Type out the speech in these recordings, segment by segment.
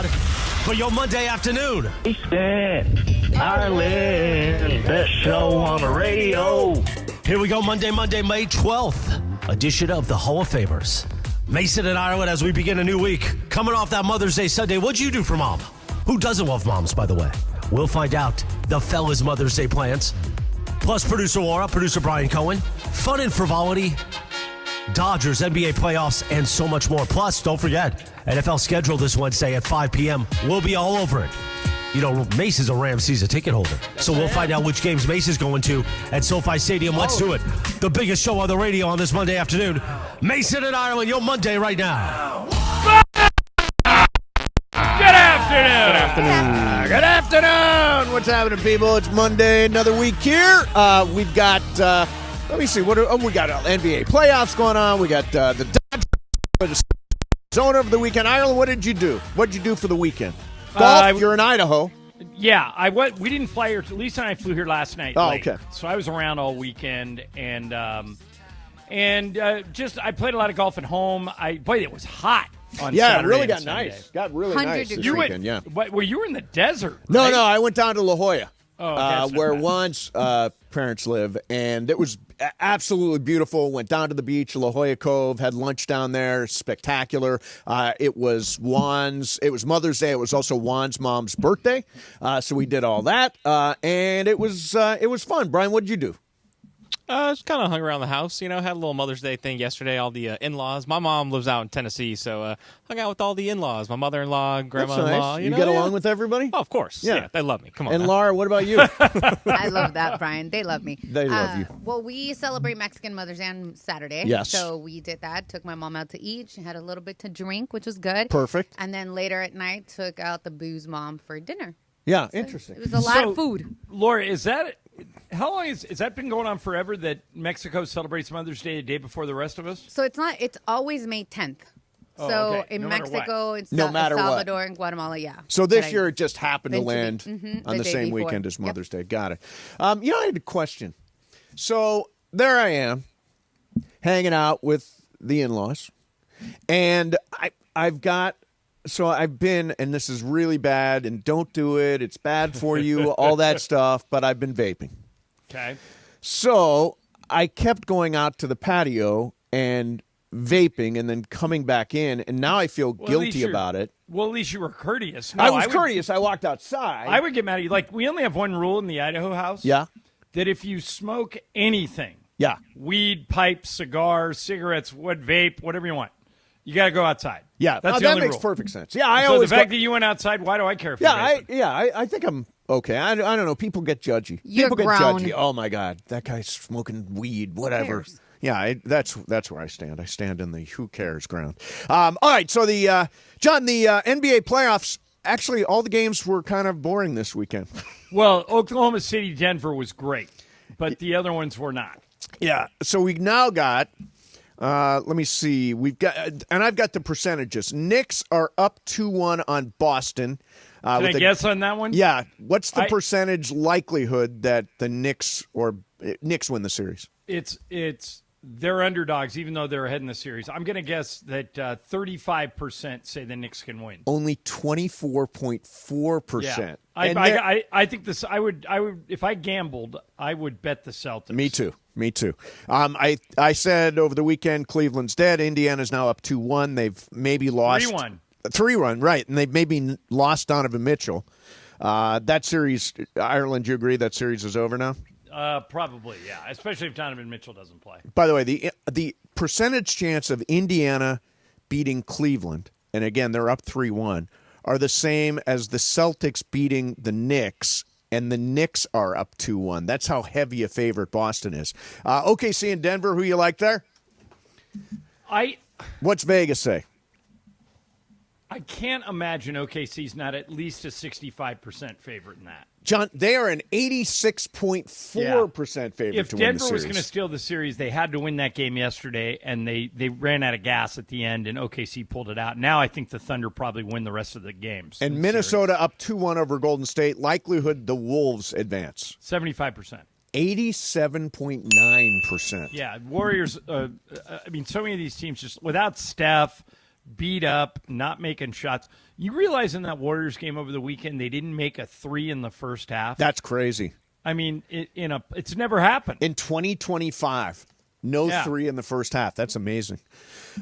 squad for your Monday afternoon. Ireland, best show on the radio. Here we go, Monday, May 12th, edition of the Hall of Famers. Mason and Ireland as we begin a new week. Coming off that Mother's Day Sunday, what'd you do for mom? Who doesn't love moms, by the way? We'll find out the fellas' Mother's Day plans. Plus, producer Laura, producer Brian Cohen, fun and frivolity, Dodgers, NBA playoffs, and so much more. Plus, don't forget, NFL schedule this Wednesday at 5 p.m. We'll be all over it. You know, Mace is a Rams season ticket holder. So we'll find out which games Mace is going to at SoFi Stadium. Let's do it. The biggest show on the radio on this Monday afternoon. Mason and Ireland, your Monday right now. Good afternoon. Good afternoon. What's happening, people? It's Monday, another week here. We've got, let me see, we got NBA playoffs going on. We got the Dodgers zone over the weekend. Ireland, what did you do? What did you do for the weekend? Golf, you're in Idaho. Yeah, I went. We didn't fly here. Lisa and I flew here last night. Oh, late. okay. So I was around all weekend, and just I played a lot of golf at home. Boy, it was hot on Saturday. It really and got Sunday. nice. Got really nice this weekend. Yeah. Well, you were in the desert. No, right? no, I went down to La Jolla, where bad. Juan's parents live, and it was absolutely beautiful. Went down to the beach, La Jolla Cove, had lunch down there. Spectacular. It was Mother's Day. It was also Juan's mom's birthday, so we did all that, and it was fun. Brian, what did you do? Just kind of hung around the house, had a little Mother's Day thing yesterday, all the in-laws. My mom lives out in Tennessee, so hung out with all the in-laws, my mother-in-law, grandma-in-law. Nice. You get along with everybody? Oh, of course. Yeah, they love me. Come on. And Laura, what about you? I love that, Brian. They love me. They love you. Well, we celebrate Mexican Mother's Day on Saturday. Yes. So we did that. Took my mom out to eat. She had a little bit to drink, which was good. Perfect. And then later at night, took out the booze mom for dinner. Yeah, So interesting. It was a lot of food. Laura, how long has that been going on forever that Mexico celebrates Mother's Day a day before the rest of us? So it's always May 10th. Oh, So okay. in No matter Mexico, what. it's No matter what. Salvador and Guatemala, yeah. So this But year it just happened to meant to land be. on The the day same before. weekend as Yep. Mother's Day. Got it. I had a question. So there I am, hanging out with the in-laws, and I've been, and this is really bad, and don't do it. It's bad for you, all that stuff, but I've been vaping. Okay. So I kept going out to the patio and vaping and then coming back in, and now I feel guilty about it. Well, at least you were courteous. No, I was courteous. I walked outside. I would get mad at you. Like, we only have one rule in the Idaho house. Yeah. That if you smoke anything, Yeah. weed, pipe, cigar, cigarettes, vape, whatever you want, you got to go outside. Yeah, That's the that only makes rule. perfect sense. Yeah, So the fact that you went outside, why do I care if you're vaping? I think I'm okay. I don't know. People get judgy. You're People grown. get judgy. Oh my God, that guy's smoking weed. Whatever. cares? Yeah, that's where I stand. I stand in the who cares ground. All right, so John, the NBA playoffs. Actually, all the games were kind of boring this weekend. Well, Oklahoma City, Denver was great, but the other ones were not. Yeah. So we now got. Let me see. We've got, and I've got the percentages. Knicks are up 2-1 on Boston. Can I guess on that one? Yeah. What's the percentage likelihood that the Knicks win the series? They're underdogs, even though they're ahead in the series. I'm going to guess that 35% say the Knicks can win. Only 24.4%. Yeah. I think this. I would if I gambled, I would bet the Celtics. Me too. I said over the weekend Cleveland's dead. Indiana's now up 2-1. They've maybe lost 3-1, right? And they've maybe lost Donovan Mitchell. That series, Ireland, do you agree that series is over now? Probably, yeah. Especially if Donovan Mitchell doesn't play. By the way, the percentage chance of Indiana beating Cleveland, and again they're up 3-1, are the same as the Celtics beating the Knicks, and the Knicks are up 2-1. That's how heavy a favorite Boston is. OKC and Denver, who you like there? What's Vegas say? I can't imagine OKC's not at least a 65% favorite in that. John, they are an 86.4% favorite if to win the Denver series. was going to steal the series, they had to win that game yesterday, and they ran out of gas at the end, and OKC pulled it out. Now I think the Thunder probably win the rest of the games. And Minnesota up 2-1 over Golden State. Likelihood the Wolves advance. 75%. 87.9%. Yeah, Warriors, so many of these teams just, without Steph, beat up, not making shots. You realize in that Warriors game over the weekend, they didn't make a three in the first half? That's crazy. I mean, it's never happened. In 2025, no Yeah. three in the first half. That's amazing.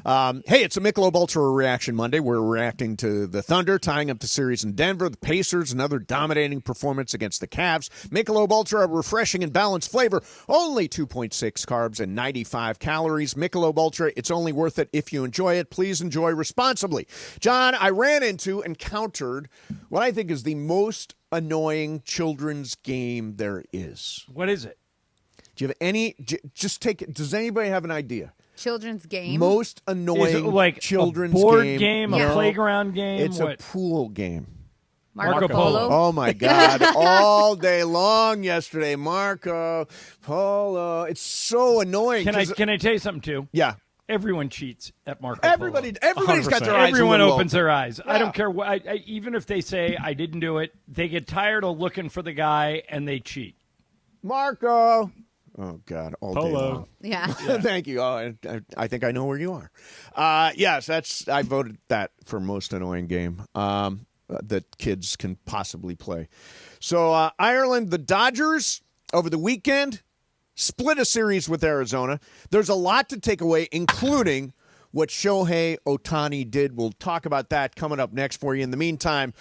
Hey, it's a Michelob Ultra Reaction Monday. We're reacting to the Thunder tying up the series in Denver, the Pacers, another dominating performance against the Cavs. Michelob Ultra, a refreshing and balanced flavor, only 2.6 carbs and 95 calories. Michelob Ultra, it's only worth it if you enjoy it. Please enjoy responsibly. John, I encountered what I think is the most annoying children's game there is. What is it? Do you have any? Just take it. Does anybody have an idea? Children's game. Most Is annoying it like children's a board game? game, Yeah. a playground game? It's what? a pool game. Marco Polo. Polo. Oh my God! All day long yesterday, Marco Polo. It's so annoying. Can I 'cause- tell you something too? Yeah. Everyone cheats at Marco Everybody's Polo. got their eyes. Everyone a little opens open. their eyes. I Yeah. don't care what. Even if they say I didn't do it, they get tired of looking for the guy and they cheat. Marco. Oh God! All day long. Yeah. Thank you. Oh, I think I know where you are. Yes, I voted that for most annoying game that kids can possibly play. So Ireland, the Dodgers over the weekend split a series with Arizona. There's a lot to take away, including what Shohei Ohtani did. We'll talk about that coming up next for you. In the meantime,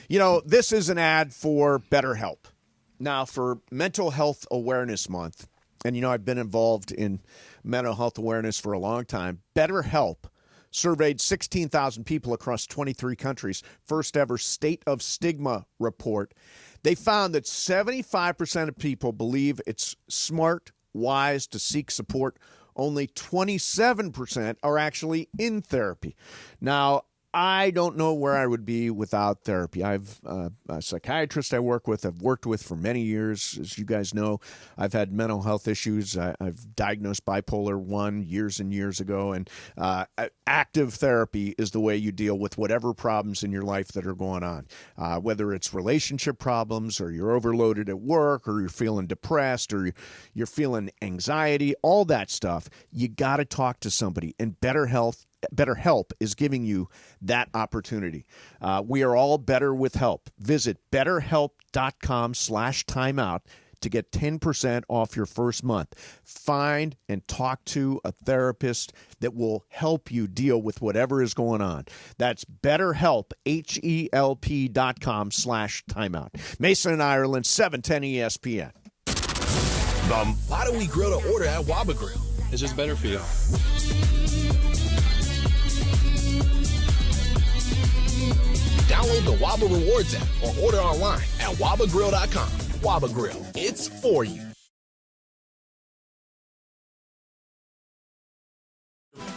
this is an ad for BetterHelp. Now, for Mental Health Awareness Month, and I've been involved in mental health awareness for a long time, BetterHelp surveyed 16,000 people across 23 countries, first ever State of Stigma report. They found that 75% of people believe it's smart, wise to seek support. Only 27% are actually in therapy. Now, I don't know where I would be without therapy. I've a psychiatrist I work with, I've worked with for many years. As you guys know, I've had mental health issues. I've diagnosed bipolar 1 years and years ago. And active therapy is the way you deal with whatever problems in your life that are going on, whether it's relationship problems or you're overloaded at work or you're feeling depressed or you're feeling anxiety, all that stuff. You got to talk to somebody. And BetterHelp is giving you that opportunity. We are all better with help. Visit betterhelp.com/timeout to get 10% off your first month. Find and talk to a therapist that will help you deal with whatever is going on. That's BetterHelp, HELP.com/timeout. Mason and Ireland, 710 ESPN. Why do we grill to order at Waba Grill? It's just better for you. Download the Waba Rewards app or order online at wabagrill.com. Waba Grill, it's for you.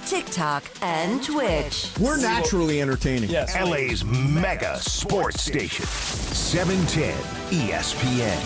TikTok and Twitch. We're naturally entertaining. Yes. LA's mega sports station. 710 ESPN.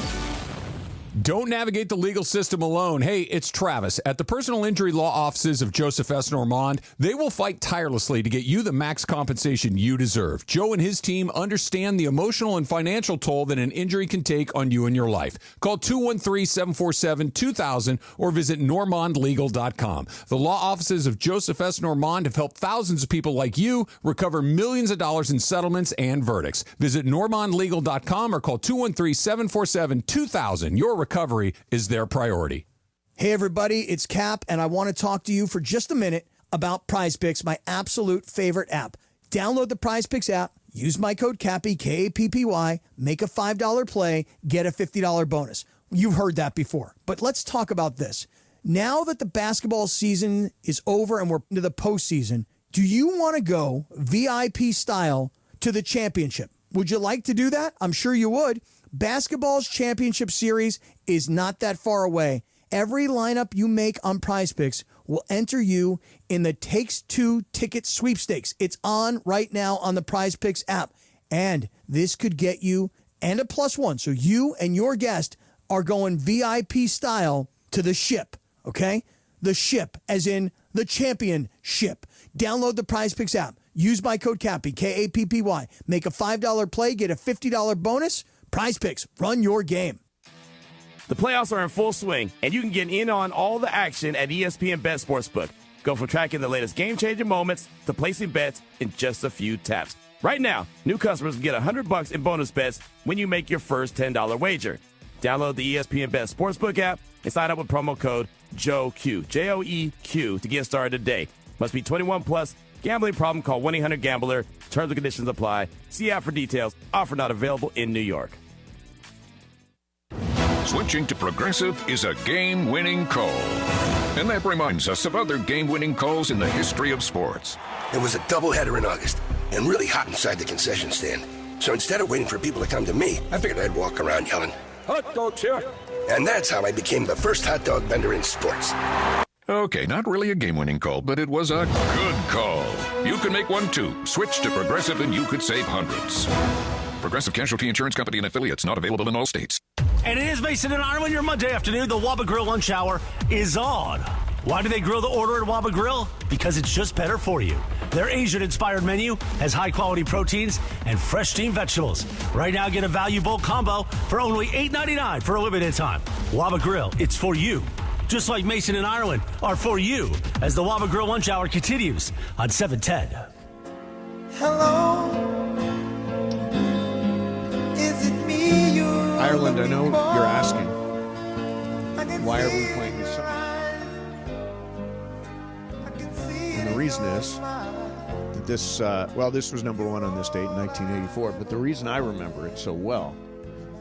Don't navigate the legal system alone. Hey, it's Travis. At the personal injury law offices of Joseph S. Normand, they will fight tirelessly to get you the max compensation you deserve. Joe and his team understand the emotional and financial toll that an injury can take on you and your life. Call 213-747-2000 or visit normandlegal.com. The law offices of Joseph S. Normand have helped thousands of people like you recover millions of dollars in settlements and verdicts. Visit normandlegal.com or call 213-747-2000. Your recovery is their priority. Hey, everybody, it's Cap, and I want to talk to you for just a minute about PrizePicks, my absolute favorite app. Download the PrizePicks app, use my code CAPPY, K-A-P-P-Y, make a $5 play, get a $50 bonus. You've heard that before, but let's talk about this. Now that the basketball season is over and we're into the postseason, do you want to go VIP style to the championship? Would you like to do that? I'm sure you would. Basketball's championship series is not that far away. Every lineup you make on PrizePicks will enter you in the Takes-Two ticket sweepstakes. It's on right now on the PrizePicks app. And this could get you and a +1. So you and your guest are going VIP style to the ship, okay? The ship, as in the championship. Download the PrizePicks app. Use my code CAPPY, K-A-P-P-Y. Make a $5 play, get a $50 bonus. PrizePicks, run your game. The playoffs are in full swing, and you can get in on all the action at ESPN Bet Sportsbook. Go from tracking the latest game-changing moments to placing bets in just a few taps. Right now, new customers can get $100 in bonus bets when you make your first $10 wager. Download the ESPN Bet Sportsbook app and sign up with promo code JOEQ, J-O-E-Q, to get started today. Must be 21 plus. Gambling problem? Call 1-800-GAMBLER. Terms and conditions apply. See app for details. Offer not available in New York. Switching to Progressive is a game-winning call. And that reminds us of other game-winning calls in the history of sports. It was a doubleheader in August and really hot inside the concession stand. So instead of waiting for people to come to me, I figured I'd walk around yelling, "Hot dogs here!" And that's how I became the first hot dog vendor in sports. Okay, not really a game-winning call, but it was a good call. You can make one too. Switch to Progressive and you could save hundreds. Progressive Casualty Insurance Company and affiliates, not available in all states. And it is Mason and Ireland, your Monday afternoon. The Waba Grill lunch hour is on. Why do they grill the order at Waba Grill? Because it's just better for you. Their Asian-inspired menu has high-quality proteins and fresh steamed vegetables. Right now, get a value bowl combo for only $8.99 for a limited time. Waba Grill, it's for you. Just like Mason and Ireland are for you as the Waba Grill lunch hour continues on 710. Hello, is it me you Ireland, I know you're asking, why are we playing this song? And the reason is that this, this was number one on this date in 1984, but the reason I remember it so well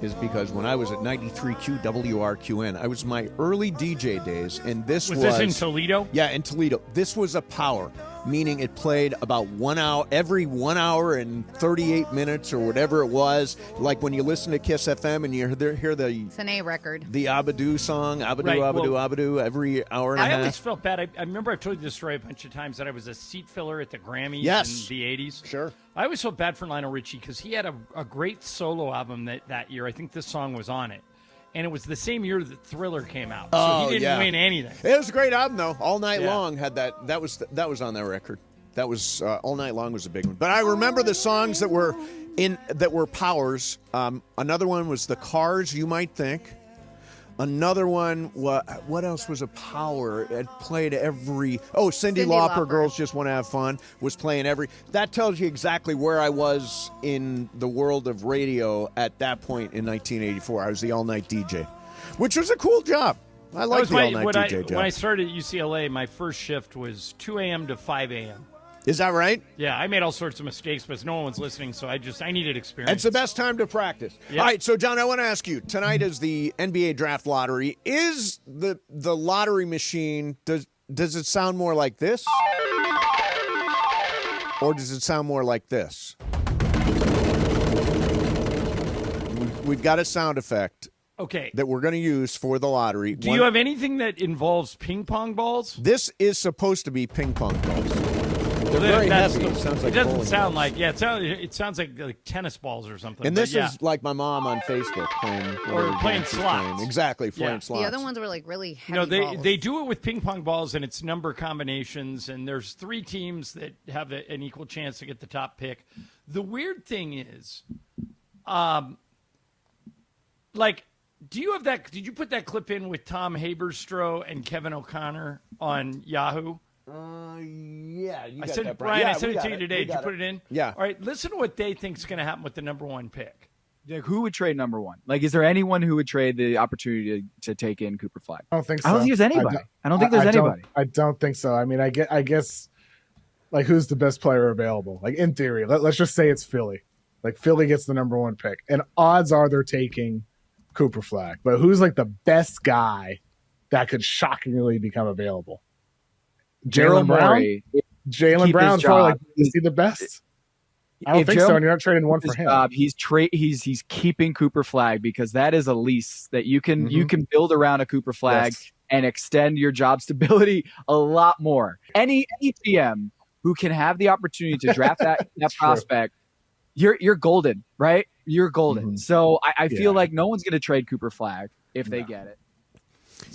is because when I was at 93Q WRQN, I was my early DJ days, and this was... Was this in Toledo? Yeah, in Toledo. This was a power, meaning it played about 1 hour, every 1 hour and 38 minutes or whatever it was. Like when you listen to Kiss FM and you hear the... It's an A record. The Abadoo song, Abadoo, Right, Abadoo, well, Abadoo, every hour and a half. I always felt bad. I remember I've told you this story a bunch of times that I was a seat filler at the Grammys in the 80s. Sure. I always felt bad for Lionel Richie because he had a great solo album that year. I think this song was on it. And it was the same year that Thriller came out. So he didn't win anything. It was a great album, though. All Night Long had that. That was on that record. That was All Night Long was a big one. But I remember the songs that were powers. Another one was The Cars, You Might Think. Another one, what else was a power? It played every... Oh, Cyndi Lauper, Girls Just Want to Have Fun, was playing every... That tells you exactly where I was in the world of radio at that point in 1984. I was the all-night DJ, which was a cool job. I liked the all-night DJ job. When I started at UCLA, my first shift was 2 a.m. to 5 a.m. Is that right? Yeah, I made all sorts of mistakes, but no one was listening, so I needed experience. It's the best time to practice. Yep. All right, so, John, I want to ask you, tonight is the NBA Draft Lottery. Is the lottery machine, does it sound more like this? Or does it sound more like this? We've got a sound effect. Okay. That we're going to use for the lottery. Do you have anything that involves ping pong balls? This is supposed to be ping pong balls. They're very heavy. It sounds like it doesn't bowling sound balls. like it sounds like tennis balls or something. And this but is like my mom on Facebook playing slots. Exactly, playing slots. The other ones were like really heavy balls. They do it with ping pong balls, and it's number combinations, and there's 3 teams that have an equal chance to get the top pick. The weird thing is, do you have that? Did you put that clip in with Tom Haberstroh and Kevin O'Connor on Yahoo? Yeah. I sent it, Brian. I sent it to you today. Did you put it in? Yeah. All right. Listen to what they think is going to happen with the number 1 pick. Like, who would trade number 1? Like, is there anyone who would trade the opportunity to take in Cooper Flag? I don't think so. I don't think there's anybody. I don't think there's anybody. I don't think so. I mean, I guess, like, who's the best player available? Like, in theory, let's just say it's Philly. Like, Philly gets the number 1 pick, and odds are they're taking Cooper Flag. But who's like the best guy that could shockingly become available? Jalen Brown. Jalen Brown's probably like, is he the best? I don't think so. And you're not trading one for him. He's keeping Cooper Flag because that is a lease that you can build around a Cooper Flag and extend your job stability a lot more. Any GM who can have the opportunity to draft that prospect, you're golden, right? You're golden. So I feel like no one's going to trade Cooper Flag if they get it.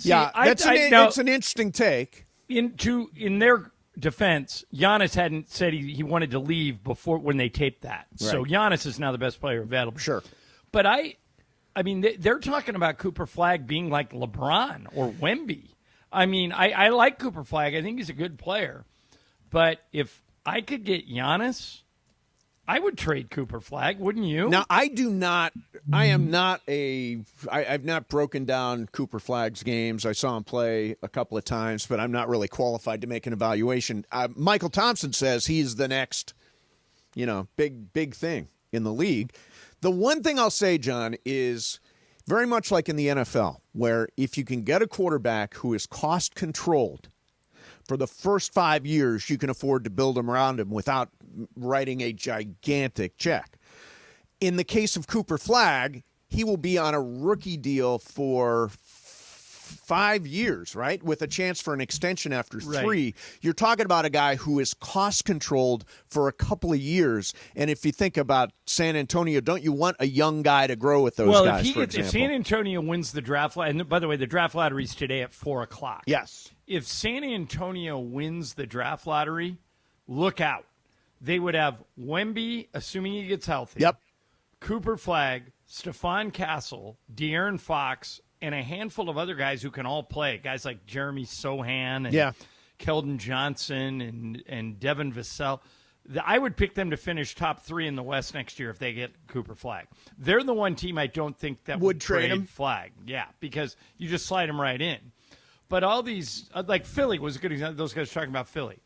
It's an interesting take. In their defense, Giannis hadn't said he wanted to leave before when they taped that. Right. So Giannis is now the best player available. Sure. But I mean, they're talking about Cooper Flag being like LeBron or Wemby. I mean, I like Cooper Flag. I think he's a good player. But if I could get Giannis, I would trade Cooper Flag, wouldn't you? Now, I've not broken down Cooper Flag's games. I saw him play a couple of times, but I'm not really qualified to make an evaluation. Michael Thompson says he's the next, big thing in the league. The one thing I'll say, John, is very much like in the NFL, where if you can get a quarterback who is cost controlled for the first 5 years, you can afford to build him around him without writing a gigantic check. In the case of Cooper Flag, he will be on a rookie deal for 5 years, right? With a chance for an extension after 3. Right. You're talking about a guy who is cost controlled for a couple of years. And if you think about San Antonio, don't you want a young guy to grow with those guys, if San Antonio wins the draft, and by the way, the draft lottery is today at 4:00. Yes. If San Antonio wins the draft lottery, look out. They would have Wemby, assuming he gets healthy. Yep. Cooper Flag, Stephon Castle, De'Aaron Fox, and a handful of other guys who can all play. Guys like Jeremy Sohan and Keldon Johnson and Devin Vassell. I would pick them to finish top 3 in the West next year if they get Cooper Flag. They're the one team I don't think that would trade him. Flag. Yeah, because you just slide him right in. But all these, like Philly was a good example. Those guys talking about Philly.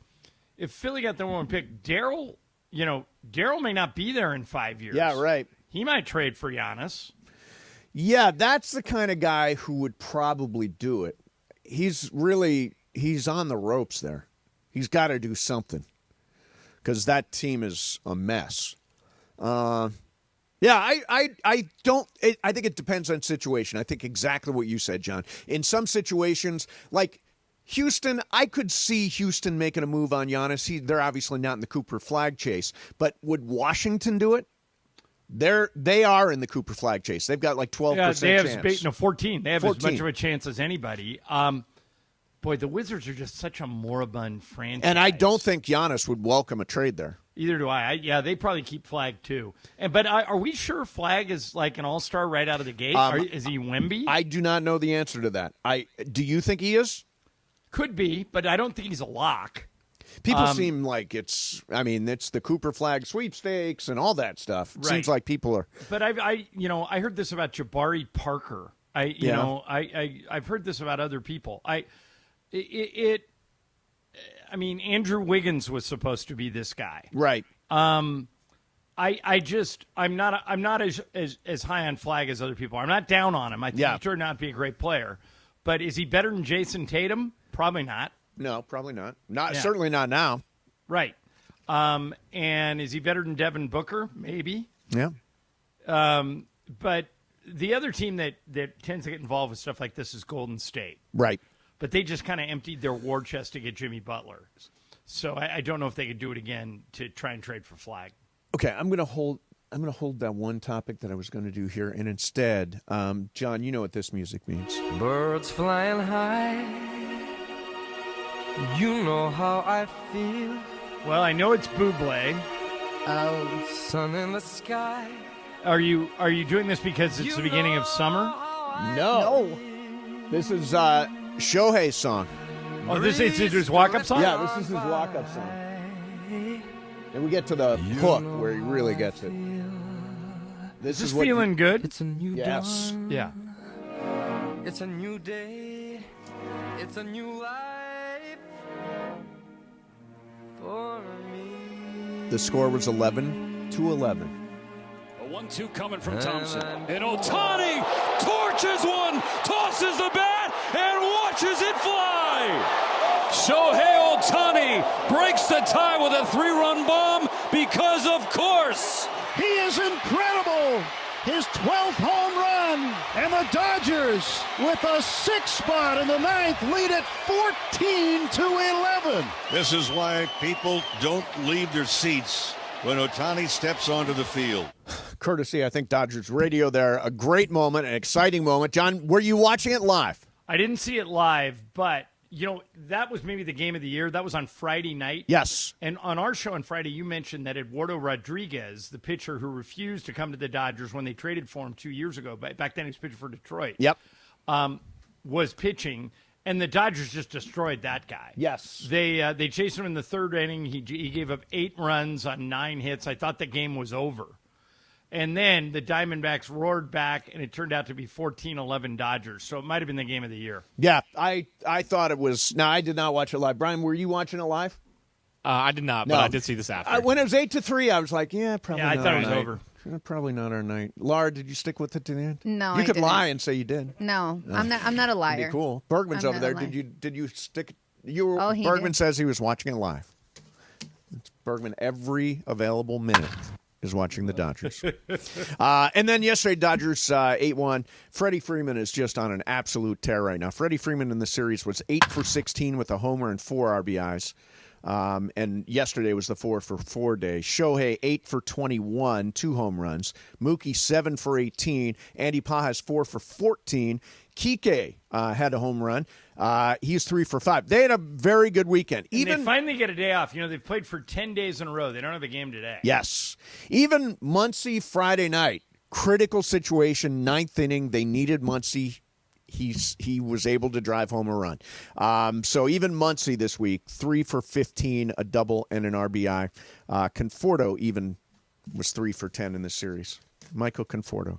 If Philly got the one pick, Daryl may not be there in 5 years. Yeah, right. He might trade for Giannis. Yeah, that's the kind of guy who would probably do it. He's on the ropes there. He's got to do something because that team is a mess. I think it depends on situation. I think exactly what you said, John. In some situations, like Houston, I could see Houston making a move on Giannis. They're obviously not in the Cooper Flag chase, but would Washington do it? They are in the Cooper Flag chase. They've got like 12% they have chance. 14. They have 14. as much of a chance as anybody. Boy, the Wizards are just such a moribund franchise. And I don't think Giannis would welcome a trade there. Either do I. They probably keep Flag too. But are we sure Flag is like an all-star right out of the gate? Is he Wemby? I do not know the answer to that. Do you think he is? Could be, but I don't think he's a lock. People seem like it's the Cooper Flag sweepstakes and all that stuff. It seems like people are. But I heard this about Jabari Parker. I've heard this about other people. Andrew Wiggins was supposed to be this guy. Right. I'm not as high on Flag as other people are. I'm not down on him. I think he turned out to be a great player. But is he better than Jason Tatum? Probably not. No, probably not. Certainly not now. Right. And is he better than Devin Booker? Maybe. Yeah. But the other team that tends to get involved with stuff like this is Golden State. Right. But they just kind of emptied their war chest to get Jimmy Butler. So I don't know if they could do it again to try and trade for Flag. Okay, I'm going to hold that one topic that I was going to do here, and instead, John, you know what this music means. Birds flying high. You know how I feel. Well, I know it's Bublé. Oh, sun in the sky. Are you doing this because it's the beginning of summer? No. This is Shohei's song. Oh, this is his walk-up song? Yeah, this is his walk-up song. And we get to the hook where he really gets it. This is feeling good. It's a new dawn. Yeah. It's a new day. It's a new life for me. The score was 11-11. A 1-2 coming from Thompson. And Ohtani torches one, tosses the bat, and watches it fly. Shohei Ohtani breaks the tie with a 3-run bomb because, of course, he is incredible. His 12th home run, and the Dodgers with a 6th spot in the 9th lead at 14-11. This is why people don't leave their seats when Ohtani steps onto the field. Courtesy, I think, Dodgers radio there. A great moment, an exciting moment. John, were you watching it live? I didn't see it live, but, that was maybe the game of the year. That was on Friday night. Yes. And on our show on Friday, you mentioned that Eduardo Rodriguez, the pitcher who refused to come to the Dodgers when they traded for him 2 years ago, back then he was pitching for Detroit. Yep. Was pitching. And the Dodgers just destroyed that guy. Yes. They chased him in the third inning. He gave up 8 runs on 9 hits. I thought the game was over. And then the Diamondbacks roared back, and it turned out to be 14-11 Dodgers. So it might have been the game of the year. Yeah, I thought it was. Now, I did not watch it live. Brian, were you watching it live? I did not, but I did see this after. When it was 8-3, I was like, probably not. I thought it was over. Probably not our night. Laura, did you stick with it to the end? No, you I could didn't. lie and say you did. No, I'm not a liar. That'd be cool. Bergman's I'm over not there. a liar. Did you stick? You were. Oh, he Bergman did. says he was watching it live. It's Bergman every available minute is watching the Dodgers. And then yesterday, Dodgers 8-1. Freddie Freeman is just on an absolute tear right now. Freddie Freeman in the series was 8 for 16 with a homer and 4 RBIs. And yesterday was the 4 for 4 day. Shohei 8 for 21, 2 home runs. Mookie 7 for 18. Andy Pajas 4 for 14. Kike had a home run. He's 3 for 5. They had a very good weekend. And they finally get a day off. They've played for 10 days in a row. They don't have a game today. Yes. Even Muncy Friday night, critical situation, 9th inning. They needed Muncy. He was able to drive home a run. So even Muncy this week, 3 for 15, a double and an RBI. Conforto even was 3 for 10 in this series. Michael Conforto.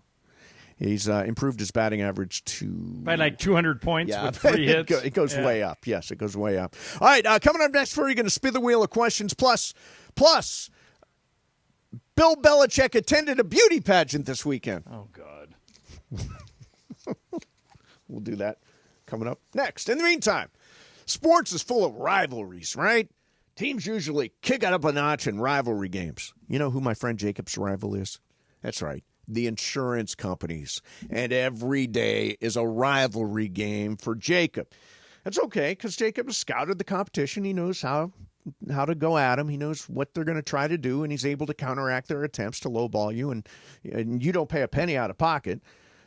He's improved his batting average by like 200 points with 3 hits. It goes way up. Yes, it goes way up. All right, coming up next for you, going to spin the wheel of questions. Plus, Bill Belichick attended a beauty pageant this weekend. Oh, God. We'll do that coming up next. In the meantime, sports is full of rivalries, right? Teams usually kick it up a notch in rivalry games. You know who my friend Jacob's rival is? That's right, the insurance companies. And every day is a rivalry game for Jacob. That's okay, because Jacob has scouted the competition. He knows how to go at them. He knows what they're going to try to do, and he's able to counteract their attempts to lowball you, and you don't pay a penny out of pocket.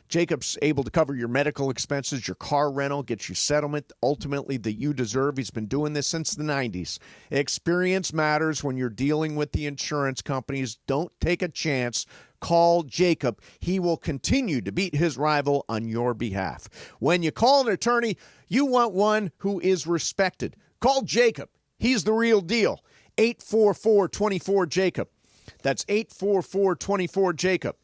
Jacob's able to cover your medical expenses, your car rental, get you settlement, ultimately that you deserve. He's been doing this since the 90s. Experience matters when you're dealing with the insurance companies. Don't take a chance. Call Jacob. He will continue to beat his rival on your behalf. When you call an attorney, you want one who is respected. Call Jacob. He's the real deal. 844-24-JACOB. That's 844-24-JACOB.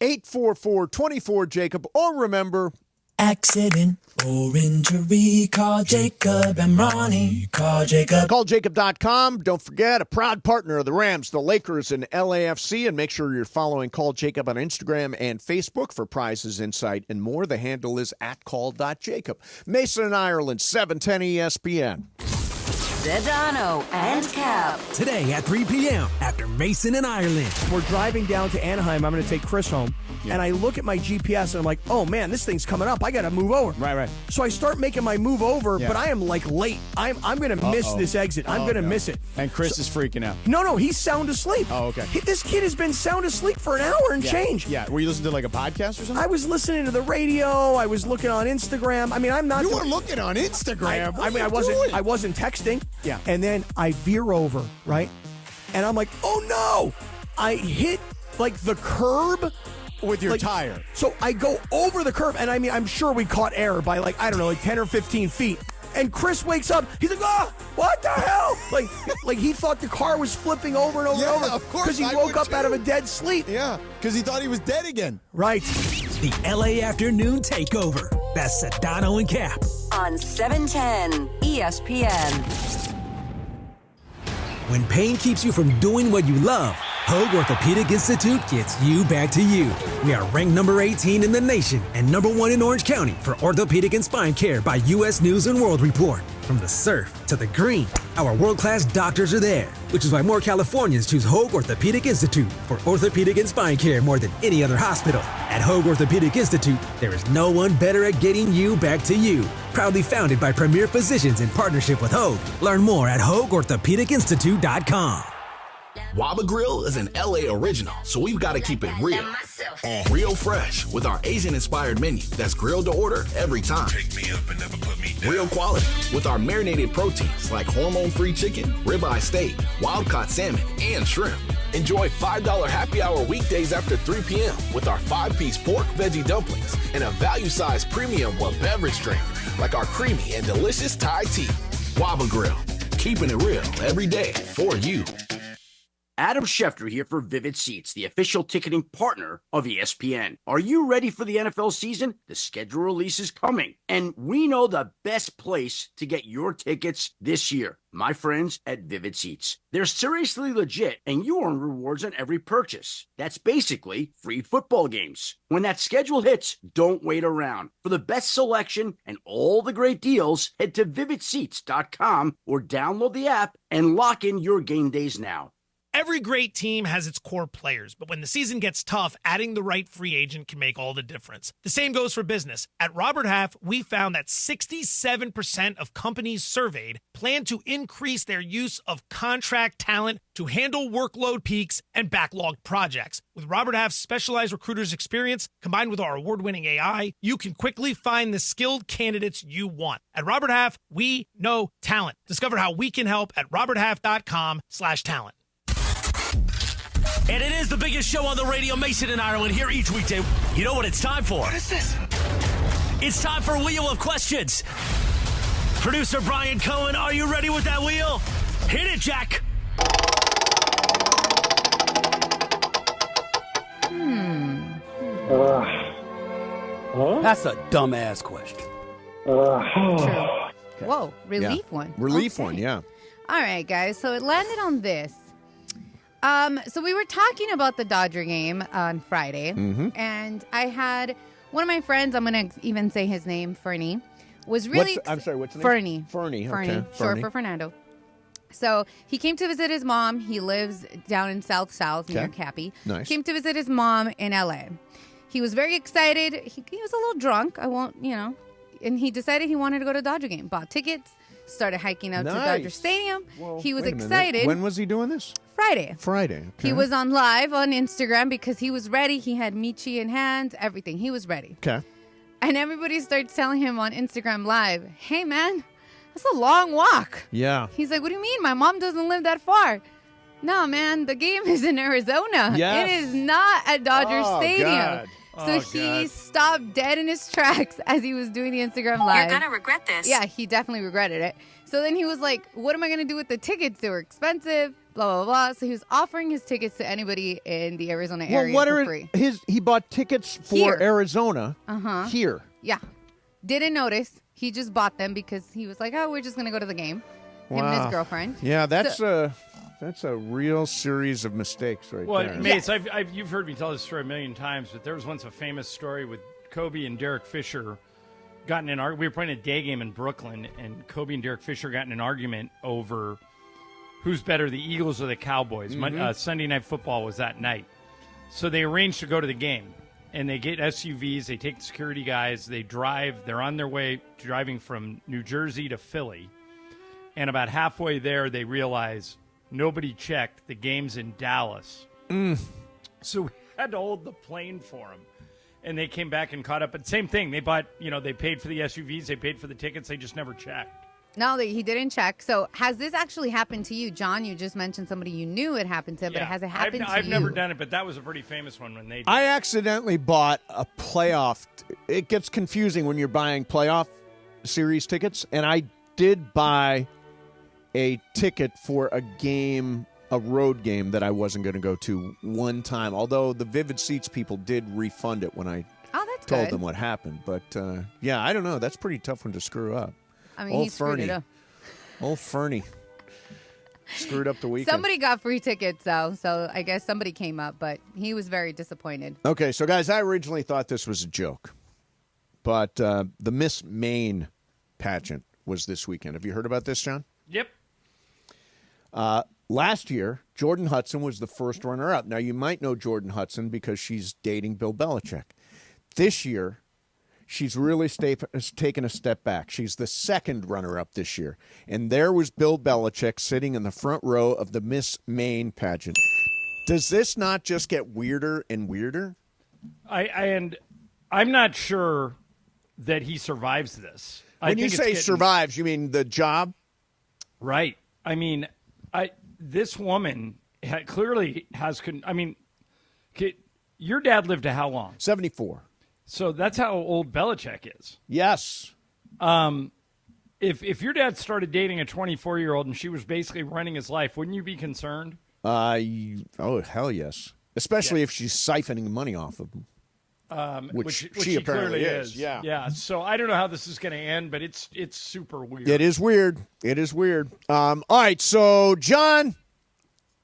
844-24-JACOB, or remember, accident or injury, call Jacob and Ronnie. Call Jacob. CallJacob.com. Don't forget, a proud partner of the Rams, the Lakers, and LAFC. And make sure you're following Call Jacob on Instagram and Facebook for prizes, insight, and more. The handle is @call.jacob. Mason and Ireland, 710 ESPN. Sedano and Cap. Today at 3 p.m. after Mason and Ireland. We're driving down to Anaheim. I'm going to take Chris home. And I look at my GPS and I'm like, oh man, this thing's coming up. I got to move over. Right. So I start making my move over, but I am like late. I'm going to miss this exit. I'm going to miss it. And Chris is freaking out. No, he's sound asleep. Oh, okay. This kid has been sound asleep for an hour and change. Yeah. Were you listening to like a podcast or something? I was listening to the radio. I was looking on Instagram. I mean, I'm not. You were looking on Instagram. I wasn't texting. Yeah. And then I veer over, right? And I'm like, oh no! I hit like the curb with your tire. So I go over the curb, and I mean, I'm sure we caught air by like 10 or 15 feet. And Chris wakes up. He's like, "Oh, what the hell?" Like he thought the car was flipping over and over and over. Of course, because he woke up out of a dead sleep. Yeah, because he thought he was dead again. Right. The LA Afternoon Takeover. That's Sedano and Cap on 710 ESPN. When pain keeps you from doing what you love, Hoag Orthopedic Institute gets you back to you. We are ranked number 18 in the nation and number 1 in Orange County for orthopedic and spine care by U.S. News & World Report. From the surf to the green, our world-class doctors are there, which is why more Californians choose Hoag Orthopedic Institute for orthopedic and spine care more than any other hospital. At Hoag Orthopedic Institute, there is no one better at getting you back to you. Proudly founded by premier physicians in partnership with Hoag. Learn more at HoagOrthopedicInstitute.com. Waba Grill is an LA original, so we've got to keep it real. Real fresh with our Asian-inspired menu that's grilled to order every time. Take me up and never put me down. Real quality with our marinated proteins like hormone-free chicken, ribeye steak, wild-caught salmon, and shrimp. Enjoy $5 happy hour weekdays after 3 p.m. with our 5-piece pork veggie dumplings and a value-sized premium beverage drink like our creamy and delicious Thai tea. Waba Grill, keeping it real every day for you. Adam Schefter here for Vivid Seats, the official ticketing partner of ESPN. Are you ready for the NFL season? The schedule release is coming, and we know the best place to get your tickets this year. My friends at Vivid Seats. They're seriously legit, and you earn rewards on every purchase. That's basically free football games. When that schedule hits, don't wait around. For the best selection and all the great deals, head to vividseats.com or download the app and lock in your game days now. Every great team has its core players, but when the season gets tough, adding the right free agent can make all the difference. The same goes for business. At Robert Half, we found that 67% of companies surveyed plan to increase their use of contract talent to handle workload peaks and backlogged projects. With Robert Half's specialized recruiters' experience, combined with our award-winning AI, you can quickly find the skilled candidates you want. At Robert Half, we know talent. Discover how we can help at roberthalf.com/talent. And it is the biggest show on the radio, Mason and Ireland, here each weekday. You know what it's time for? What is this? It's time for Wheel of Questions. Producer Brian Cohen, are you ready with that wheel? Hit it, Jack. That's a dumbass question. True. Whoa, relief one. Relief one, yeah. All right, guys. So it landed on this. So we were talking about the Dodger game on Friday, and I had one of my friends, I'm going to even say his name, Fernie, was really... I'm sorry, what's his name? Fernie, okay. Short for Fernando. So he came to visit his mom. He lives down in South near Cappy. Nice. Came to visit his mom in L.A. He was very excited. He was a little drunk. And he decided he wanted to go to the Dodger game. Bought tickets, started hiking out to Dodger Stadium. Well, he was wait a minute. excited. When was he doing this? Friday. Okay. He was on live on Instagram because he was ready. He had Michi in hand, everything. He was ready. Okay. And everybody starts telling him on Instagram Live, hey, man, that's a long walk. Yeah. He's like, what do you mean? My mom doesn't live that far. No, man, the game is in Arizona. Yes. It is not at Dodger Stadium. God. So he stopped dead in his tracks as he was doing the Instagram Live. You're going to regret this. Yeah, he definitely regretted it. So then he was like, what am I going to do with the tickets? They were expensive, blah, blah, blah. So he was offering his tickets to anybody in the Arizona area for free. He bought tickets for Here. Arizona here. Yeah. Didn't notice. He just bought them because he was like, oh, we're just going to go to the game. Him and his girlfriend. Yeah, that's a real series of mistakes right there. Well, Mace, you've heard me tell this story a million times, but there was once a famous story with Kobe and Derek Fisher got in an argument. We were playing a day game in Brooklyn, and Kobe and Derek Fisher got in an argument over who's better, the Eagles or the Cowboys. Sunday Night Football was that night. So they arranged to go to the game, and they get SUVs. They take the security guys. They drive. They're on their way driving from New Jersey to Philly, and about halfway there, they realize nobody checked. The game's in Dallas. So we had to hold the plane for them. And they came back and caught up. But same thing. They bought, they paid for the SUVs. They paid for the tickets. They just never checked. No, he didn't check. So has this actually happened to you? John, you just mentioned somebody you knew it happened to, but has it happened to you? I've never done it, but that was a pretty famous one when they did. I accidentally bought a playoff. It gets confusing when you're buying playoff series tickets. And I did buy a ticket for a road game that I wasn't going to go to one time, although the Vivid Seats people did refund it when I told them what happened. But, I don't know. That's a pretty tough one to screw up. I mean, he screwed it up. Old Fernie screwed up the weekend. Somebody got free tickets, though, so I guess somebody came up, but he was very disappointed. Okay, so, guys, I originally thought this was a joke, but the Miss Maine pageant was this weekend. Have you heard about this, John? Yep. Last year, Jordan Hudson was the first runner-up. Now, you might know Jordan Hudson because she's dating Bill Belichick. This year, she's really taken a step back. She's the second runner-up this year. And there was Bill Belichick sitting in the front row of the Miss Maine pageant. Does this not just get weirder and weirder? I'm not sure that he survives this. When you say survives, you mean the job? Right. I mean, this woman clearly has. I mean, your dad lived to how long? 74. So that's how old Belichick is. Yes. If your dad started dating a 24-year-old and she was basically running his life, wouldn't you be concerned? Oh, hell yes. Especially if she's siphoning money off of him. Which she apparently is. Yeah. So I don't know how this is going to end, but it's super weird. It is weird. All right, so John,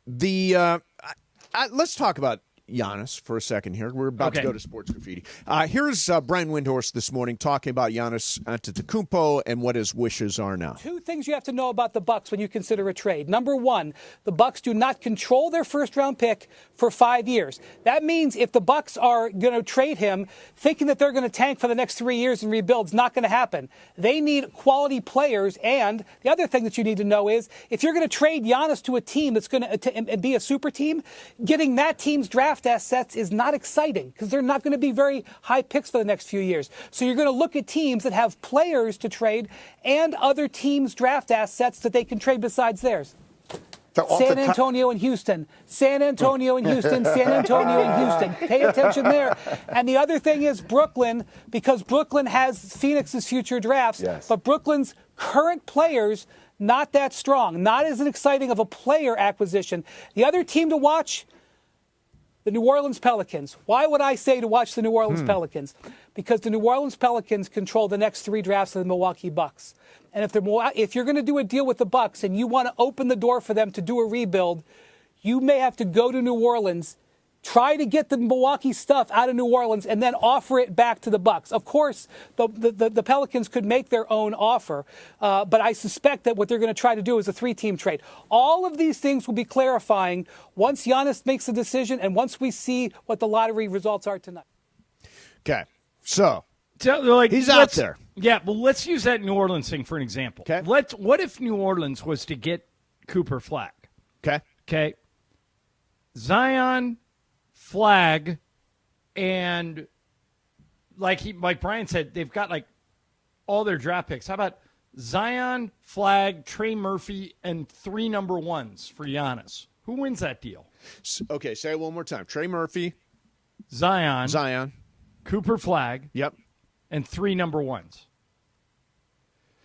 let's talk about Giannis for a second here. We're about to go to Sports Graffiti. Here's Brian Windhorst this morning talking about Giannis Antetokounmpo and what his wishes are now. Two things you have to know about the Bucks when you consider a trade. Number one, the Bucks do not control their first-round pick for 5 years. That means if the Bucks are going to trade him, thinking that they're going to tank for the next 3 years and rebuild is not going to happen. They need quality players, and the other thing that you need to know is if you're going to trade Giannis to a team that's going to be a super team, getting that team's draft assets is not exciting because they're not going to be very high picks for the next few years. So you're going to look at teams that have players to trade and other teams' draft assets that they can trade besides theirs. San Antonio and Houston. San Antonio and Houston. San Antonio and Houston. Pay attention there. And the other thing is Brooklyn, because Brooklyn has Phoenix's future drafts, but Brooklyn's current players not that strong, not as exciting of a player acquisition. The other team to watch, the New Orleans Pelicans. Why would I say to watch the New Orleans Pelicans? Because the New Orleans Pelicans control the next 3 drafts of the Milwaukee Bucks. And if you're going to do a deal with the Bucks and you want to open the door for them to do a rebuild, you may have to go to New Orleans, try to get the Milwaukee stuff out of New Orleans, and then offer it back to the Bucks. Of course, the Pelicans could make their own offer, but I suspect that what they're going to try to do is a 3-team trade. All of these things will be clarifying once Giannis makes a decision and once we see what the lottery results are tonight. Okay, so like, he's out there. Yeah, well, let's use that New Orleans thing for an example. Okay. What if New Orleans was to get Cooper Flag? Okay. Zion, Flag, and like Brian said, they've got like all their draft picks. How about Zion, Flag, Trey Murphy, and 3 number 1s for Giannis? Who wins that deal? Okay, say it one more time. Trey Murphy, Zion, Cooper Flag, and 3 number 1s.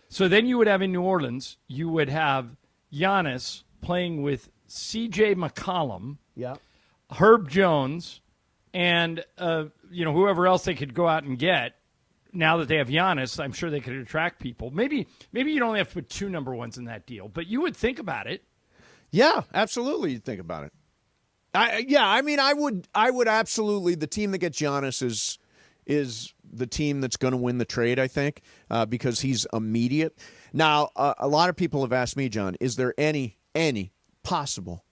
So then you would have in New Orleans, you would have Giannis playing with C.J. McCollum, Herb Jones, and whoever else they could go out and get. Now that they have Giannis, I'm sure they could attract people. Maybe you'd only have to put 2 number 1s in that deal, but you would think about it. Yeah, absolutely. You'd think about it. I would absolutely. The team that gets Giannis is the team that's going to win the trade, I think, because he's immediate. Now, a lot of people have asked me, John, is there any possible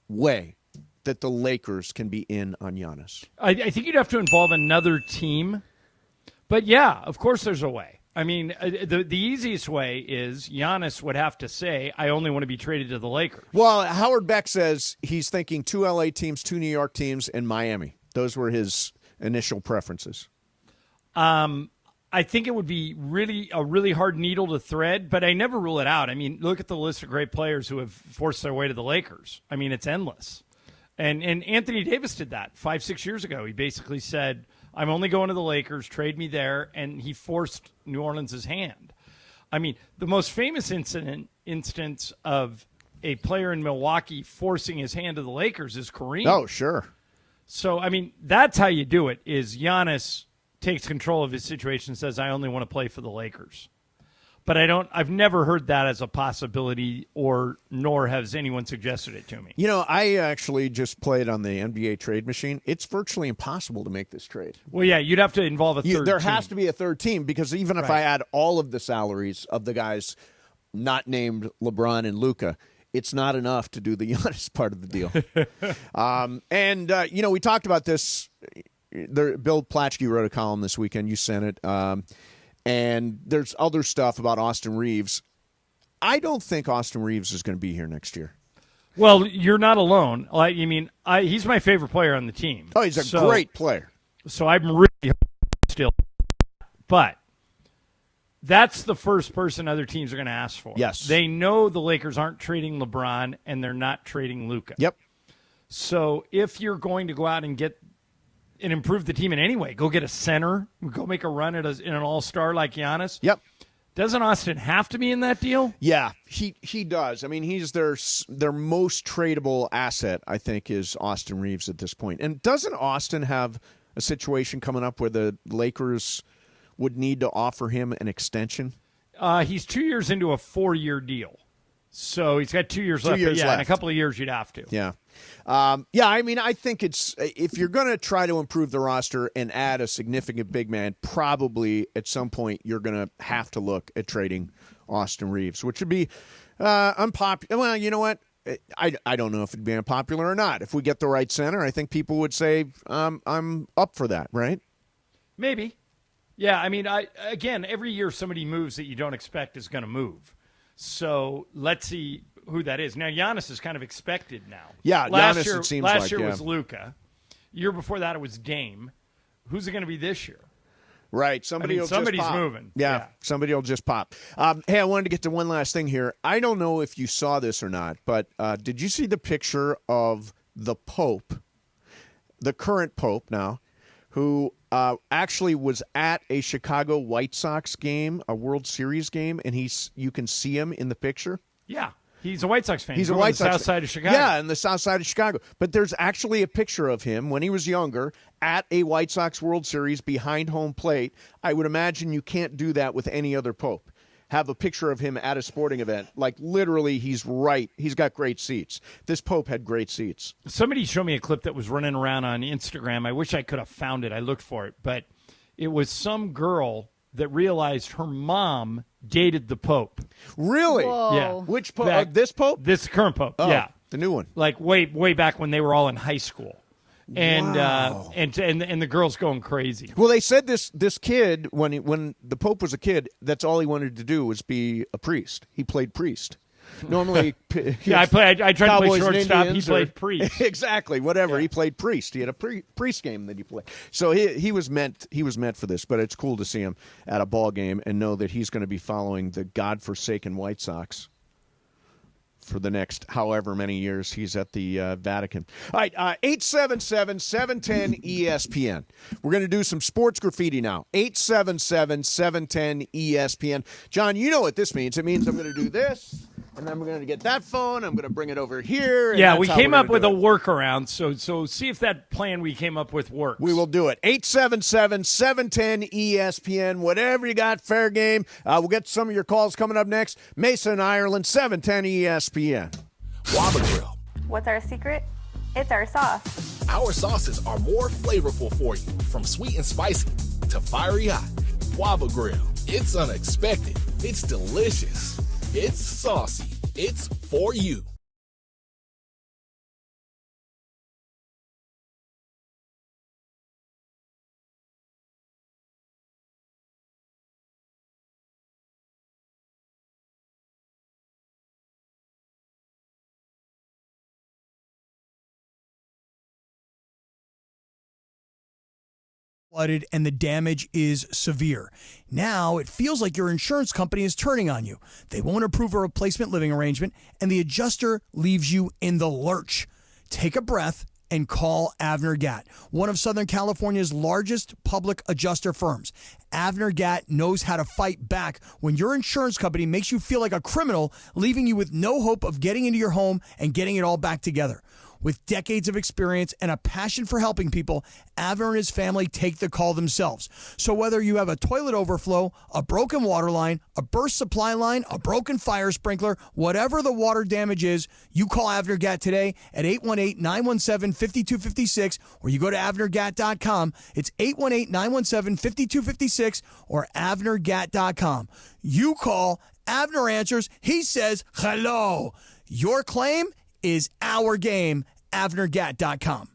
way that the Lakers can be in on Giannis? I think you'd have to involve another team. But, yeah, of course there's a way. I mean, the easiest way is Giannis would have to say, I only want to be traded to the Lakers. Well, Howard Beck says he's thinking 2 L.A. teams, 2 New York teams, and Miami. Those were his initial preferences. I think it would be a really hard needle to thread, but I never rule it out. I mean, look at the list of great players who have forced their way to the Lakers. I mean, it's endless. And Anthony Davis did that 5-6 years ago. He basically said, I'm only going to the Lakers, trade me there, and he forced New Orleans' hand. I mean, the most famous instance of a player in Milwaukee forcing his hand to the Lakers is Kareem. Oh, sure. So, I mean, that's how you do it, is Giannis takes control of his situation and says, I only want to play for the Lakers. But I've never heard that as a possibility, nor has anyone suggested it to me. You know, I actually just played on the NBA trade machine. It's virtually impossible to make this trade. Well, yeah, you'd have to involve a third team. There has to be a third team, because even if I add all of the salaries of the guys not named LeBron and Luka, it's not enough to do the Giannis part of the deal. We talked about this. Bill Plaschke wrote a column this weekend. You sent it. And there's other stuff about Austin Reeves. I don't think Austin Reeves is going to be here next year. Well, you're not alone. He's my favorite player on the team. Oh, he's a great player. So I'm really still. But That's the first person other teams are going to ask for. Yes. They know the Lakers aren't trading LeBron and they're not trading Luka. Yep. So if you're going to go out and get and improve the team in any way, go get a center, go make a run at in an all-star like Giannis. Yep. Doesn't Austin have to be in that deal? Yeah, he does. I mean, he's their most tradable asset, I think, is Austin Reeves at this point. And doesn't Austin have a situation coming up where the Lakers would need to offer him an extension? He's 2 years into a 4-year deal. So he's got 2 years left. But yeah, in a couple of years you'd have to. Yeah. I mean, I think it's if you're going to try to improve the roster and add a significant big man, probably at some point you're going to have to look at trading Austin Reeves, which would be unpopular. Well, you know what? I don't know if it'd be unpopular or not. If we get the right center, I think people would say I'm up for that, right? Maybe. Yeah, I mean, again, every year somebody moves that you don't expect is going to move. So let's see who that is. Now, Giannis is kind of expected now. Yeah, last Giannis, year, it seems last like, year yeah. was Luka. Year before that, it was Dame. Who's it going to be this year? Right. Somebody's moving. Yeah, somebody will just pop. Hey, I wanted to get to one last thing here. I don't know if you saw this or not, but did you see the picture of the Pope, the current Pope now, who actually was at a Chicago White Sox game, a World Series game, and you can see him in the picture? Yeah. He's a White Sox fan. He's a White Sox south side of Chicago. Yeah, in the south side of Chicago. But there's actually a picture of him when he was younger at a White Sox World Series behind home plate. I would imagine you can't do that with any other Pope. Have a picture of him at a sporting event. Like, literally, he's right. He's got great seats. This Pope had great seats. Somebody showed me a clip that was running around on Instagram. I wish I could have found it. I looked for it. But it was some girl that realized her mom dated the Pope. Really? Whoa. Yeah. Which Pope? This Pope? This current Pope. Oh, yeah. The new one. Like way back when they were all in high school. And Wow. and the girl's going crazy. Well, they said this kid, when the Pope was a kid, that's all he wanted to do was be a priest. He played priest. Normally, Yeah, I tried to play Cowboys and shortstop. He Indians played priest. Exactly, whatever. He played priest. He had a priest game that he played. So he was meant for this. But it's cool to see him at a ball game and know that he's going to be following the godforsaken White Sox for the next however many years he's at the Vatican. All right, 877-710-ESPN. We're going to do some sports graffiti now. 877-710-ESPN. John, you know what this means. It means I'm going to do this, and then we're going to get that phone. I'm going to bring it over here. And Yeah, that's we how came we're up gonna with do a it. workaround. So see if that plan we came up with works. We will do it. 877-710-ESPN. Whatever you got, fair game. We'll get some of your calls coming up next. Mason, Ireland, 710-ESPN. Waba Grill. What's our secret? It's our sauce. Our sauces are more flavorful for you, from sweet and spicy to fiery hot. Waba Grill. It's unexpected. It's delicious. It's saucy. It's for you. Flooded and the damage is severe. Now it feels like your insurance company is turning on you. They won't approve a replacement living arrangement, and the adjuster leaves you in the lurch. Take a breath and call Avner Gatt, one of Southern California's largest public adjuster firms. Avner Gatt knows how to fight back when your insurance company makes you feel like a criminal, leaving you with no hope of getting into your home and getting it all back together. With decades of experience and a passion for helping people, Avner and his family take the call themselves. So whether you have a toilet overflow, a broken water line, a burst supply line, a broken fire sprinkler, whatever the water damage is, you call Avner Gatt today at 818-917-5256, or you go to avnergatt.com. It's 818-917-5256 or avnergatt.com. You call, Avner answers, he says hello. Your claim is our game. avnergatt.com.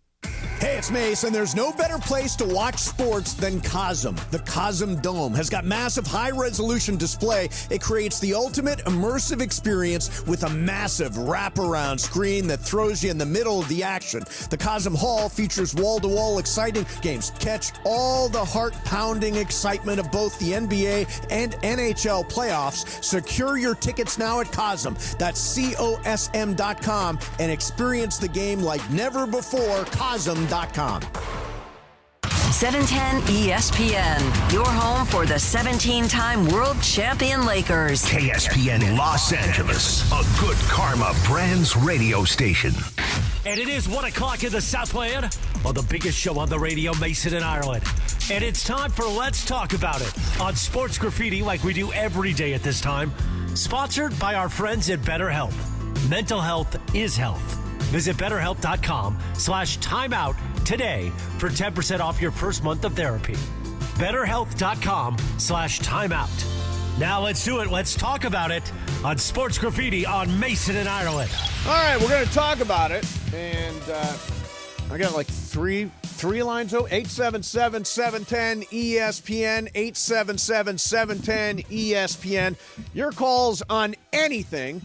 Hey, it's Mace, and there's no better place to watch sports than Cosm. The Cosm Dome has got massive high-resolution display. It creates the ultimate immersive experience with a massive wraparound screen that throws you in the middle of the action. The Cosm Hall features wall-to-wall exciting games. Catch all the heart-pounding excitement of both the NBA and NHL playoffs. Secure your tickets now at Cosm. That's COSM.com and experience the game like never before. Cosm.com. 710 ESPN, your home for the 17-time world champion Lakers. KSPN Los Angeles, a good karma brands radio station. And it is 1 o'clock in the Southland on the biggest show on the radio, Mason in Ireland. And it's time for Let's Talk About It on Sports Graffiti, like we do every day at this time. Sponsored by our friends at BetterHelp. Mental health is health. Visit BetterHelp.com/timeout today for 10% off your first month of therapy. BetterHelp.com/timeout. Now let's do it. Let's talk about it on Sports Graffiti on Mason and Ireland. All right, we're going to talk about it. And I got like three lines. 877-710-ESPN, 877-710-ESPN. Your calls on anything.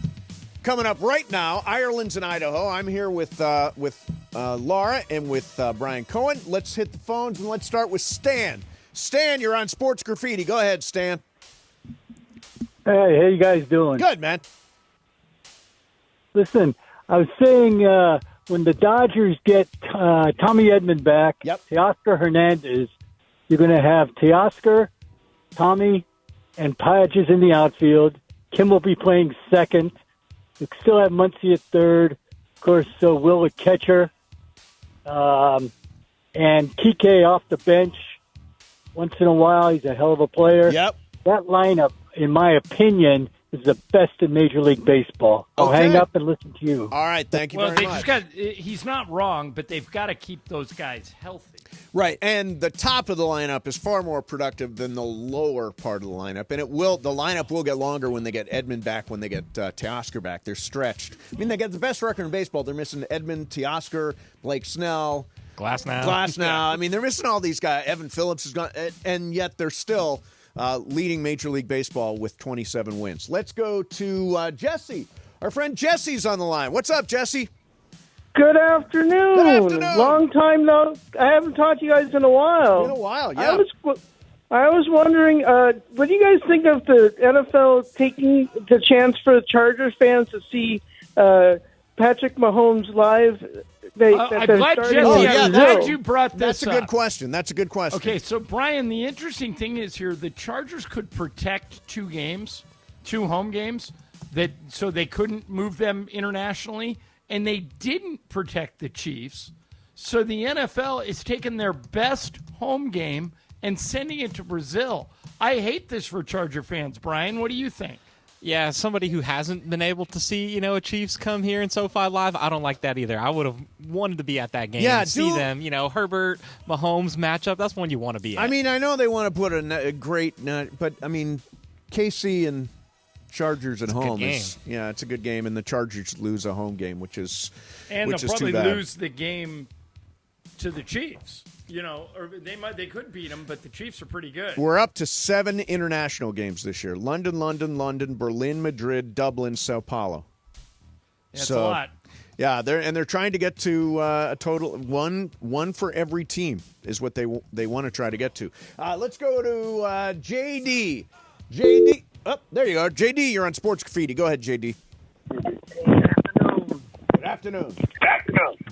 Coming up right now, Ireland's in Idaho. I'm here with Laura and with Brian Cohen. Let's hit the phones and let's start with Stan. Stan, you're on Sports Graffiti. Go ahead, Stan. Hey, how you guys doing? Good, man. Listen, I was saying when the Dodgers get Tommy Edman back, Teoscar Hernandez, you're going to have Teoscar, Tommy, and Padges in the outfield. Kim will be playing second. You still have Muncy at third. Of course, so Will at catcher. And Kike off the bench. Once in a while, he's a hell of a player. Yep. That lineup, in my opinion, is the best in Major League Baseball. I'll hang up and listen to you. All right, thank you very much. He's not wrong, but they've got to keep those guys healthy. Right, and the top of the lineup is far more productive than the lower part of the lineup, and the lineup will get longer when they get Edman back, when they get Teoscar back. They're stretched. I mean, they got the best record in baseball. They're missing Edman, Teoscar, Blake Snell, Glasnow. I mean, they're missing all these guys. Evan Phillips is gone, and yet they're still leading Major League Baseball with 27 wins. Let's go to Jesse. Our friend Jesse's on the line. What's up, Jesse? Good afternoon. Good afternoon. Long time no. I haven't talked to you guys in a while. It's been a while, yeah. I was wondering, what do you guys think of the NFL taking the chance for the Chargers fans to see Patrick Mahomes live? I'm glad you brought this up. That's a good question. That's a good question. Okay, so Brian, the interesting thing is here, the Chargers could protect two home games, so they couldn't move them internationally. And they didn't protect the Chiefs, so the NFL is taking their best home game and sending it to Brazil. I hate this for Charger fans. Brian, what do you think? Yeah, somebody who hasn't been able to see, a Chiefs come here in SoFi Live, I don't like that either. I would have wanted to be at that game and see them, Herbert, Mahomes matchup. That's one you want to be at. I mean, I know they want to put a great, but I mean, KC and Chargers at home it's a good game, and the Chargers lose a home game, which is and which they'll is probably too bad. lose the game to the Chiefs. Or they could beat them, but the Chiefs are pretty good. We're up to 7 international games this year: London, Berlin, Madrid, Dublin, Sao Paulo. That's a lot. Yeah, they're trying to get to a total one for every team is what they want to try to get to. Let's go to JD. JD. Oh, there you are. JD, you're on Sports Graffiti. Go ahead, JD. Good afternoon.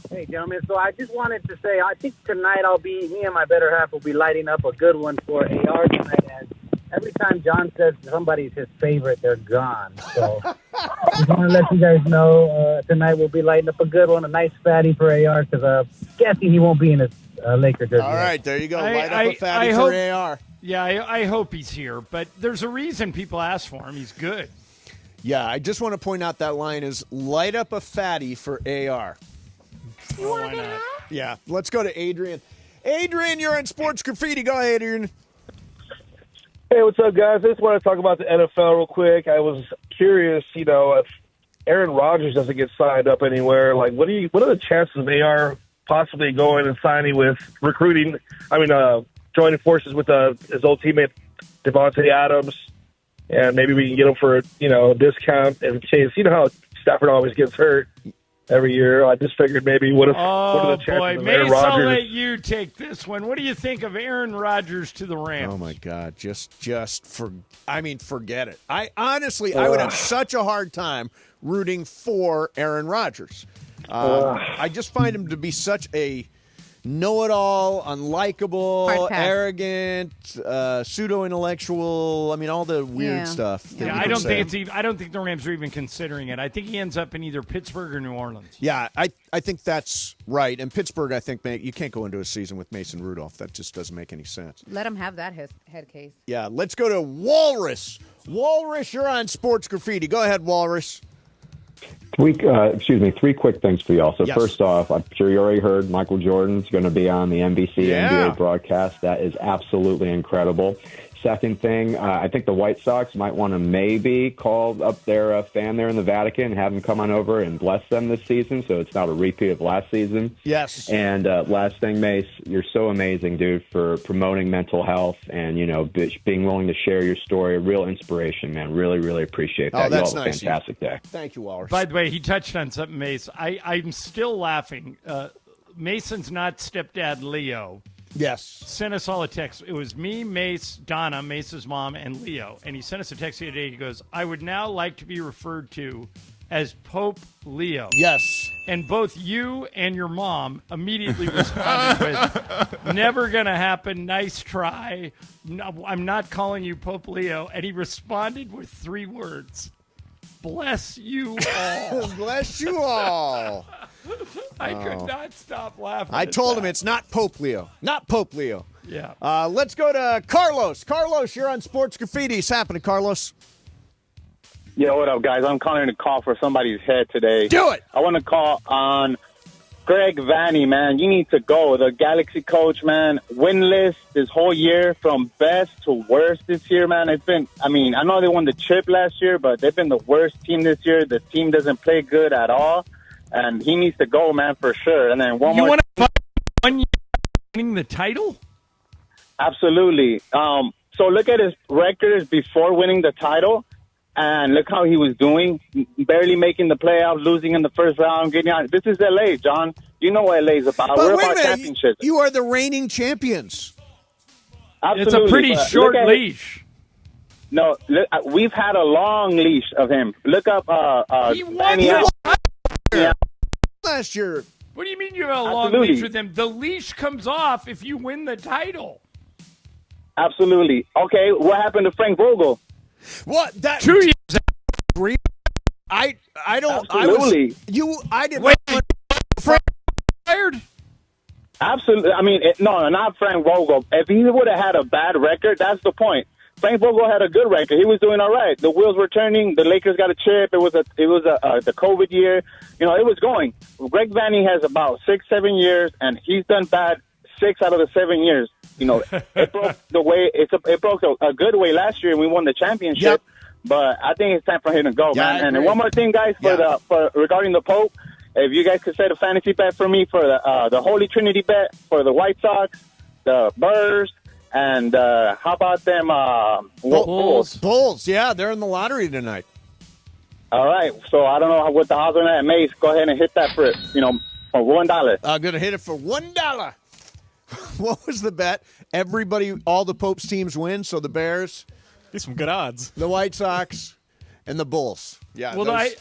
Hey, gentlemen. So I just wanted to say, I think tonight me and my better half will be lighting up a good one for AR tonight. And every time John says somebody's his favorite, they're gone. So just want to let you guys know tonight we'll be lighting up a good one, a nice fatty for AR, because guessing he won't be in his Laker jersey. All right, there you go. Light up a fatty for AR. Yeah, I hope he's here, but there's a reason people ask for him. He's good. Yeah, I just want to point out that line is light up a fatty for AR. You want to get out? Yeah, let's go to Adrian. Adrian, you're on Sports Graffiti. Go ahead, Adrian. Hey, what's up, guys? I just want to talk about the NFL real quick. I was curious, if Aaron Rodgers doesn't get signed up anywhere, like what are the chances of AR possibly going and signing with joining forces with his old teammate Devontae Adams, and maybe we can get him for a discount in case how Stafford always gets hurt every year. I just figured maybe what are the chances of Aaron Rodgers? I'll let you take this one. What do you think of Aaron Rodgers to the Rams? Oh my God, forget it. I would have such a hard time rooting for Aaron Rodgers. I just find him to be such a know-it-all, unlikable, arrogant, pseudo-intellectual. I mean, all the weird stuff. I don't think the Rams are even considering it. I think he ends up in either Pittsburgh or New Orleans. Yeah, I think that's right. And Pittsburgh, I think you can't go into a season with Mason Rudolph. That just doesn't make any sense. Let him have that head case. Yeah, let's go to Walrus. Walrus, you're on Sports Graffiti. Go ahead, Walrus. Three quick things for y'all. So First off, I'm sure you already heard Michael Jordan's going to be on the NBC NBA broadcast. That is absolutely incredible. Second thing, I think the White Sox might want to maybe call up their fan there in the Vatican and have them come on over and bless them this season, so it's not a repeat of last season. Yes. And last thing, Mace, you're so amazing, dude, for promoting mental health and being willing to share your story. A real inspiration, man. Really, really appreciate that. Oh, that's you all have a fantastic day. Thank you, Walrus. By the way, he touched on something, Mace. I'm still laughing. Mason's not stepdad Leo. Yes. Sent us all a text. It was me, Mace, Donna, Mace's mom, and Leo. And he sent us a text the other day. He goes, I would now like to be referred to as Pope Leo. Yes. And both you and your mom immediately responded with, never going to happen. Nice try. No, I'm not calling you Pope Leo. And he responded with 3 words. Bless you all. Bless you all. I could not stop laughing. I told him it's not Pope Leo. Not Pope Leo. Yeah. Let's go to Carlos. Carlos, you're on Sports Graffiti. It's happening, Carlos. Yo, what up, guys? I'm calling to call for somebody's head today. Do it. I want to call on Greg Vanny, man. You need to go. The Galaxy coach, man. Winless this whole year from best to worst this year, man. I know they won the chip last year, but they've been the worst team this year. The team doesn't play good at all. And he needs to go, man, for sure. And then you want to 1 year winning the title? Absolutely. So look at his records before winning the title, and look how he was doing. Barely making the playoffs, losing in the first round, getting out. This is L.A., John. You know what L.A. is about. But We're wait about a minute. championships. You are the reigning champions. Absolutely. It's a pretty short leash. No, look, we've had a long leash of him. Look up. He won last year. What do you mean you have a long leash with him? The leash comes off if you win the title. Absolutely. Okay, what happened to Frank Vogel? What? That 2 years. I don't. Absolutely. I didn't. Wait, Frank fired? Absolutely. No, not Frank Vogel. If he would have had a bad record, that's the point. Frank Vogel had a good record. He was doing all right. The wheels were turning. The Lakers got a chip. It was the COVID year. It was going. Greg Vanny has about 6-7 years, and he's done bad 6 out of the 7 years. It broke the way. It broke a good way last year, and we won the championship. Yep. But I think it's time for him to go, Yeah, man. And then one more thing, guys, for regarding the Pope. If you guys could set a fantasy bet for me for the Holy Trinity bet for the White Sox, the Brewers. And how about them Bulls? Bulls, yeah, they're in the lottery tonight. All right, so I don't know what the odds are at. Mace, go ahead and hit that for for $1. I'm going to hit it for $1. What was the bet? All the Pope's teams win, so the Bears. These some good odds. The White Sox and the Bulls. Yeah. Well, I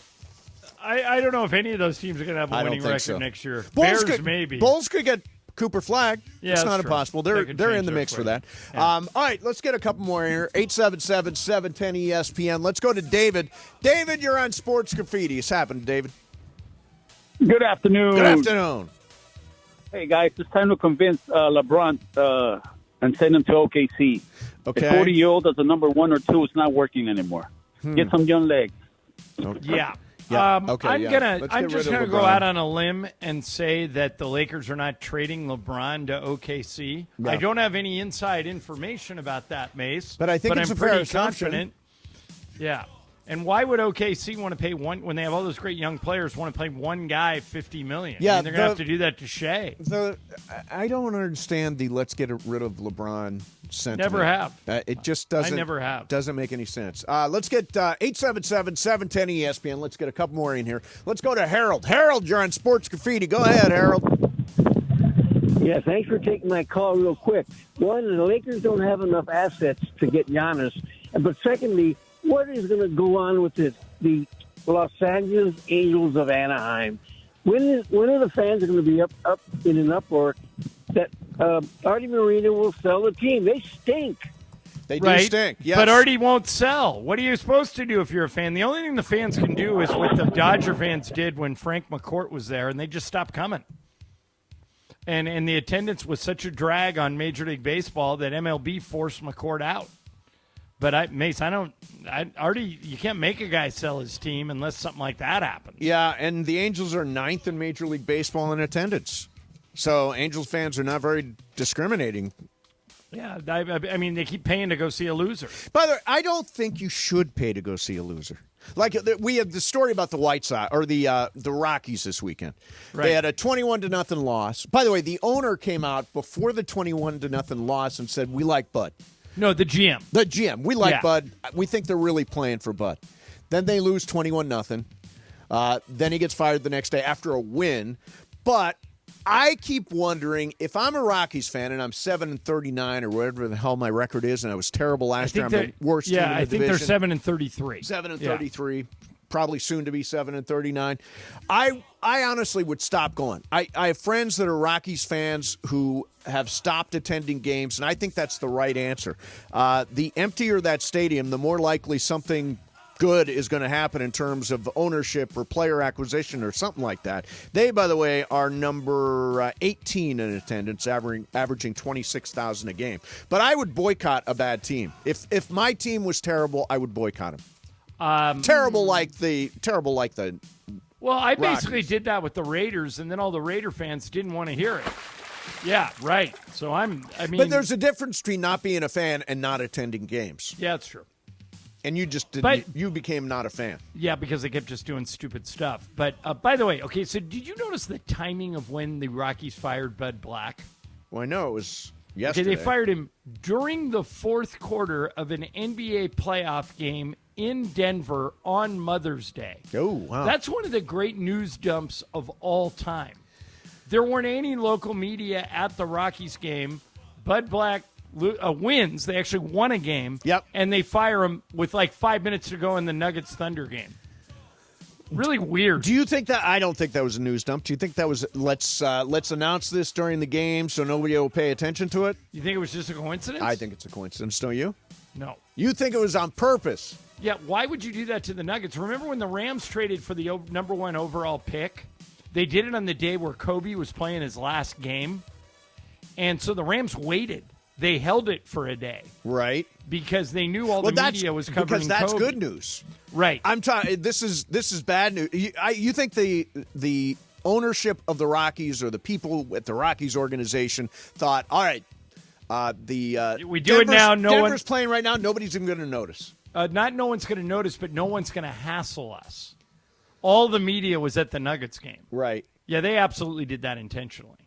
don't know if any of those teams are going to have a winning record next year. Bears Bears maybe. Bulls could get Cooper Flag. Yeah, it's not true. impossible. They're in the mix for that. Yeah. All right, let's get a couple more here. 877-710-ESPN. Let's go to David. David, you're on Sports Graffiti. It's happened, David. Good afternoon. Good afternoon. Hey, guys, it's time to convince LeBron and send him to OKC. Okay. A 40-year-old as a number 1 or 2 is not working anymore. Get some young legs. Okay. Yeah. Okay, I'm just gonna go out on a limb and say that the Lakers are not trading LeBron to OKC. Yeah. I don't have any inside information about that, Mace. But I think it's I'm a fair pretty assumption. confident. Yeah. And why would OKC want to pay one when they have all those great young players? Want to pay one guy $50 million? Yeah, I mean, they're going to have to do that to Shea. I don't understand the let's get rid of LeBron sentiment. Never have. It just doesn't. I never have. Doesn't make any sense. Let's get 877-710 ESPN. Let's get a couple more in here. Let's go to Harold. Harold, you're on Sports Graffiti. Go ahead, Harold. Yeah, thanks for taking my call real quick. One, the Lakers don't have enough assets to get Giannis. But secondly, what is going to go on with the Los Angeles Angels of Anaheim? When are the fans going to be up in an uproar that Artie Moreno will sell the team? They stink. They do stink, yes. But Artie won't sell. What are you supposed to do if you're a fan? The only thing the fans can do is what the Dodger fans did when Frank McCourt was there, and they just stopped coming. And the attendance was such a drag on Major League Baseball that MLB forced McCourt out. But Artie, you can't make a guy sell his team unless something like that happens. Yeah, and the Angels are 9th in Major League Baseball in attendance. So Angels fans are not very discriminating. Yeah, I mean, they keep paying to go see a loser. By the way, I don't think you should pay to go see a loser. Like we had the story about the White Sox or the Rockies this weekend. Right. They had a 21-0 loss. By the way, the owner came out before the 21-0 loss and said, "We like Bud." No, the GM. The GM. We like Bud. We think they're really playing for Bud. Then they lose 21-0. Then he gets fired the next day after a win. But I keep wondering, if I'm a Rockies fan and I'm 7-39 or whatever the hell my record is, and I was terrible last year, I'm the worst team in the division. Yeah, I think they're 7-33. 7-33. Probably soon to be 7-39. I honestly would stop going. I have friends that are Rockies fans who have stopped attending games, and I think that's the right answer. The emptier that stadium, the more likely something good is going to happen in terms of ownership or player acquisition or something like that. They, by the way, are number 18 in attendance, averaging 26,000 a game. But I would boycott a bad team. If my team was terrible, I would boycott them. Terrible like the. Well, I basically Rockies. did that with the Raiders, and then all the Raider fans didn't want to hear it. Yeah, right. So But there's a difference between not being a fan and not attending games. Yeah, that's true. And you just didn't. You became not a fan. Yeah, because they kept just doing stupid stuff. But by the way, okay, so did you notice the timing of when the Rockies fired Bud Black? Well, I know it was yesterday. Okay, they fired him during the fourth quarter of an NBA playoff game in Denver on Mother's Day. Oh, wow. That's one of the great news dumps of all time. There weren't any local media at the Rockies game. Bud Black wins. They actually won a game. Yep. And they fire him with like 5 minutes to go in the Nuggets-Thunder game. Really weird. Do you think that? I don't think that was a news dump. Do you think that was let's announce this during the game so nobody will pay attention to it? You think it was just a coincidence? I think it's a coincidence, don't you? No. You think it was on purpose? Yeah, why would you do that to the Nuggets? Remember when the Rams traded for the number 1 overall pick? They did it on the day where Kobe was playing his last game. And so the Rams waited. They held it for a day. Right. Because they knew all the media was covering because that's Kobe. good news. Right. I'm talking. This is bad news. You think the ownership of the Rockies or the people at the Rockies organization thought, all right, we do it now. Denver's playing right now. Nobody's even going to notice. Not no one's going to notice, but no one's going to hassle us. All the media was at the Nuggets game. Right. Yeah, they absolutely did that intentionally.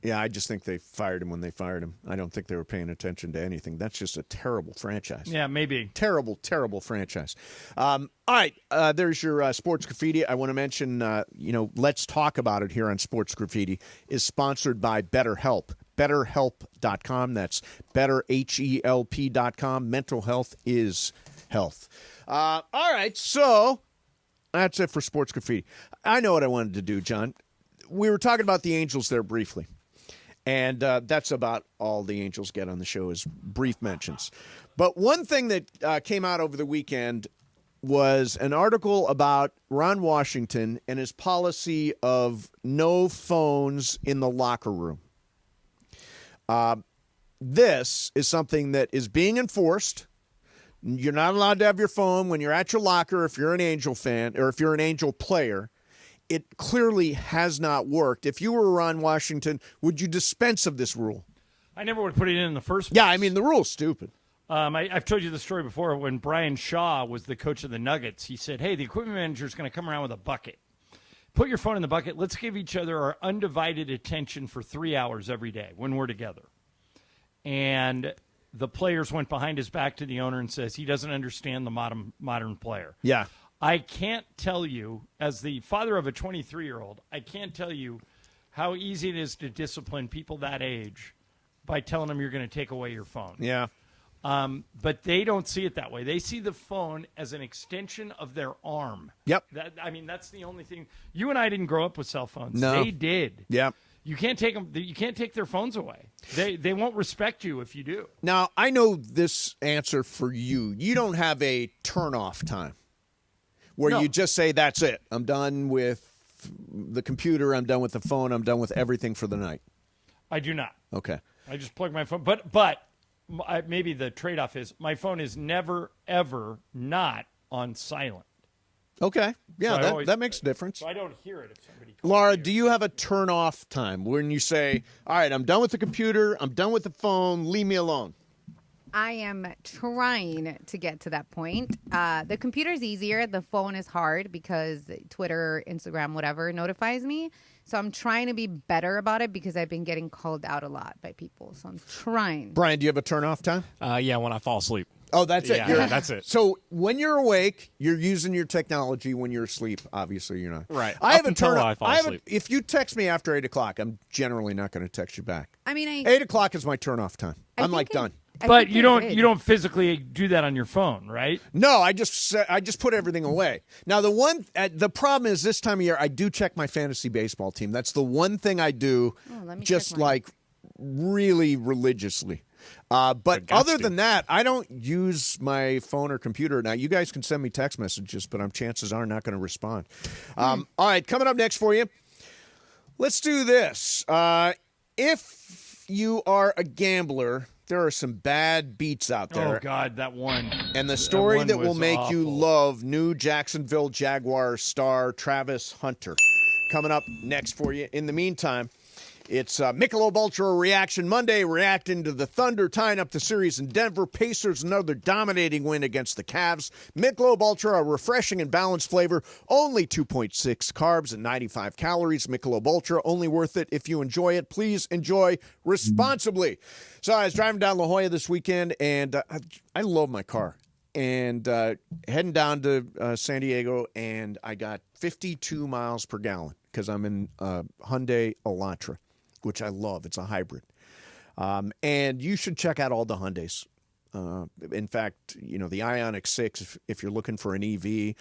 Yeah, I just think they fired him when they fired him. I don't think they were paying attention to anything. That's just a terrible franchise. Yeah, maybe. Terrible, terrible franchise. All right, there's your Sports Graffiti. I want to mention, Let's Talk About It here on Sports Graffiti is sponsored by BetterHelp. BetterHelp.com. That's BetterHelp.com. Mental health is health. All right, so that's it for Sports Graffiti. I know what I wanted to do, John. We were talking about the Angels there briefly. And that's about all the Angels get on the show is brief mentions. But one thing that came out over the weekend was an article about Ron Washington and his policy of no phones in the locker room. This is something that is being enforced. You're not allowed to have your phone when you're at your locker if you're an Angel fan or if you're an Angel player. It clearly has not worked. If you were Ron Washington, would you dispense of this rule? I never would put it in the first place. Yeah, I mean, the rule's stupid. I've told you the story before. When Brian Shaw was the coach of the Nuggets, he said, hey, the equipment manager is going to come around with a bucket. Put your phone in the bucket. Let's give each other our undivided attention for 3 hours every day when we're together. And the players went behind his back to the owner and says he doesn't understand the modern player. Yeah. I can't tell you, as the father of a 23-year-old, I can't tell you how easy it is to discipline people that age by telling them you're going to take away your phone. Yeah. But they don't see it that way. They see the phone as an extension of their arm. Yep. That's the only thing. You and I didn't grow up with cell phones. No. They did. Yep. You can't take them. You can't take their phones away. They won't respect you if you do. Now, I know this answer for you. You don't have a turn-off time where you just say, that's it. I'm done with the computer. I'm done with the phone. I'm done with everything for the night. I do not. Okay. I just plug my phone. But maybe the trade-off is my phone is never, ever not on silent. Okay. Yeah, So that makes a difference. So I don't hear it if somebody calls Laura, me. do you have a turn-off time when you say, all right, I'm done with the computer, I'm done with the phone, leave me alone? I am trying to get to that point. The computer's easier. The phone is hard because Twitter, Instagram, whatever notifies me. So I'm trying to be better about it because I've been getting called out a lot by people. So I'm trying. Brian, do you have a turn-off time? Yeah, when I fall asleep. Oh, that's it. Yeah, that's it. So when you're awake, you're using your technology. When you're asleep, obviously you're not. Right. I have Up a turn until I fall asleep. If you text me after 8 o'clock, I'm generally not going to text you back. I mean, 8 o'clock is my turn-off time. I'm like done. But you don't physically do that on your phone, right? No, I just put everything away. Now the problem is this time of year I do check my fantasy baseball team. That's the one thing I do, just like really religiously. But other than that, I don't use my phone or computer. Now you guys can send me text messages, but chances are not going to respond. All right, coming up next for you. Let's do this. If you are a gambler, there are some bad beats out there. Oh, God, that one. And the story that will was make you awful. love new Jacksonville Jaguars star Travis Hunter. Coming up next for you. In the meantime, it's Michelob Ultra Reaction Monday, reacting to the Thunder tying up the series in Denver. Pacers, another dominating win against the Cavs. Michelob Ultra, a refreshing and balanced flavor, only 2.6 carbs and 95 calories. Michelob Ultra, only worth it if you enjoy it. Please enjoy responsibly. So I was driving down La Jolla this weekend, and I love my car. And heading down to San Diego, and I got 52 miles per gallon because I'm in Hyundai Elantra, which I love. It's a hybrid. And you should check out all the Hyundais. In fact, the Ioniq 6, if you're looking for an EV,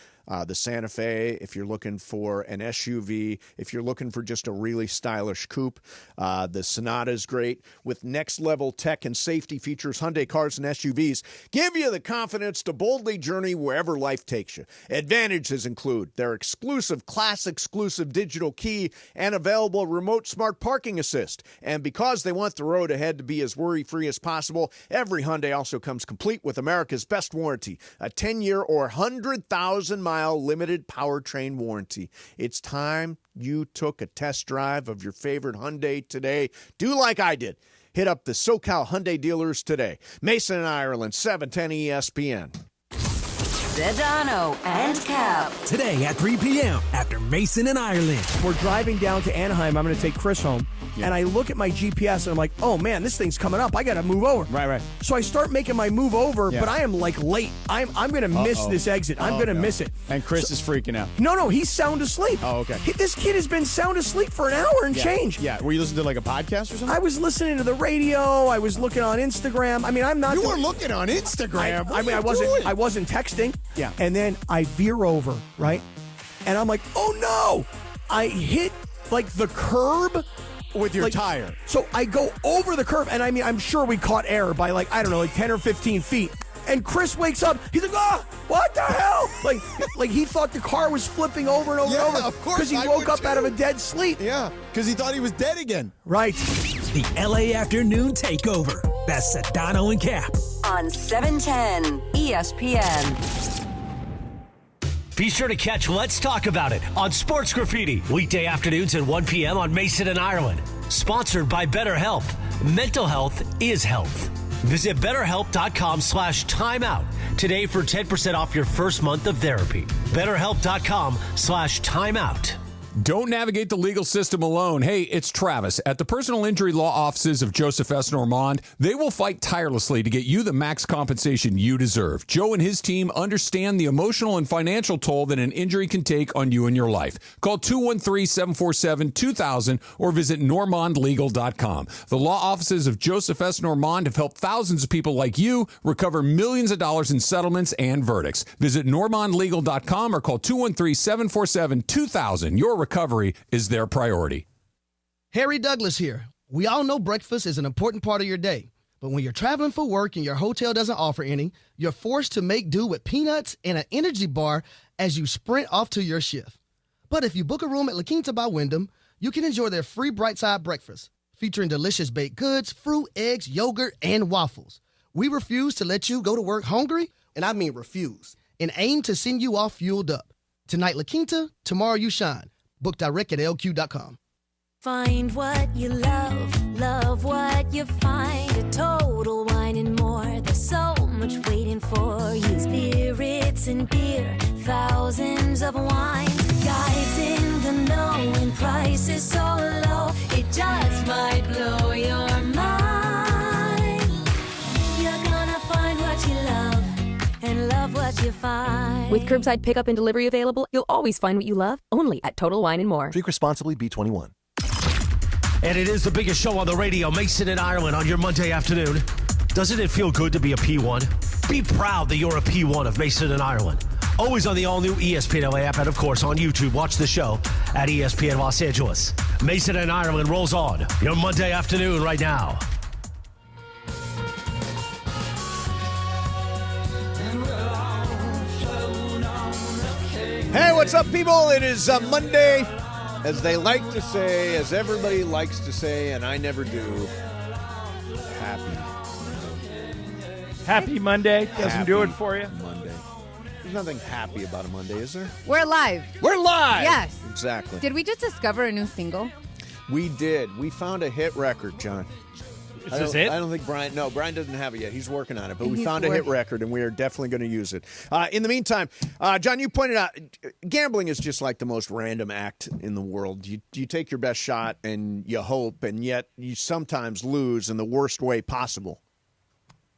the Santa Fe, if you're looking for an SUV, if you're looking for just a really stylish coupe, the Sonata is great. With next-level tech and safety features, Hyundai cars and SUVs give you the confidence to boldly journey wherever life takes you. Advantages include their exclusive, class-exclusive digital key and available remote smart parking assist. And because they want the road ahead to be as worry-free as possible, every Hyundai also comes complete with America's best warranty, a 10-year or 100,000-mile limited powertrain warranty. It's time you took a test drive of your favorite Hyundai today. Do like I did. Hit up the SoCal Hyundai dealers today. Mason and Ireland, 710 ESPN. Sedano and Cap. Today at 3 p.m. after Mason and Ireland. We're driving down to Anaheim. I'm going to take Chris home. And I look at my GPS and I'm like, oh man, this thing's coming up. I got to move over. Right. So I start making my move over, but I am like late. I'm going to miss this exit. I'm going to miss it. And Chris is freaking out. No, he's sound asleep. Oh, okay. This kid has been sound asleep for an hour and change. Yeah. Were you listening to like a podcast or something? I was listening to the radio. I was looking on Instagram. I mean, I'm not. You were looking on Instagram. I wasn't texting. Yeah. And then I veer over, right? And I'm like, oh no! I hit like the curb with your tire. So I go over the curb, and I mean, I'm sure we caught air by like 10 or 15 feet. And Chris wakes up. He's like, "Ah, what the hell?" Like he thought the car was flipping over and over and over. Of course, because he woke up out of a dead sleep. Yeah, because he thought he was dead again. Right. The LA Afternoon Takeover. That's Sedano and Cap on 710 ESPN. Be sure to catch Let's Talk About It on Sports Graffiti, weekday afternoons at 1 p.m. on Mason and Ireland. Sponsored by BetterHelp. Mental health is health. Visit BetterHelp.com/timeout today for 10% off your first month of therapy. BetterHelp.com/timeout. Don't navigate the legal system alone. Hey, it's Travis. At the personal injury law offices of Joseph S. Normand, they will fight tirelessly to get you the max compensation you deserve. Joe and his team understand the emotional and financial toll that an injury can take on you and your life. Call 213-747-2000 or visit normandlegal.com. The law offices of Joseph S. Normand have helped thousands of people like you recover millions of dollars in settlements and verdicts. Visit normandlegal.com or call 213-747-2000. Your recovery is their priority. Harry Douglas here. We all know breakfast is an important part of your day, but when you're traveling for work and your hotel doesn't offer any, you're forced to make do with peanuts and an energy bar as you sprint off to your shift. But if you book a room at La Quinta by Wyndham, you can enjoy their free Brightside breakfast, featuring delicious baked goods, fruit, eggs, yogurt, and waffles. We refuse to let you go to work hungry, and I mean refuse, and aim to send you off fueled up. Tonight La Quinta, tomorrow you shine. Book direct at LQ.com. Find what you love, love what you find. A Total Wine and More. There's so much waiting for you. Spirits and beer, thousands of wines. Guides in the know and prices so low, it just might blow your mind. You're gonna find what you love and love what you find. With curbside pickup and delivery available, you'll always find what you love, only at Total Wine & More. Drink responsibly, B21. And it is the biggest show on the radio, Mason and Ireland, on your Monday afternoon. Doesn't it feel good to be a P1? Be proud that you're a P1 of Mason and Ireland. Always on the all-new ESPN LA app, and of course on YouTube. Watch the show at ESPN Los Angeles. Mason and Ireland rolls on your Monday afternoon right now. Hey, what's up, people? It is Monday, as they like to say, as everybody likes to say, and I never do. Happy Monday. Doesn't do it for you. Monday. There's nothing happy about a Monday, is there? We're live. We're live! Yes. Exactly. Did we just discover a new single? We did. We found a hit record, John. Is this it? I don't think Brian doesn't have it yet. He's working on it, but we He's found a hit record, and we are definitely going to use it. In the meantime, John, you pointed out gambling is just like the most random act in the world. You take your best shot, and you hope, and yet you sometimes lose in the worst way possible.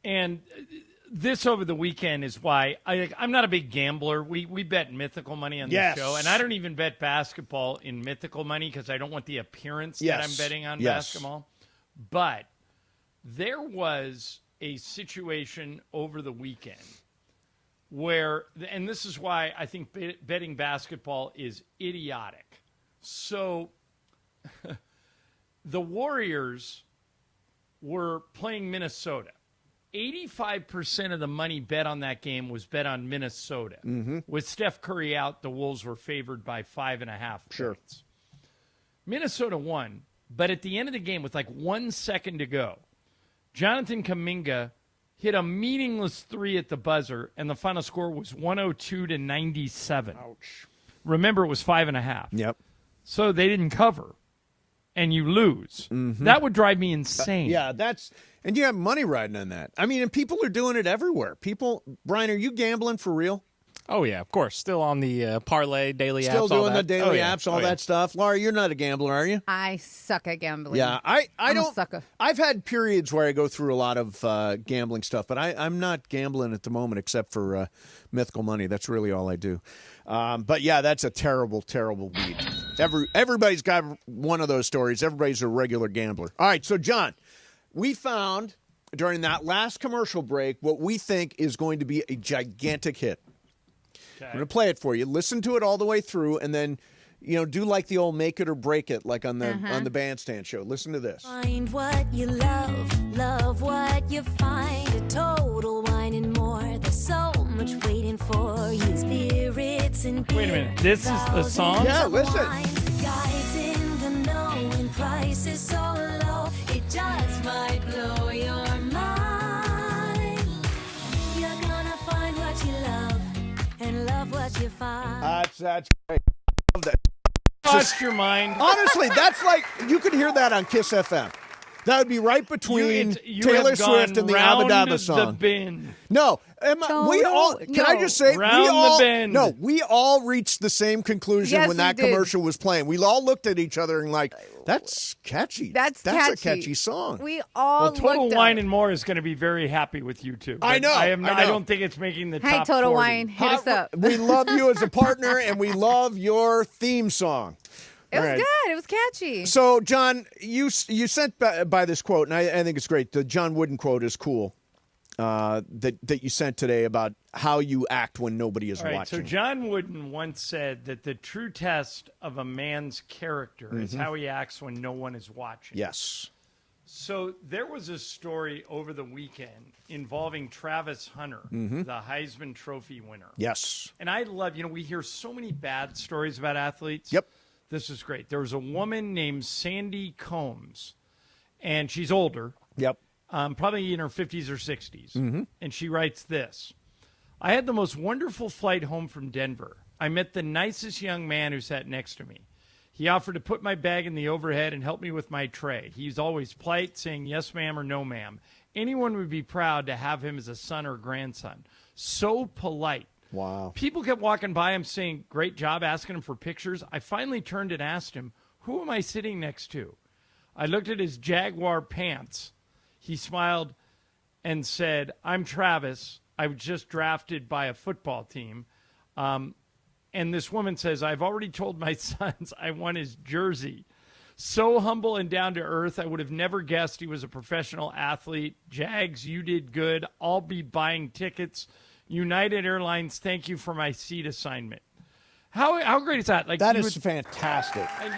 And this over the weekend is why I'm not a big gambler. We bet mythical money on the show, and I don't even bet basketball in mythical money because I don't want the appearance that I'm betting on basketball. But there was a situation over the weekend where, and this is why I think betting basketball is idiotic. So the Warriors were playing Minnesota. 85% of the money bet on that game was bet on Minnesota. Mm-hmm. With Steph Curry out, the Wolves were favored by 5.5 points. Minnesota won, but at the end of the game, with like 1 second to go, Jonathan Kuminga hit a meaningless three at the buzzer, and the final score was 102-97. Ouch. Remember, it was 5.5. Yep. So they didn't cover, and you lose. Mm-hmm. That would drive me insane. And you have money riding on that. I mean, and people are doing it everywhere. Brian, are you gambling for real? Oh, yeah, of course. Still on the parlay, daily apps, Still doing all that. the daily apps, all that stuff. Laura, you're not a gambler, are you? I suck at gambling. Yeah, I'm a sucker. I've had periods where I go through a lot of gambling stuff, but I'm not gambling at the moment except for mythical money. That's really all I do. But yeah, that's a terrible, terrible beat. Everybody's got one of those stories. Everybody's a regular gambler. All right, so John, we found during that last commercial break what we think is going to be a gigantic hit. Okay. I'm going to play it for you. Listen to it all the way through, and then, do like the old make it or break it, like on the Bandstand show. Listen to this. Find what you love, love what you find. A Total Wine and More. There's so much waiting for you. Spirits and beer. Wait a minute. This is the song? Yeah, listen. Guides in the know and prices so low, it just might blow your mind. You're gonna find what you love and love what you find. That's great. I love that. Lost your mind. Honestly, that's like, you could hear that on Kiss FM. That would be right between You Taylor have Swift and the gone Abba round Dabba song. the bin. No, we all. Can I just say Round the bend. No, we all reached the same conclusion Yes, when we that did. commercial was playing. We all looked at each other and like, that's catchy. That's a catchy song. We all Well, Total looked Wine up. and More is going to be very happy with you too. I But know, I I know. don't think it's making the Hey, top Total 40. Wine, hit us up. We love you as a partner, and we love your theme song. It was All right. good. It was catchy. So, John, you sent by this quote, and I think it's great. The John Wooden quote is cool. That you sent today about how you act when nobody is All right, watching. so John Wooden once said that the true test of a man's character is how he acts when no one is watching. Yes. So there was a story over the weekend involving Travis Hunter, the Heisman Trophy winner. Yes. And I love, we hear so many bad stories about athletes. Yep. This is great. There was a woman named Sandy Combs, and she's older. Yep. Probably in her 50s or 60s. And she writes this. I had the most wonderful flight home from Denver. I met the nicest young man who sat next to me. He offered to put my bag in the overhead and help me with my tray. He's always polite, saying yes, ma'am, or no, ma'am. Anyone would be proud to have him as a son or grandson. So polite. Wow. People kept walking by him saying, great job, asking him for pictures. I finally turned and asked him, who am I sitting next to? I looked at his Jaguar pants. He smiled and said, I'm Travis. I was just drafted by a football team. And this woman says, I've already told my sons I want his jersey. So humble and down to earth, I would have never guessed he was a professional athlete. Jags, you did good. I'll be buying tickets. United Airlines, thank you for my seat assignment. How great is that? Like that is fantastic. And,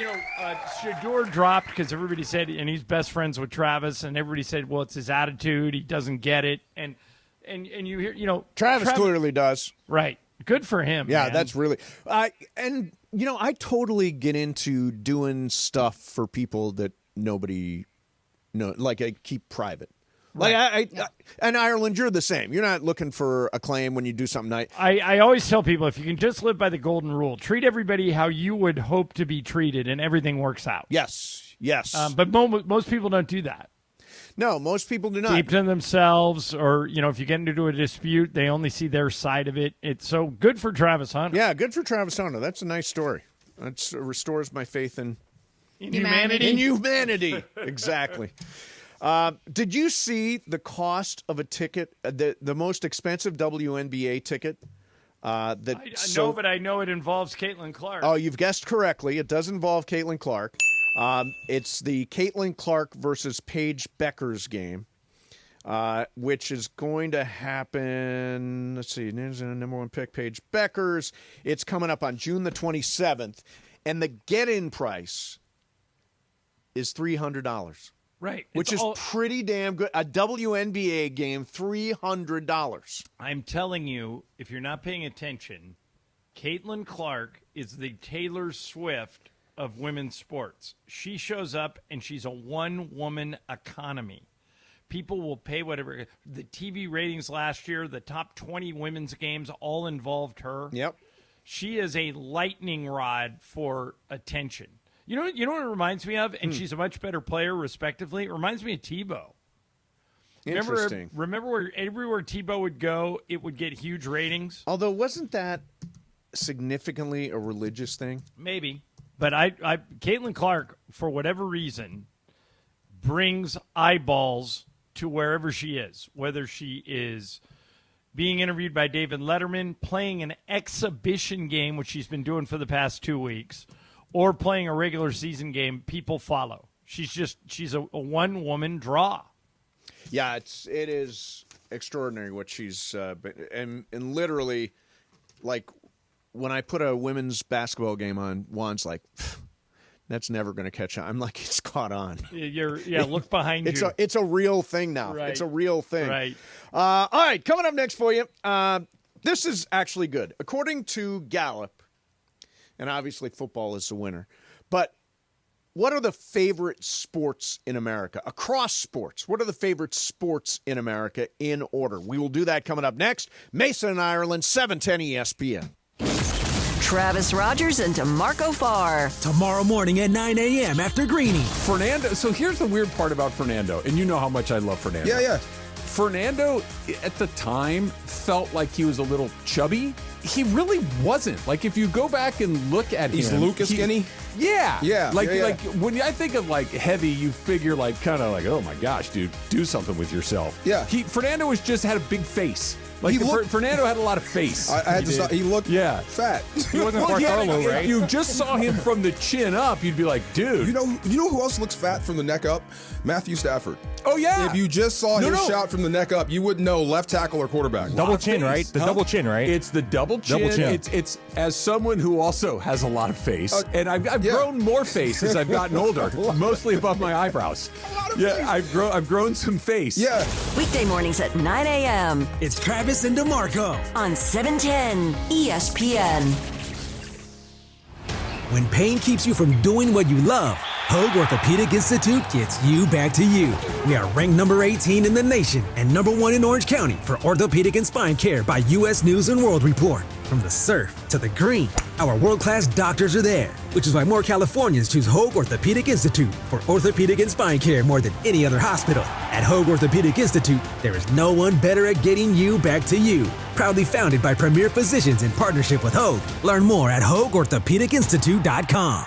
Shador dropped because everybody said, and he's best friends with Travis, and everybody said, well, it's his attitude. He doesn't get it. And you hear, Travis clearly does. Right. Good for him. Yeah, man. that's really. I totally get into doing stuff for people that nobody knows, like I keep private. Like and Ireland, you're the same. You're not looking for acclaim when you do something nice. I always tell people, if you can just live by the golden rule, treat everybody how you would hope to be treated, and everything works out. Yes. But most people don't do that. No, most people do not. Keep to themselves, or, if you get into a dispute, they only see their side of it. It's so good for Travis Hunter. Yeah, good for Travis Hunter. That's a nice story. That restores my faith in humanity. In humanity, exactly. Did you see the cost of a ticket, the most expensive WNBA ticket? No, but I know it involves Caitlin Clark. Oh, you've guessed correctly. It does involve Caitlin Clark. It's the Caitlin Clark versus Paige Beckers game, which is going to happen. Let's see, number one pick, Paige Beckers. It's coming up on June the 27th, and the get-in price is $300. Right. Which is pretty damn good. A WNBA game, $300. I'm telling you, if you're not paying attention, Caitlin Clark is the Taylor Swift of women's sports. She shows up, and she's a one-woman economy. People will pay whatever. The TV ratings last year, the top 20 women's games all involved her. Yep. She is a lightning rod for attention. You know what it reminds me of? And she's a much better player, respectively. It reminds me of Tebow. Interesting. Remember where everywhere Tebow would go, it would get huge ratings? Although, wasn't that significantly a religious thing? Maybe. But Caitlin Clark, for whatever reason, brings eyeballs to wherever she is, whether she is being interviewed by David Letterman, playing an exhibition game, which she's been doing for the past 2 weeks, or playing a regular season game. People follow. She's a one-woman draw. Yeah, it is extraordinary what she's and literally, like, when I put a women's basketball game on, Juan's like, that's never going to catch on. I'm like, it's caught on. Look behind you. It's a real thing now. Right. It's a real thing. Right. All right, coming up next for you. This is actually good. According to Gallup, and obviously football is the winner, but what are the favorite sports in America? Across sports, what are the favorite sports in America in order? We will do that coming up next. Mason and Ireland, 710 ESPN. Travis Rogers and DeMarco Farr. Tomorrow morning at 9 a.m. after Greeny. Fernando. So here's the weird part about Fernando, and you know how much I love Fernando. Yeah. Fernando, at the time, felt like he was a little chubby. He really wasn't. Like, if you go back and look at him. He's Lucas skinny? Yeah. Like Yeah. when I think of, like, heavy, you figure, like, kind of like, oh, my gosh, dude, do something with yourself. Yeah. Fernando had a big face. Like, Fernando had a lot of face. I had to stop. He looked fat. He wasn't Bartholomew, right? If you just saw him from the chin up, you'd be like, dude. You know who else looks fat from the neck up? Matthew Stafford. Oh, yeah. If you just saw his shot from the neck up, you wouldn't know left tackle or quarterback. Double chin, right? The double chin, right? It's the double chin. It's as someone who also has a lot of face, and I've grown more face as I've gotten older, mostly above my eyebrows. I've grown some face. Yeah. Weekday mornings at 9 a.m. It's Travis and DeMarco on 710 ESPN. When pain keeps you from doing what you love, Hoag Orthopedic Institute gets you back to you. We are ranked number 18 in the nation and number 1 in Orange County for orthopedic and spine care by U.S. News & World Report. From the surf to the green, our world-class doctors are there, which is why more Californians choose Hoag Orthopedic Institute for orthopedic and spine care more than any other hospital. At Hoag Orthopedic Institute, there is no one better at getting you back to you. Proudly founded by premier physicians in partnership with Hoag. Learn more at HoagOrthopedicInstitute.com.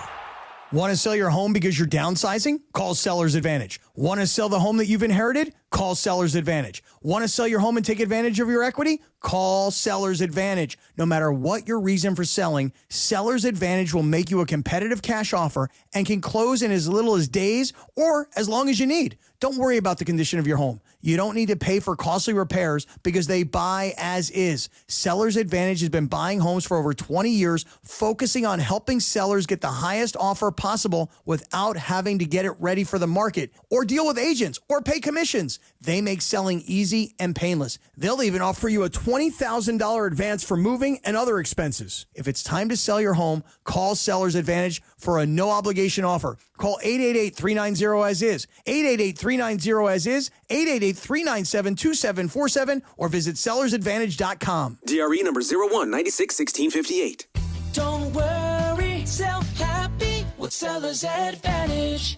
Want to sell your home because you're downsizing? Call Seller's Advantage. Want to sell the home that you've inherited? Call Seller's Advantage. Want to sell your home and take advantage of your equity? Call Seller's Advantage. No matter what your reason for selling, Seller's Advantage will make you a competitive cash offer and can close in as little as days or as long as you need. Don't worry about the condition of your home. You don't need to pay for costly repairs because they buy as is. Seller's Advantage has been buying homes for over 20 years, focusing on helping sellers get the highest offer possible without having to get it ready for the market or deal with agents or pay commissions. They make selling easy and painless. They'll even offer you a $20,000 advance for moving and other expenses. If it's time to sell your home, call Seller's Advantage for a no-obligation offer. Call 888-390-AS-IS, 888-390-AS-IS, 888-397-2747, or visit sellersadvantage.com. DRE number 01961658. Don't worry, sell happy with Seller's Advantage.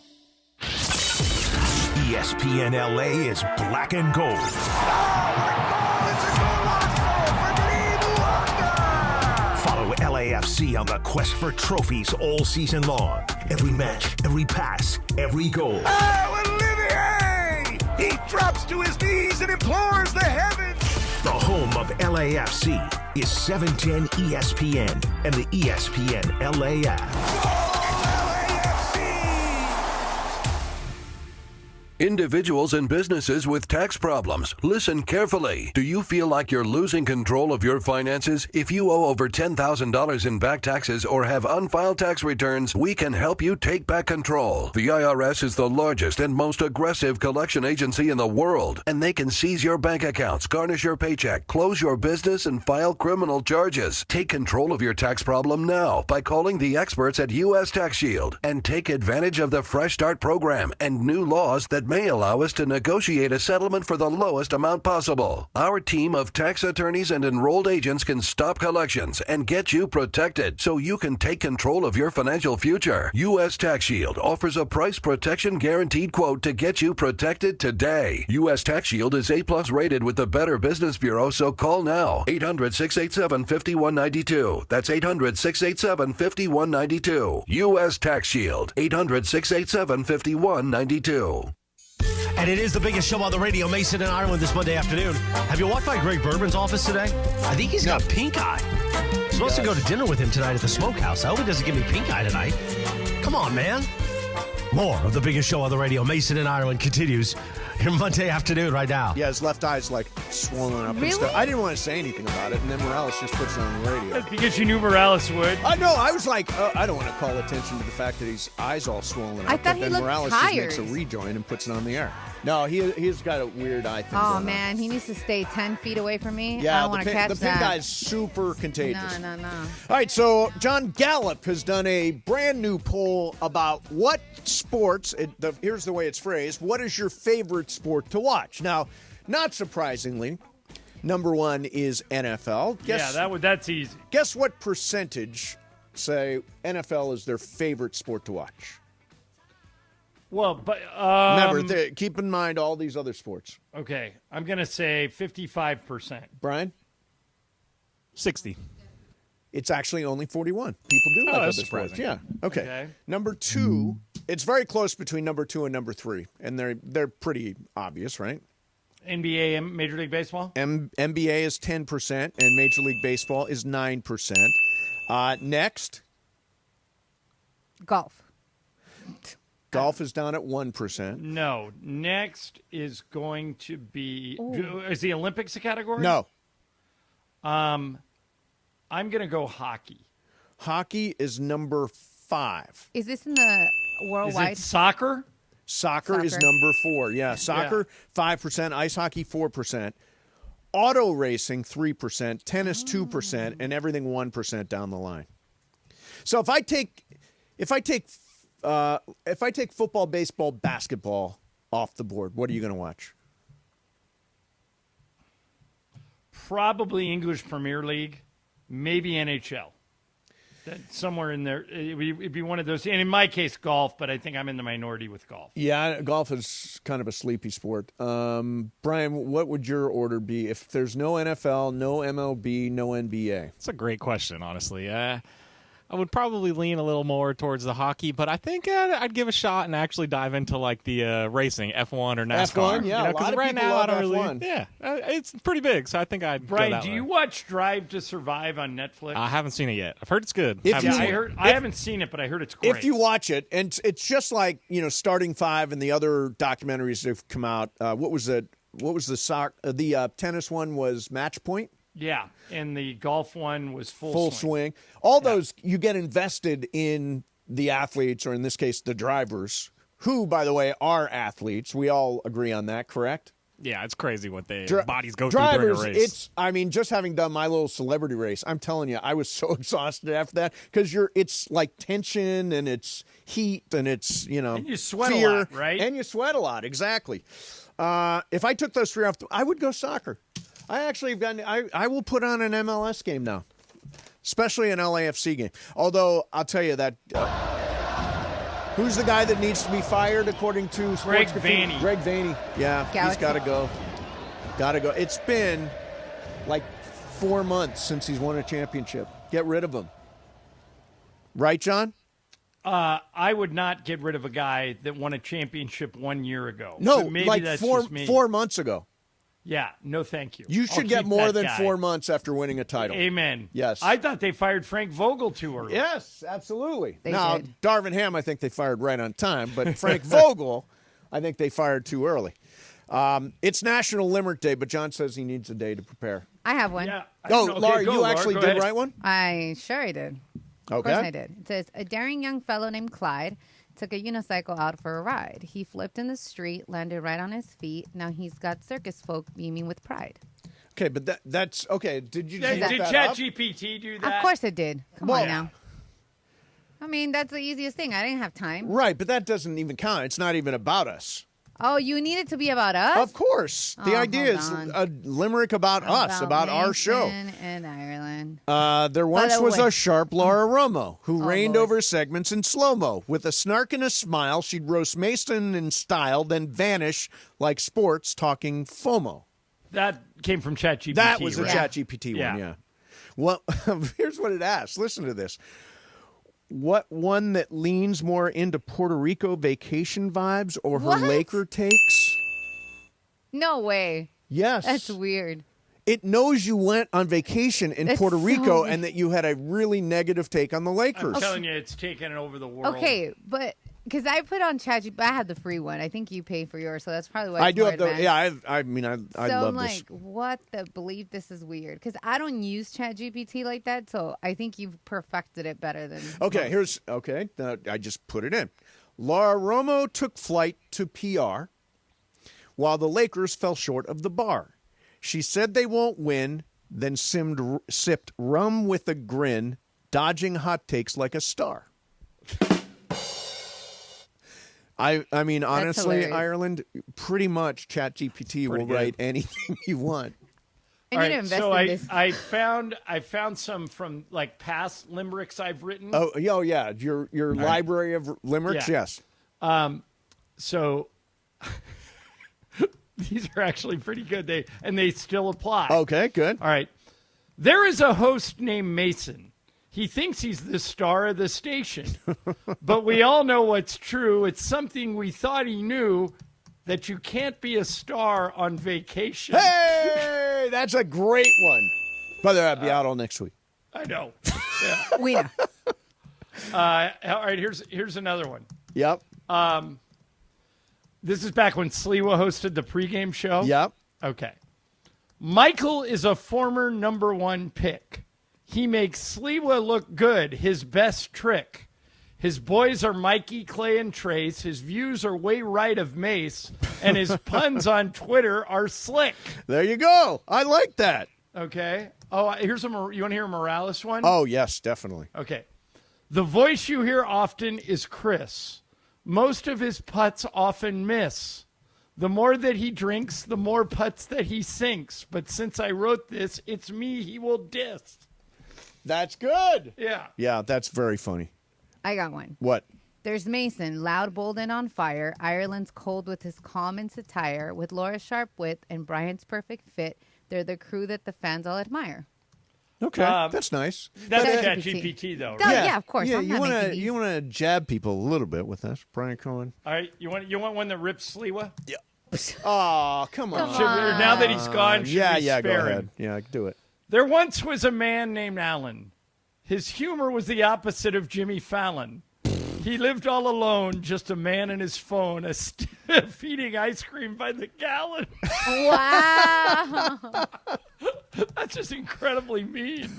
ESPN LA is black and gold. Follow LAFC on the quest for trophies all season long. Every match, every pass, every goal. Oh, Olivier! He drops to his knees and implores the heavens. The home of LAFC is 710 ESPN and the ESPN LA app. Individuals and businesses with tax problems, listen carefully. Do you feel like you're losing control of your finances? If you owe over $10,000 in back taxes or have unfiled tax returns, we can help you take back control. The IRS is the largest and most aggressive collection agency in the world, and they can seize your bank accounts, garnish your paycheck, close your business, and file criminal charges. Take control of your tax problem now by calling the experts at U.S. Tax Shield and take advantage of the Fresh Start program and new laws that may allow us to negotiate a settlement for the lowest amount possible. Our team of tax attorneys and enrolled agents can stop collections and get you protected so you can take control of your financial future. U.S. Tax Shield offers a price protection guaranteed quote to get you protected today. U.S. Tax Shield is A+ rated with the Better Business Bureau, so call now. 800-687-5192. That's 800-687-5192. U.S. Tax Shield. 800-687-5192. And it is the biggest show on the radio, Mason and Ireland, this Monday afternoon. Have you walked by Greg Bourbon's office today? I think he's got pink eye. I'm supposed to go to dinner with him tonight at the Smokehouse. I hope he doesn't give me pink eye tonight. Come on, man. More of the biggest show on the radio, Mason and Ireland, continues here Monday afternoon right now. Yeah, his left eye's like swollen up Really? and stuff. I didn't want to say anything about it, and then Morales just puts it on the radio. That's because you knew Morales would. I know. I was like, I don't want to call attention to the fact that his eye's all swollen up. I thought but he then looked Morales tired. just makes a rejoin and puts it on the air. No, he's got a weird eye thing. Oh, going man, he needs to stay 10 feet away from me. Yeah, I don't want to catch the that. pink eye is super contagious. No. All right, so John Gallup has done a brand new poll about what sports, here's the way it's phrased, what is your favorite sport to watch? Now, not surprisingly, Number 1 is NFL. That's easy. Guess what percentage say NFL is their favorite sport to watch? Well, but remember, keep in mind all these other sports. Okay, I'm going to say 55%. Brian? 60. It's actually only 41. People do like other sports. Yeah. Okay. Number 2, it's very close between number 2 and number 3, and they're pretty obvious, right? NBA and Major League Baseball? NBA is 10%, and Major League Baseball is 9%. Next. Golf. Golf is down at 1%. No. Next is going to be... Is the Olympics a category? No. I'm going to go hockey. Hockey is number 5. Is this in the worldwide? Is it soccer? Soccer is number 4. Yeah, soccer, 5%. Ice hockey, 4%. Auto racing, 3%. Tennis, 2%. And everything 1% down the line. So if I take football, baseball, basketball off the board, what are you going to watch? Probably English Premier League, maybe NHL. Somewhere in there, it'd be one of those. And in my case, golf, but I think I'm in the minority with golf. Yeah, golf is kind of a sleepy sport. Brian, what would your order be if there's no NFL, no MLB, no NBA? It's a great question, honestly. I would probably lean a little more towards the hockey, but I think I'd give a shot and actually dive into like the racing, F1 or NASCAR. F1, yeah, because right now I don't F1. really. Yeah, it's pretty big, so I think I'd. Brian, go that do way. you watch Drive to Survive on Netflix? I haven't seen it yet. I've heard it's good. I haven't seen it, but I heard it's great. If you watch it, and it's just like Starting Five and the other documentaries that have come out. What was the tennis one was Match Point. Yeah, and the golf one was full swing. All those, you get invested in the athletes, or in this case, the drivers, who, by the way, are athletes. We all agree on that, correct? Yeah, it's crazy what their bodies go through during a race. Just having done my little celebrity race, I'm telling you, I was so exhausted after that because it's like tension and it's heat and it's, and you sweat fear, a lot, right? And you sweat a lot, exactly. If I took those 3 off, I would go soccer. I will put on an MLS game now, especially an LAFC game. Although I'll tell you that who's the guy that needs to be fired according to Greg Sports Vaney? Greg Vaney. Yeah, he's got to go. Got to go. It's been like 4 months since he's won a championship. Get rid of him. Right, John? I would not get rid of a guy that won a championship 1 year ago. No, maybe like that's 4 just me. 4 months ago. Yeah, no thank you. You should get more than 4 months after winning a title. Amen. Yes. I thought they fired Frank Vogel too early. Yes, absolutely. They now, did. Darvin Ham, I think they fired right on time, but Frank Vogel, I think they fired too early. It's National Limerick Day, but John says he needs a day to prepare. I have one. Yeah. Laura, you actually did write one? I did. Okay. Of course I did. It says, a daring young fellow named Clyde took a unicycle out for a ride. He flipped in the street, landed right on his feet. Now he's got circus folk beaming with pride. Okay, but that's okay. Did you Did look that up? ChatGPT do that? Of course it did. Come Well- on now. I mean, that's the easiest thing. I didn't have time. Right, but that doesn't even count. It's not even about us. Oh, you need it to be about us? Of course. The Oh, idea hold is on. a limerick about us, about our show. Mason and Ireland. There once the was way- a sharp Laura Romo who reigned Lord. over segments in slow-mo. With a snark and a smile, she'd roast Mason in style, then vanish like sports talking FOMO. That came from ChatGPT. That was a right? ChatGPT one, yeah. Well, here's what it asks. Listen to this. What one that leans more into Puerto Rico vacation vibes or her What? Laker takes? No way. Yes. That's weird. It knows you went on vacation in That's Puerto so Rico weird. and that you had a really negative take on the Lakers. I'm telling you, it's taken over the world. Okay, but because I put on ChatGPT, I had the free one. I think you pay for yours, so that's probably why it's I do more have the, advanced. yeah, I mean, I So love I'm this. like, what the believe this is weird because I don't use ChatGPT like that. So I think you've perfected it better than. Okay, I just put it in. Laura Romo took flight to PR while the Lakers fell short of the bar. She said they won't win, then sipped rum with a grin, dodging hot takes like a star. I mean, honestly, hilarious. Ireland, pretty much ChatGPT will write anything you want. I need to invest so in this. I found some from like past limericks I've written. Oh yeah, your library of limericks. Yeah. Yes. So these are actually pretty good. They still apply. Okay, good. All right. There is a host named Mason. He thinks he's the star of the station, but we all know what's true. It's something we thought he knew, that you can't be a star on vacation. Hey, that's a great one. By the way, I'll be out all next week. I know. Yeah. We know. All right, here's another one. Yep. This is back when Sliwa hosted the pregame show. Yep. Okay. Michael is a former number 1 pick. He makes Sliwa look good, his best trick. His boys are Mikey, Clay, and Trace. His views are way right of Mace, and his puns on Twitter are slick. There you go. I like that. Okay. Oh, here's you want to hear a Morales one? Oh, yes, definitely. Okay. The voice you hear often is Chris. Most of his putts often miss. The more that he drinks, the more putts that he sinks. But since I wrote this, it's me he will diss. That's good. Yeah. Yeah, that's very funny. I got one. What? There's Mason, loud, bold, and on fire. Ireland's cold with his calm and satire. With Laura's sharp wit and Brian's perfect fit, they're the crew that the fans all admire. Okay, that's nice. That's ChatGPT. ChatGPT, though, Oh, right? yeah, of course. Yeah, I'm you not want making to these. you want to jab people a little bit with us, Brian Cohen. All right, you want one that rips Sliwa? Yeah. Oh, come on. Now that he's gone, should we go spare him? ahead. Yeah, do it. There once was a man named Alan. His humor was the opposite of Jimmy Fallon. He lived all alone, just a man and his phone, feeding ice cream by the gallon. Wow. That's just incredibly mean.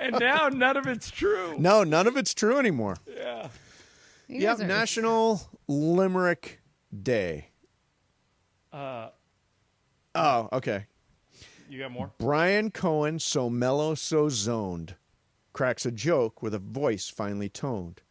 And now none of it's true. No, none of it's true anymore. Yeah. Yep, National Limerick Day. Oh, okay. You got more? Brian Cohen, so mellow, so zoned, cracks a joke with a voice finely toned.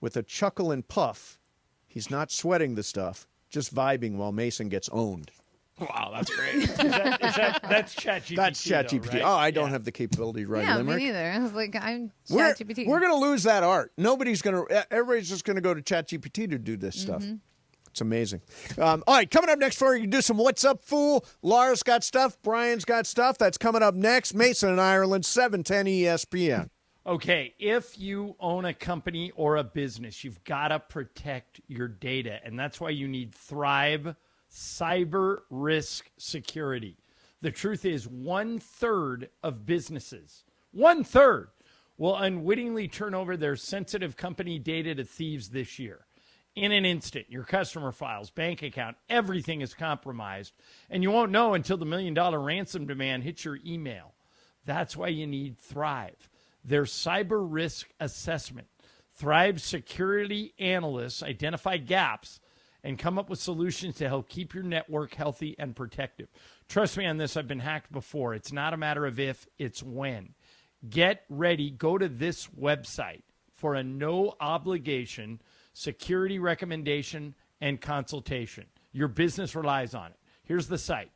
With a chuckle and puff, he's not sweating the stuff, just vibing while Mason gets owned. Wow, that's great. That's ChatGPT. That's ChatGPT. Though, right? Oh, I don't have the capability to write Yeah, limerick. me neither. I was like, I'm We're ChatGPT. going to lose that art. Everybody's just going to go to ChatGPT to do this stuff. It's amazing. All right, coming up next for you, do some What's Up, Fool. Laura's got stuff. Brian's got stuff. That's coming up next. Mason and Ireland, 710 ESPN. Okay, if you own a company or a business, you've got to protect your data, and that's why you need Thrive Cyber Risk Security. The truth is 1/3 of businesses, 1/3, will unwittingly turn over their sensitive company data to thieves this year. In an instant, your customer files, bank account, everything is compromised, and you won't know until the $1 million ransom demand hits your email. That's why you need Thrive. Their cyber risk assessment. Thrive security analysts identify gaps and come up with solutions to help keep your network healthy and protective. Trust me on this, I've been hacked before. It's not a matter of if, it's when. Get ready. Go to this website for a no-obligation security recommendation and consultation. Your business relies on it. Here's the site,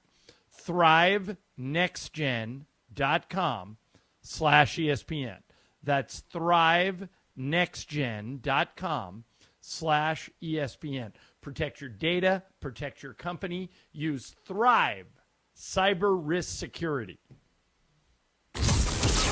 thrivenextgen.com/ESPN. That's thrivenextgen.com/ESPN. Protect your data, protect your company. Use Thrive Cyber Risk Security.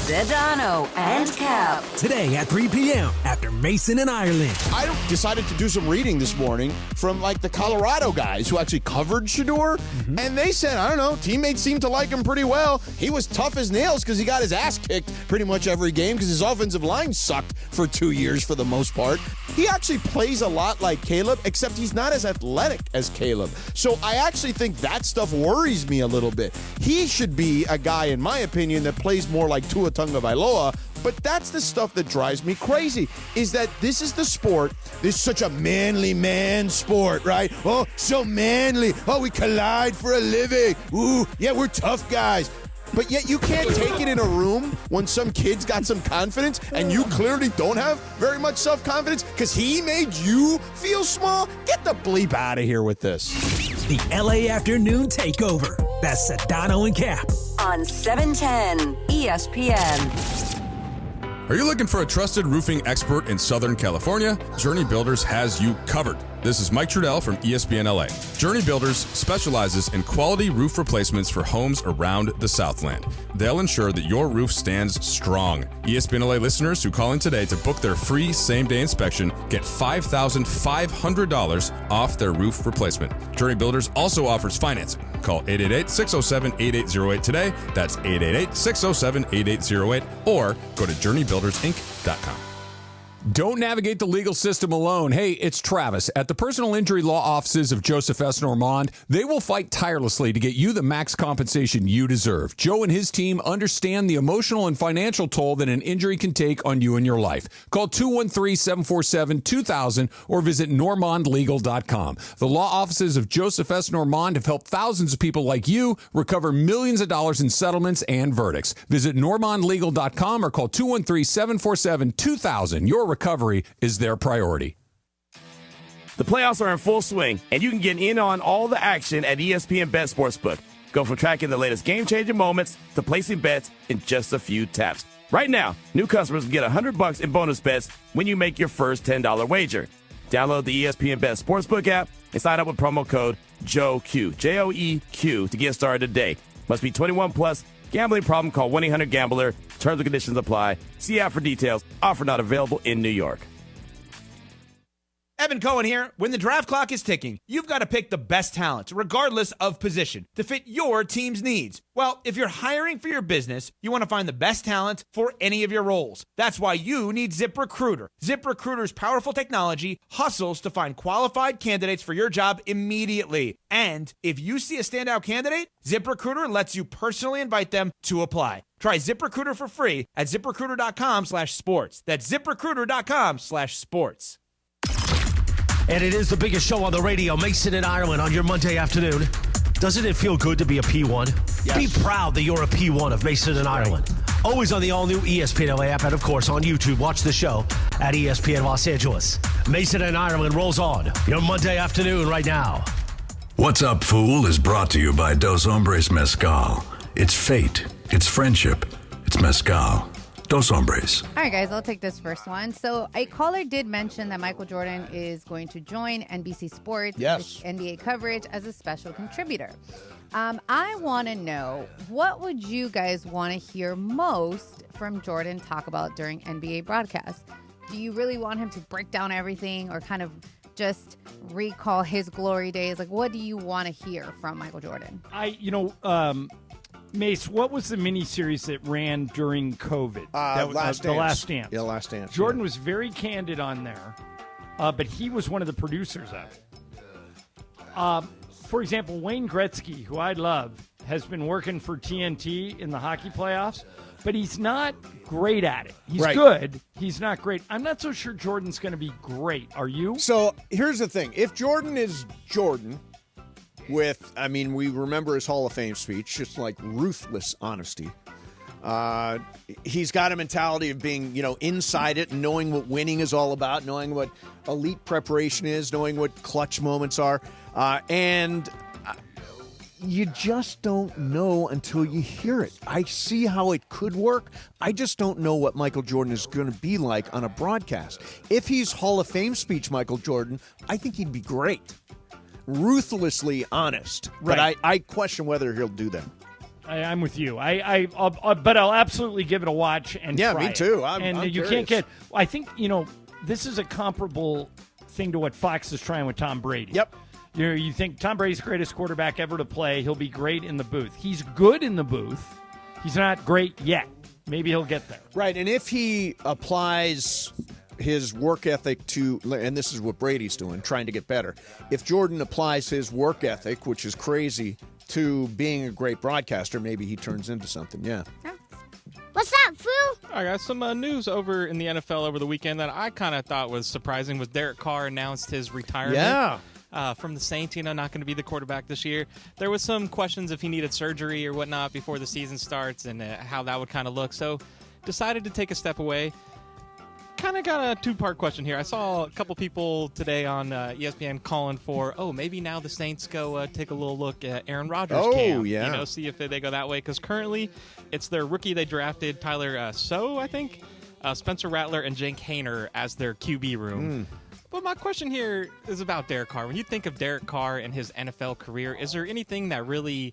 Sedano and Cap. Today at 3 p.m. after Mason and Ireland. I decided to do some reading this morning from like the Colorado guys who actually covered Shedeur, and they said, I don't know, teammates seemed to like him pretty well. He was tough as nails because he got his ass kicked pretty much every game because his offensive line sucked for 2 years for the most part. He actually plays a lot like Caleb, except he's not as athletic as Caleb. So I actually think that stuff worries me a little bit. He should be a guy, in my opinion, that plays more like Tua Tagovailoa. But that's the stuff that drives me crazy, is that this is the sport. This is such a manly man sport, right? Oh, so manly. Oh, we collide for a living. Ooh, yeah, we're tough guys. But yet you can't take it in a room when some kid's got some confidence and you clearly don't have very much self-confidence because he made you feel small. Get the bleep out of here with this. The LA Afternoon Takeover. That's Sedano and Cap on 710 ESPN. Are you looking for a trusted roofing expert in Southern California? Journey Builders has you covered. This is Mike Trudell from ESPN LA. Journey Builders specializes in quality roof replacements for homes around the Southland. They'll ensure that your roof stands strong. ESPN LA listeners who call in today to book their free same-day inspection get $5,500 off their roof replacement. Journey Builders also offers financing. Call 888-607-8808 today. That's 888-607-8808 or go to journeybuildersinc.com. Don't navigate the legal system alone. Hey, it's Travis. At the personal injury law offices of Joseph S. Normand, they will fight tirelessly to get you the max compensation you deserve. Joe and his team understand the emotional and financial toll that an injury can take on you and your life. Call 213-747-2000 or visit normandlegal.com. The law offices of Joseph S. Normand have helped thousands of people like you recover millions of dollars in settlements and verdicts. Visit normandlegal.com or call 213-747-2000. Your recovery is their priority. The playoffs are in full swing, and you can get in on all the action at ESPN Bet Sportsbook. Go from tracking the latest game-changing moments to placing bets in just a few taps. Right now, new customers can get $100 in bonus bets when you make your first $10 wager. Download the ESPN Bet Sportsbook app and sign up with promo code JOEQ, J-O-E-Q, to get started today. Must be 21 plus. Gambling problem? Call 1-800-GAMBLER. Terms and conditions apply. See app for details. Offer not available in New York. Evan Cohen here. When the draft clock is ticking, you've got to pick the best talent, regardless of position, to fit your team's needs. Well, if you're hiring for your business, you want to find the best talent for any of your roles. That's why you need ZipRecruiter. ZipRecruiter's powerful technology hustles to find qualified candidates for your job immediately. And if you see a standout candidate, ZipRecruiter lets you personally invite them to apply. Try ZipRecruiter for free at ZipRecruiter.com/sports. That's ZipRecruiter.com/sports. And it is the biggest show on the radio, Mason and Ireland, on your Monday afternoon. Doesn't it feel good to be a P1? Yes. Be proud that you're a P1 of Mason and Ireland. Always on the all-new ESPN LA app and, of course, on YouTube. Watch the show at ESPN Los Angeles. Mason and Ireland rolls on your Monday afternoon right now. What's Up, Fool is brought to you by Dos Hombres Mezcal. It's fate. It's friendship. It's mezcal. Dos Hombres. All right, guys, I'll take this first one. So a caller did mention that Michael Jordan is going to join NBC Sports NBA coverage as a special contributor. I want to know, what would you guys want to hear most from Jordan talk about during NBA broadcasts? Do you really want him to break down everything or kind of just recall his glory days? Like, what do you want to hear from Michael Jordan? Mace, what was the miniseries that ran during COVID? Last Dance. The Last Dance. Yeah, Last Dance. Jordan was very candid on there, but he was one of the producers of it. For example, Wayne Gretzky, who I love, has been working for TNT in the hockey playoffs, but he's not great at it. He's good. He's not great. I'm not so sure Jordan's going to be great. Are you? So here's the thing. If Jordan is Jordan, we remember his Hall of Fame speech, just like ruthless honesty. He's got a mentality of being, inside it and knowing what winning is all about, knowing what elite preparation is, knowing what clutch moments are. And you just don't know until you hear it. I see how it could work. I just don't know what Michael Jordan is going to be like on a broadcast. If he's Hall of Fame speech Michael Jordan, I think he'd be great. Ruthlessly honest. Right. But I question whether he'll do that. I'm with you. But I'll absolutely give it a watch and try me too. I'm you can't get. I think this is a comparable thing to what Fox is trying with Tom Brady. Yep. You think Tom Brady's the greatest quarterback ever to play. He'll be great in the booth. He's good in the booth. He's not great yet. Maybe he'll get there. Right, and if he applies his work ethic to, and this is what Brady's doing, trying to get better. If Jordan applies his work ethic, which is crazy, to being a great broadcaster, maybe he turns into something, yeah. What's up, Foo? I got some news over in the NFL over the weekend that I kind of thought was surprising. Was Derek Carr announced his retirement from the Saints, not going to be the quarterback this year. There was some questions if he needed surgery or whatnot before the season starts and how that would kind of look. So decided to take a step away. kind of got a two-part question here. I saw a couple people today on ESPN calling for, maybe now the Saints go take a little look at Aaron Rodgers' camp. Yeah. See if they go that way. Because currently, it's their rookie they drafted, Tyler So, I think, Spencer Rattler, and Jake Haener as their QB room. But my question here is about Derek Carr. When you think of Derek Carr and his NFL career, is there anything that really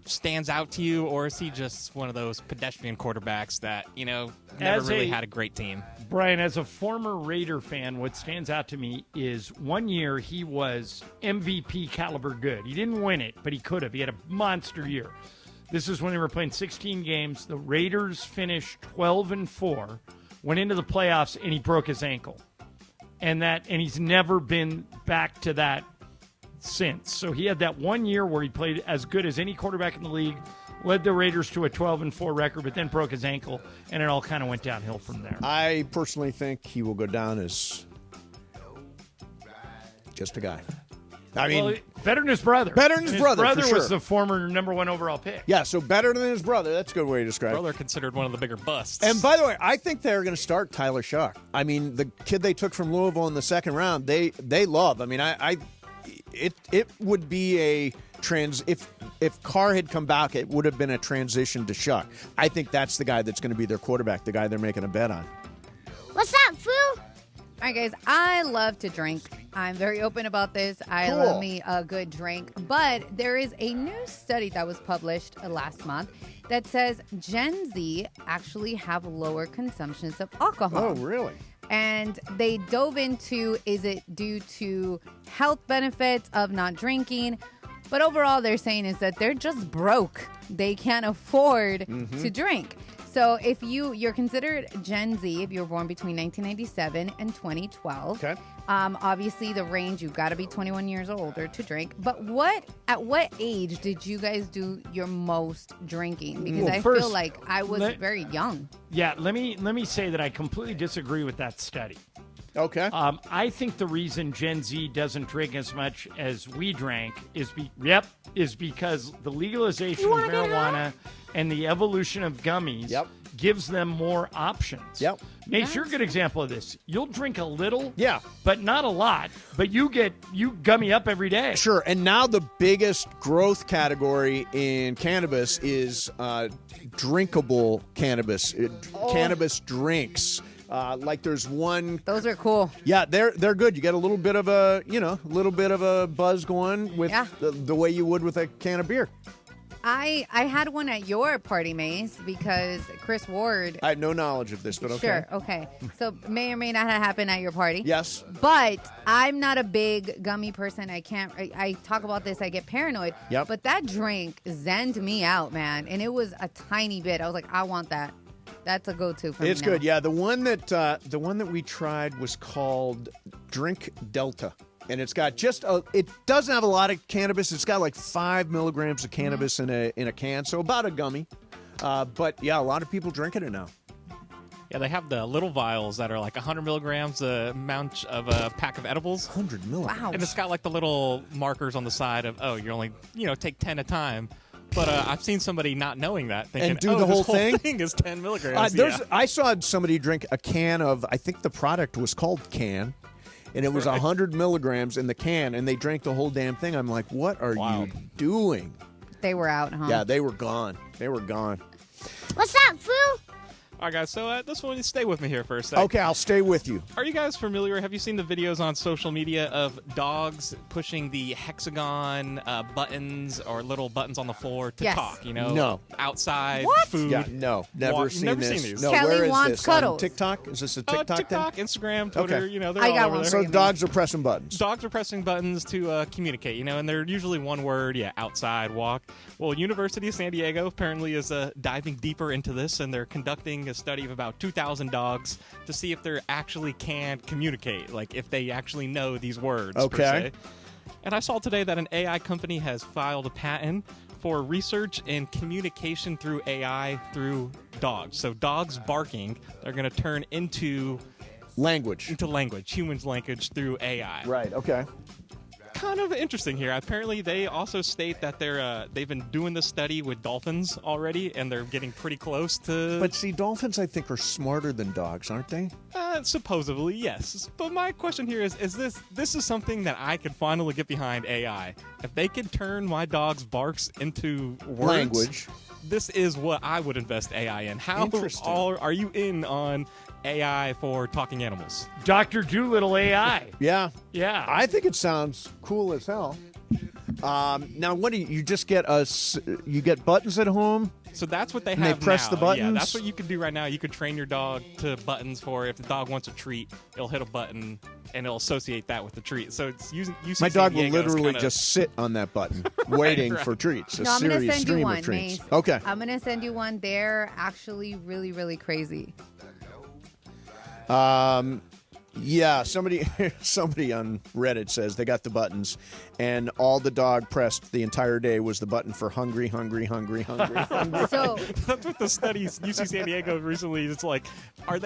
stands out to you, or is he just one of those pedestrian quarterbacks that, never really had a great team? Brian, as a former Raider fan, what stands out to me is one year he was MVP caliber good. He didn't win it, but he could have. He had a monster year. This is when they were playing 16 games. The Raiders finished 12-4, went into the playoffs, and he broke his ankle. And he's never been back to that since. So he had that 1 year where he played as good as any quarterback in the league, led the Raiders to a 12-4 record, but then broke his ankle, and it all kind of went downhill from there. I personally think he will go down as just a guy. I mean, better than his brother. Better than his brother, for sure. Was the former number 1 overall pick. Yeah, so better than his brother. That's a good way to describe it. Brother considered one of the bigger busts. And by the way, I think they're going to start Tyler Shough. I mean, the kid they took from Louisville in the second round, they love. I mean, it would be a if Carr had come back, it would have been a transition to Shough. I think that's the guy that's going to be their quarterback, the guy they're making a bet on. What's up, Foo? All right, guys, I love to drink. I'm very open about this. I love me a good drink. But there is a new study that was published last month that says Gen Z actually have lower consumptions of alcohol. Oh, really? And they dove into, is it due to health benefits of not drinking? But overall, they're saying is that they're just broke. They can't afford to drink. So if you're considered Gen Z, if you were born between 1997 and 2012, obviously the range, you've got to be 21 years or older to drink. But at what age did you guys do your most drinking? Because I feel like I was very young. Yeah, let me say that I completely disagree with that study. Okay. I think the reason Gen Z doesn't drink as much as we drank is because the legalization of marijuana and the evolution of gummies gives them more options. Nate's, you're a good example of this. You'll drink a little, but not a lot. But you gummy up every day. Sure. And now the biggest growth category in cannabis is drinkable cannabis, cannabis drinks. Like there's one. Those are cool. Yeah, they're good. You get a little bit of a buzz going with the way you would with a can of beer. I had one at your party, Mace, because Chris Ward. I have no knowledge of this, but okay. Sure, okay. So may or may not have happened at your party. Yes. But I'm not a big gummy person. I talk about this, I get paranoid. Yep. But that drink zened me out, man. And it was a tiny bit. I was like, I want that. That's a go-to for me. It's good, yeah. The one that we tried was called Drink Delta. And it's got it doesn't have a lot of cannabis. It's got like 5 milligrams of cannabis in a can, so about a gummy. But yeah, a lot of people drinking it now. Yeah, they have the little vials that are like 100 milligrams amount of a pack of edibles. 100 milligrams. Wow. And it's got like the little markers on the side of, you're only, take 10 at a time. But I've seen somebody not knowing that, thinking, and do the whole thing is 10 milligrams. I saw somebody drink a can of, I think the product was called Can. And it was 100 milligrams in the can, and they drank the whole damn thing. I'm like, what are you doing? They were out, huh? Yeah, they were gone. What's up, Foo? All right, guys, so this one, stay with me here for a second. Okay, I'll stay with you. Are you guys familiar? Have you seen the videos on social media of dogs pushing the hexagon buttons or little buttons on the floor to talk? No. Outside, what? food. Yeah, no, never seen these. No, Kelly where is wants this? cuddles. On TikTok? Is this a TikTok thing? TikTok, Instagram, Twitter, Okay. They're I all got over one. there. So dogs are pressing buttons. Dogs are pressing buttons to communicate, and they're usually one word, outside, walk. Well, University of San Diego apparently is diving deeper into this, and they're conducting a study of about 2,000 dogs to see if they actually can communicate, like if they actually know these words. Okay. Per se. And I saw today that an AI company has filed a patent for research in communication through AI through dogs. So dogs barking, they're going to turn into language, humans' language through AI. Right. Okay. Kind of interesting here. Apparently, they also state that they've been doing this study with dolphins already, and they're getting pretty close to. But see, dolphins, I think, are smarter than dogs, aren't they? Supposedly, yes. But my question here is this is something that I could finally get behind AI. If they could turn my dog's barks into words, language, this is what I would invest AI in. How are you in on AI for talking animals? Dr. Doolittle AI. Yeah. Yeah. I think it sounds cool as hell. Now, what do you just get you get buttons at home? So that's what they and have they press now. the buttons? Yeah, that's what you can do right now. You could train your dog to buttons for if the dog wants a treat, it'll hit a button and it'll associate that with the treat. So it's using My dog will literally just sit on that button waiting for treats. No, I'm going to send you one, treats. Mace. Okay. I'm going to send you one. They're actually really, really crazy. Yeah, somebody on Reddit says they got the buttons, and all the dog pressed the entire day was the button for hungry, hungry, hungry, hungry, hungry. So that's what the studies UC San Diego recently. It's like, do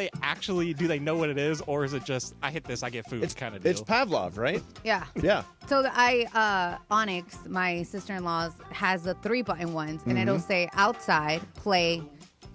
they know what it is, or is it just I hit this, I get food kind of deal? It's Pavlov, right? Yeah. Yeah. So Onyx, my sister-in-law's, has the 3-button ones, and it'll Mm-hmm. say outside, play,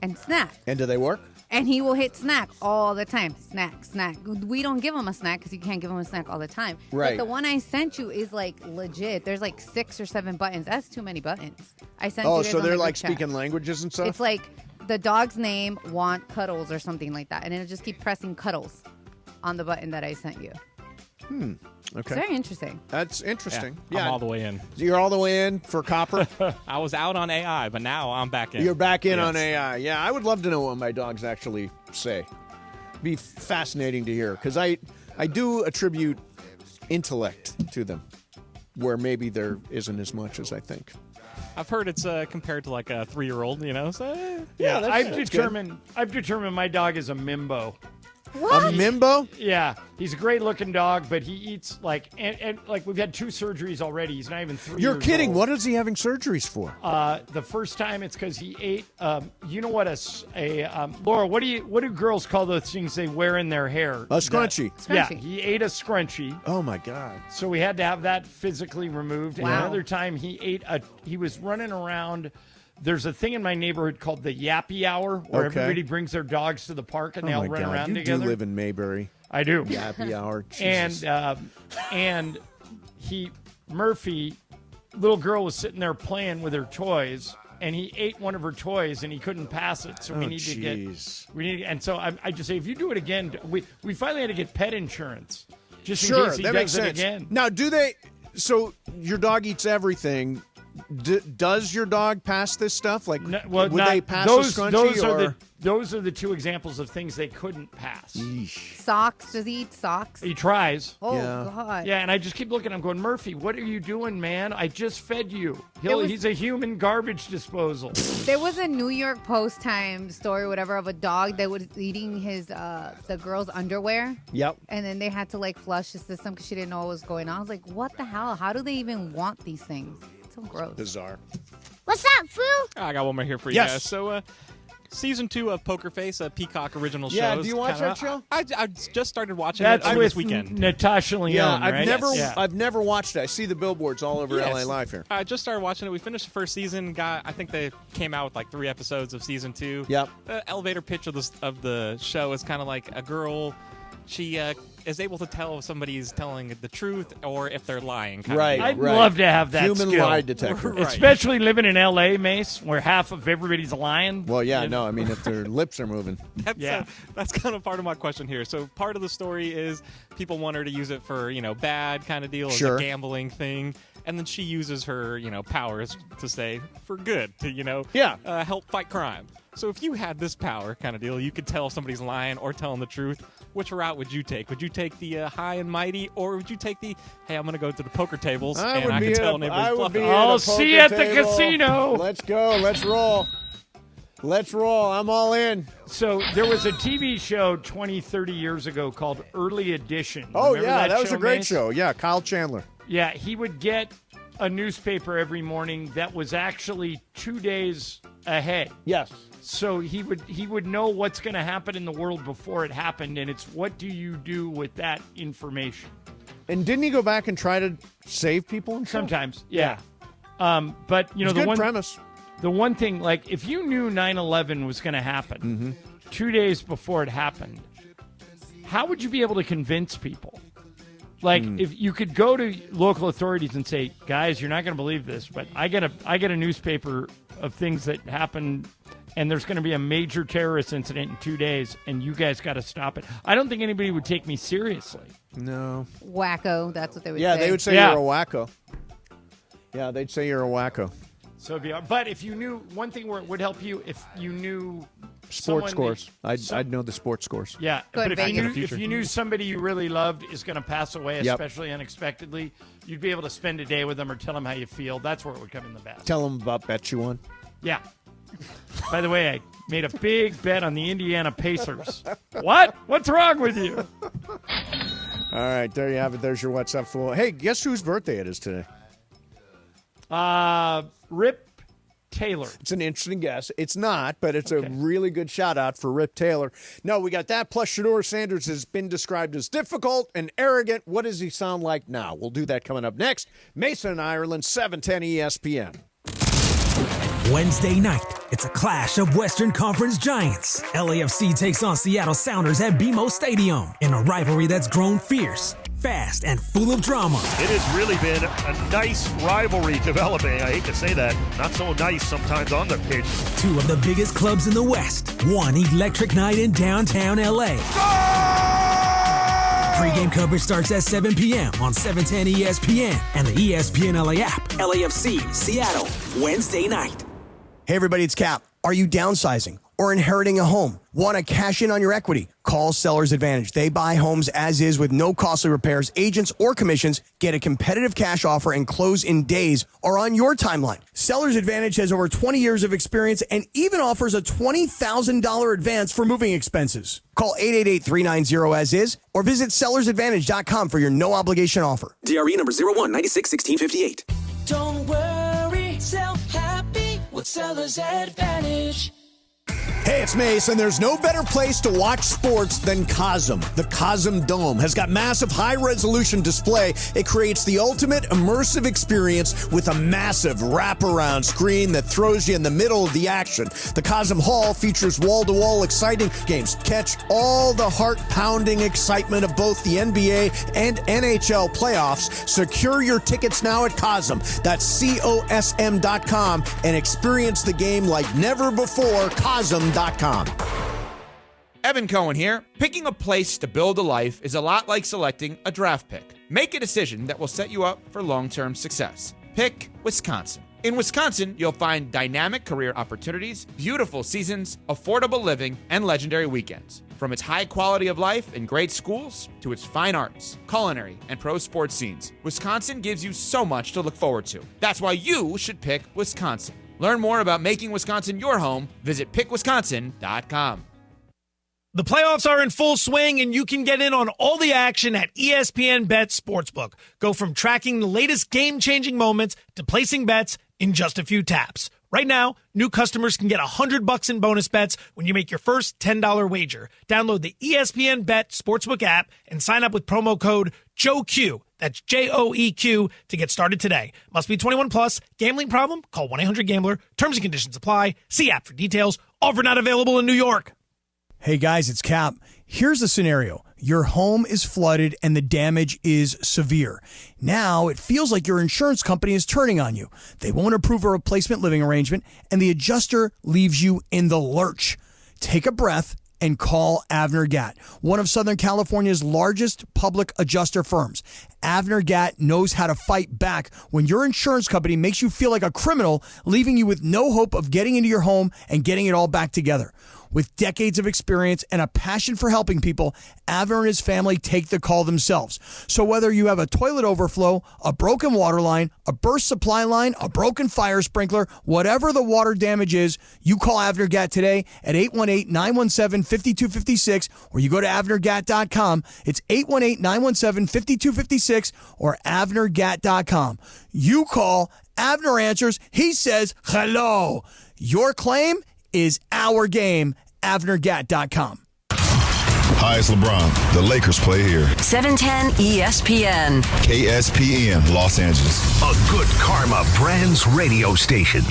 and snack. And do they work? And he will hit snack all the time. Snack, snack. We don't give him a snack because you can't give him a snack all the time. Right. But the one I sent you is like legit. There's like 6 or 7 buttons. That's too many buttons. I sent you. Oh, guys so on they're the like group chat. speaking languages and stuff? It's like the dog's name, want cuddles or something like that. And it'll just keep pressing cuddles on the button that I sent you. Okay. It's very interesting. That's interesting. I'm all the way in. You're all the way in for copper? I was out on AI, but now I'm back in. You're back in Yes. on AI. Yeah, I would love to know what my dogs actually say. Be fascinating to hear, because I do attribute intellect to them, where maybe there isn't as much as I think. I've heard it's compared to like a 3-year-old, So Yeah, that's I've good. determined my dog is a Mimbo. What? A Mimbo? Yeah, he's a great-looking dog, but he eats like and like we've had 2 surgeries already. He's not even 3 You're years kidding. old. What is he having surgeries for? The first time it's because he ate. You know what Laura? What do girls call those things they wear in their hair? A scrunchie. Yeah, he ate a scrunchie. Oh my God. So we had to have that physically removed. And Wow. another time he was running around. There's a thing in my neighborhood called the Yappy Hour, where Okay. everybody brings their dogs to the park and they Oh all my run God. around You together. do live in Mayberry. I do. Happy hour. Jesus. And Murphy, little girl was sitting there playing with her toys, and he ate one of her toys, and he couldn't pass it. So we need to get. And so I just say, if you do it again, we finally had to get pet insurance, just in case he that does makes it sense. again. Now, do they? So your dog eats everything. Does your dog pass this stuff? Like, would they pass a scrunchie? Those are the 2 examples of things they couldn't pass. Socks. Does he eat socks? He tries. Oh, Yeah. God. Yeah, and I just keep looking. I'm going, Murphy, what are you doing, man? I just fed you. was- He's a human garbage disposal. There was a New York Post time story, whatever, of a dog that was eating his the girl's underwear. Yep. And then they had to like flush the system because she didn't know what was going on. I was like, what the hell? How do they even want these things? It's so gross. Bizarre. What's up, Foo? I got one more here for you Yes. guys. So, season 2 of Poker Face, a Peacock original show. Yeah, do is you watch kinda- that show? I just started watching That's it over with this weekend. Natasha Lyonne, Yeah, I've right? I've never watched it. I see the billboards all over Yes. LA Live here. I just started watching it. We finished the first season. I think they came out with like 3 episodes of season 2. Yep. The elevator pitch of the show is kind of like a girl. She is able to tell if somebody's telling the truth or if they're lying. Right. I'd love to have that Human skill. lie detector. Right. Especially living in L.A., Mace, where half of everybody's lying. Well, yeah, no. I mean, if their lips are moving. That's kind of part of my question here. So part of the story is people want her to use it for, bad kind of deal, as Sure. a gambling thing. And then she uses her, powers to say for good, to, help fight crime. So if you had this power kind of deal, you could tell if somebody's lying or telling the truth. Which route would you take? Would you take the high and mighty, or would you take the, hey, I'm going to go to the poker tables and I can tell neighbors bluffing? I'll see you at the casino. Let's go. Let's roll. Let's roll. I'm all in. So there was a TV show 20, 30 years ago called Early Edition. Oh, Remember yeah. That was show, a great Mace? show. Yeah, Kyle Chandler. Yeah, he would get a newspaper every morning that was actually 2 days ahead. Yes. So he would know what's going to happen in the world before it happened, and it's what do you do with that information? And didn't he go back and try to save people? And stuff? Sometimes, yeah. But It's the good one premise. The one thing, like, if you knew 9/11 was going to happen 2 days before it happened, how would you be able to convince people? Like, if you could go to local authorities and say, guys, you're not going to believe this, but I get a newspaper of things that happen, and there's going to be a major terrorist incident in 2 days, and you guys got to stop it. I don't think anybody would take me seriously. No. Wacko, that's what they would say. Yeah, they would say you're a wacko. Yeah, they'd say you're a wacko. So it'd be, but if you knew, one thing where it would help you if you knew sports scores. I'd know the sports scores. Yeah, but if you knew somebody you really loved is going to pass away, especially unexpectedly, you'd be able to spend a day with them or tell them how you feel. That's where it would come in the best. Tell them about bets you won. Yeah. By the way, I made a big bet on the Indiana Pacers. What? What's wrong with you? All right, there you have it. There's your What's Up Fool. Hey, guess whose birthday it is today? Rip Taylor. It's an interesting guess. It's not, but it's a really good shout out for Rip Taylor. No, we got that. Plus, Shedeur Sanders has been described as difficult and arrogant. What does he sound like now? We'll do that coming up next. Mason and Ireland, 710 ESPN. Wednesday night, it's a clash of Western Conference giants. LAFC takes on Seattle Sounders at BMO Stadium in a rivalry that's grown fierce, fast, and full of drama. It has really been a nice rivalry developing. I hate to say that. Not so nice sometimes on the pitch. Two of the biggest clubs in the West. One electric night in downtown LA. Pre-game coverage starts at 7 p.m. on 710 ESPN and the ESPN LA app. LAFC, Seattle, Wednesday night. Hey, everybody, it's Cap. Are you downsizing or inheriting a home? Want to cash in on your equity? Call Sellers Advantage. They buy homes as is with no costly repairs, agents, or commissions. Get a competitive cash offer and close in days or on your timeline. Sellers Advantage has over 20 years of experience and even offers a $20,000 advance for moving expenses. Call 888-390-AS-IS or visit sellersadvantage.com for your no-obligation offer. DRE number 01961658. Don't worry, sell happy with Sellers Advantage. Hey, it's Mace, and there's no better place to watch sports than Cosm. The Cosm Dome has got massive high-resolution display. It creates the ultimate immersive experience with a massive wraparound screen that throws you in the middle of the action. The Cosm Hall features wall-to-wall exciting games. Catch all the heart-pounding excitement of both the NBA and NHL playoffs. Secure your tickets now at Cosm. That's COSM.com and experience the game like never before. Cosm.com. Evan Cohen here. Picking a place to build a life is a lot like selecting a draft pick. Make a decision that will set you up for long-term success. Pick Wisconsin. In Wisconsin, you'll find dynamic career opportunities, beautiful seasons, affordable living, and legendary weekends. From its high quality of life and great schools to its fine arts, culinary, and pro sports scenes, Wisconsin gives you so much to look forward to. That's why you should pick Wisconsin. Learn more about making Wisconsin your home. Visit pickwisconsin.com. The playoffs are in full swing, and you can get in on all the action at ESPN Bet Sportsbook. Go from tracking the latest game-changing moments to placing bets in just a few taps. Right now, new customers can get $100 in bonus bets when you make your first $10 wager. Download the ESPN Bet Sportsbook app and sign up with promo code JOEQ. That's JOEQ to get started today. Must be 21 plus. Gambling problem? Call 1-800-GAMBLER. Terms and conditions apply. See app for details. Offer not available in New York. Hey, guys, it's Cap. Here's the scenario. Your home is flooded and the damage is severe. Now it feels like your insurance company is turning on you. They won't approve a replacement living arrangement, and the adjuster leaves you in the lurch. Take a breath and call Avner Gatt, one of Southern California's largest public adjuster firms. Avner Gatt knows how to fight back when your insurance company makes you feel like a criminal, leaving you with no hope of getting into your home and getting it all back together. With decades of experience and a passion for helping people, Avner and his family take the call themselves. So whether you have a toilet overflow, a broken water line, a burst supply line, a broken fire sprinkler, whatever the water damage is, you call Avner Gatt today at 818-917-5256, or you go to avnergatt.com. It's 818-917-5256 or avnergatt.com. You call, Avner answers, he says hello. Your claim is our game. avnergatt.com. Hi, it's LeBron. The Lakers play here. 710 ESPN. KSPN, Los Angeles. A good karma brands radio station.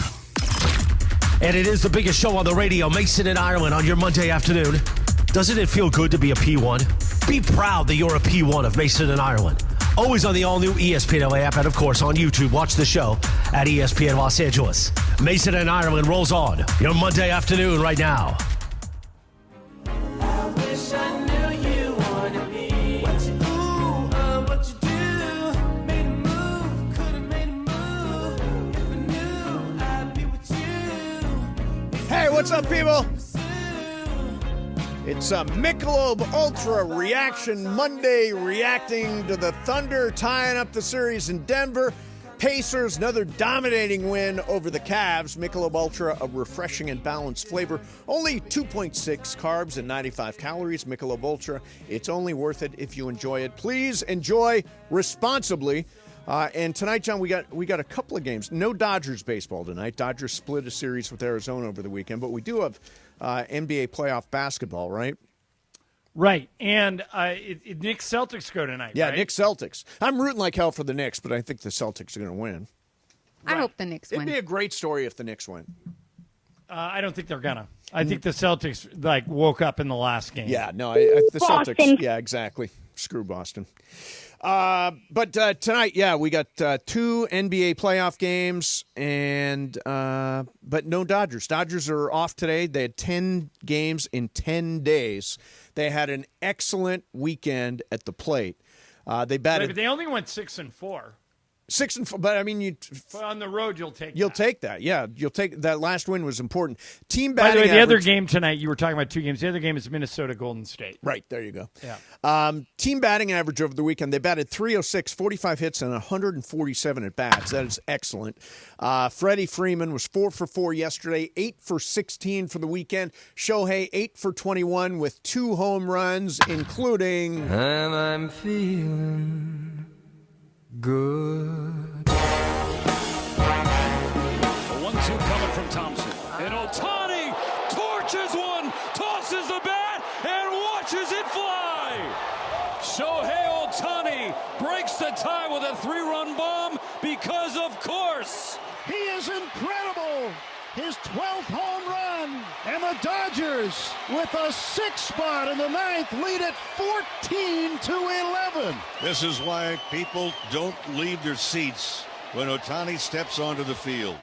And it is the biggest show on the radio, Mason and Ireland, on your Monday afternoon. Doesn't it feel good to be a P1? Be proud that you're a P1 of Mason and Ireland. Always on the all-new ESPN LA app and, of course, on YouTube. Watch the show at ESPN Los Angeles. Mason and Ireland rolls on your Monday afternoon right now. I wish I knew you wanna be what you do, what you do. Made a move, could've made a move. If I knew I'd be with you. Hey, what's up, people? It's a Michelob Ultra Reaction Monday, reacting to the Thunder tying up the series in Denver. Pacers, another dominating win over the Cavs. Michelob Ultra, a refreshing and balanced flavor. Only 2.6 carbs and 95 calories. Michelob Ultra, it's only worth it if you enjoy it. Please enjoy responsibly. And tonight, John, we got a couple of games. No Dodgers baseball tonight. Dodgers split a series with Arizona over the weekend, but we do have NBA playoff basketball, right? Right. And Knicks Celtics go tonight, Yeah, right? Knicks Celtics. I'm rooting like hell for the Knicks, but I think the Celtics are going to win. I hope the Knicks win. It'd be a great story if the Knicks win. I don't think they're gonna. I think the Celtics woke up in the last game. Yeah, no, the Boston. Celtics. Yeah, exactly. Screw Boston. But tonight, yeah, we got 2 NBA playoff games, and but no Dodgers. Dodgers are off today. They had 10 games in 10 days. They had an excellent weekend at the plate. They batted. But they only went 6-4. 6-4, but I mean, But on the road, you'll take. take that. Yeah, you'll take that. Last win was important. Team By batting the way, the other average- game tonight, you were talking about 2 games. The other game is Minnesota Golden State. Right, there you go. Yeah. Team batting average over the weekend, they batted .306, 45 hits, and 147 at bats. That is excellent. Freddie Freeman was 4 for 4 yesterday, 8 for 16 for the weekend. Shohei, 8 for 21 with 2 home runs, including. And I'm feeling good. A 1-2 coming from Thompson. And Ohtani torches one, tosses the bat, and watches it fly. Shohei Ohtani breaks the tie with a 3-run bomb because, of course, he is incredible. His 12th home run, and the Dodgers with a 6 spot in the 9th lead at 14-11. This is why people don't leave their seats when Ohtani steps onto the field.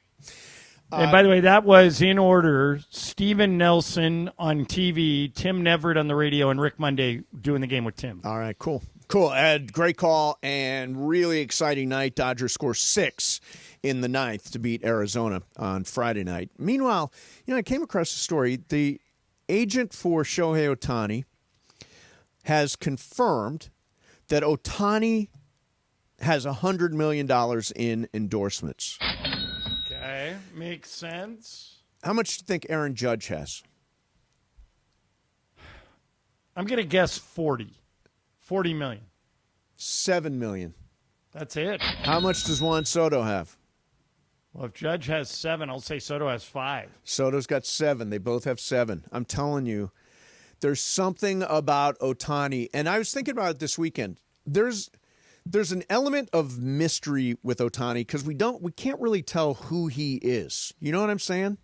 And by the way, that was in order: Steven Nelson on TV, Tim Neverett on the radio, and Rick Monday doing the game with Tim. All right, cool. Ed, great call and really exciting night. Dodgers score 6 in the 9th to beat Arizona on Friday night. Meanwhile, I came across a story. The agent for Shohei Ohtani has confirmed that Ohtani has $100 million in endorsements. Okay, makes sense. How much do you think Aaron Judge has? I'm going to guess 40 million. 7 million. That's it. How much does Juan Soto have? Well, if Judge has 7, I'll say Soto has 5. Soto's got 7. They both have 7. I'm telling you, there's something about Ohtani, and I was thinking about it this weekend. There's an element of mystery with Ohtani because we can't really tell who he is. You know what I'm saying?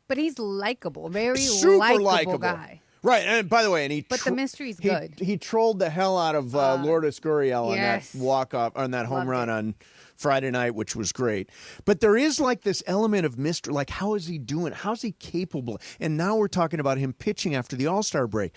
But he's likable, very Super likable likable guy. Right, and by the way, But the mystery's good. He trolled the hell out of Lourdes Gurriel yes. on that walk-off, on that home Loved run it. on Friday night, which was great. But there is this element of mystery, how is he doing? How's he capable? And now we're talking about him pitching after the All-Star break.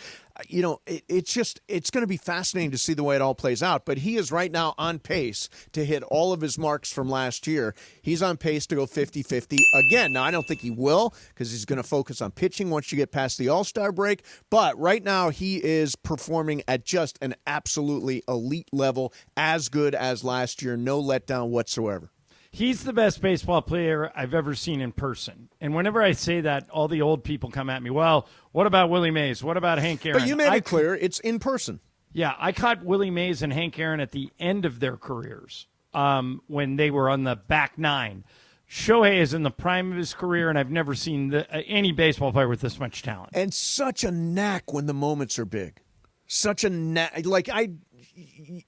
It's going to be fascinating to see the way it all plays out. But he is right now on pace to hit all of his marks from last year. He's on pace to go 50-50 again. Now, I don't think he will because he's going to focus on pitching once you get past the All-Star break. But right now, he is performing at just an absolutely elite level, as good as last year. No letdown whatsoever. He's the best baseball player I've ever seen in person. And whenever I say that, all the old people come at me. Well, what about Willie Mays? What about Hank Aaron? But you made it clear it's in person. Yeah, I caught Willie Mays and Hank Aaron at the end of their careers when they were on the back nine. Shohei is in the prime of his career, and I've never seen any baseball player with this much talent. And such a knack when the moments are big. Such a knack.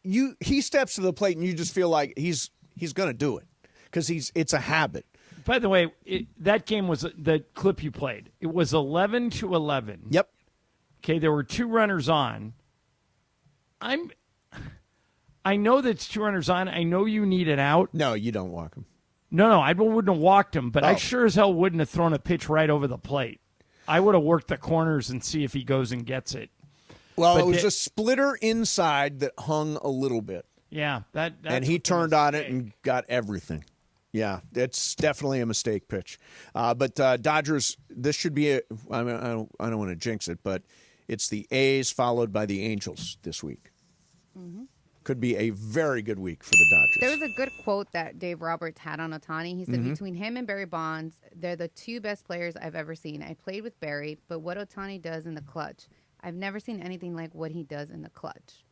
He steps to the plate, and you just feel like he's going to do it. Because it's a habit. By the way, that game was the clip you played. It was 11-11. Yep. Okay, there were 2 runners on. I know that's 2 runners on. I know you need it out. No, you don't walk him. No, I wouldn't have walked him, but I sure as hell wouldn't have thrown a pitch right over the plate. I would have worked the corners and see if he goes and gets it. Well, it was a splitter inside that hung a little bit. Yeah, and he turned on it and got everything. Yeah, it's definitely a mistake pitch. But Dodgers, this should be I don't want to jinx it, but it's the A's followed by the Angels this week. Mm-hmm. Could be a very good week for the Dodgers. There was a good quote that Dave Roberts had on Ohtani. He said, between him and Barry Bonds, they're the 2 best players I've ever seen. I played with Barry, but what Ohtani does in the clutch, I've never seen anything like what he does in the clutch.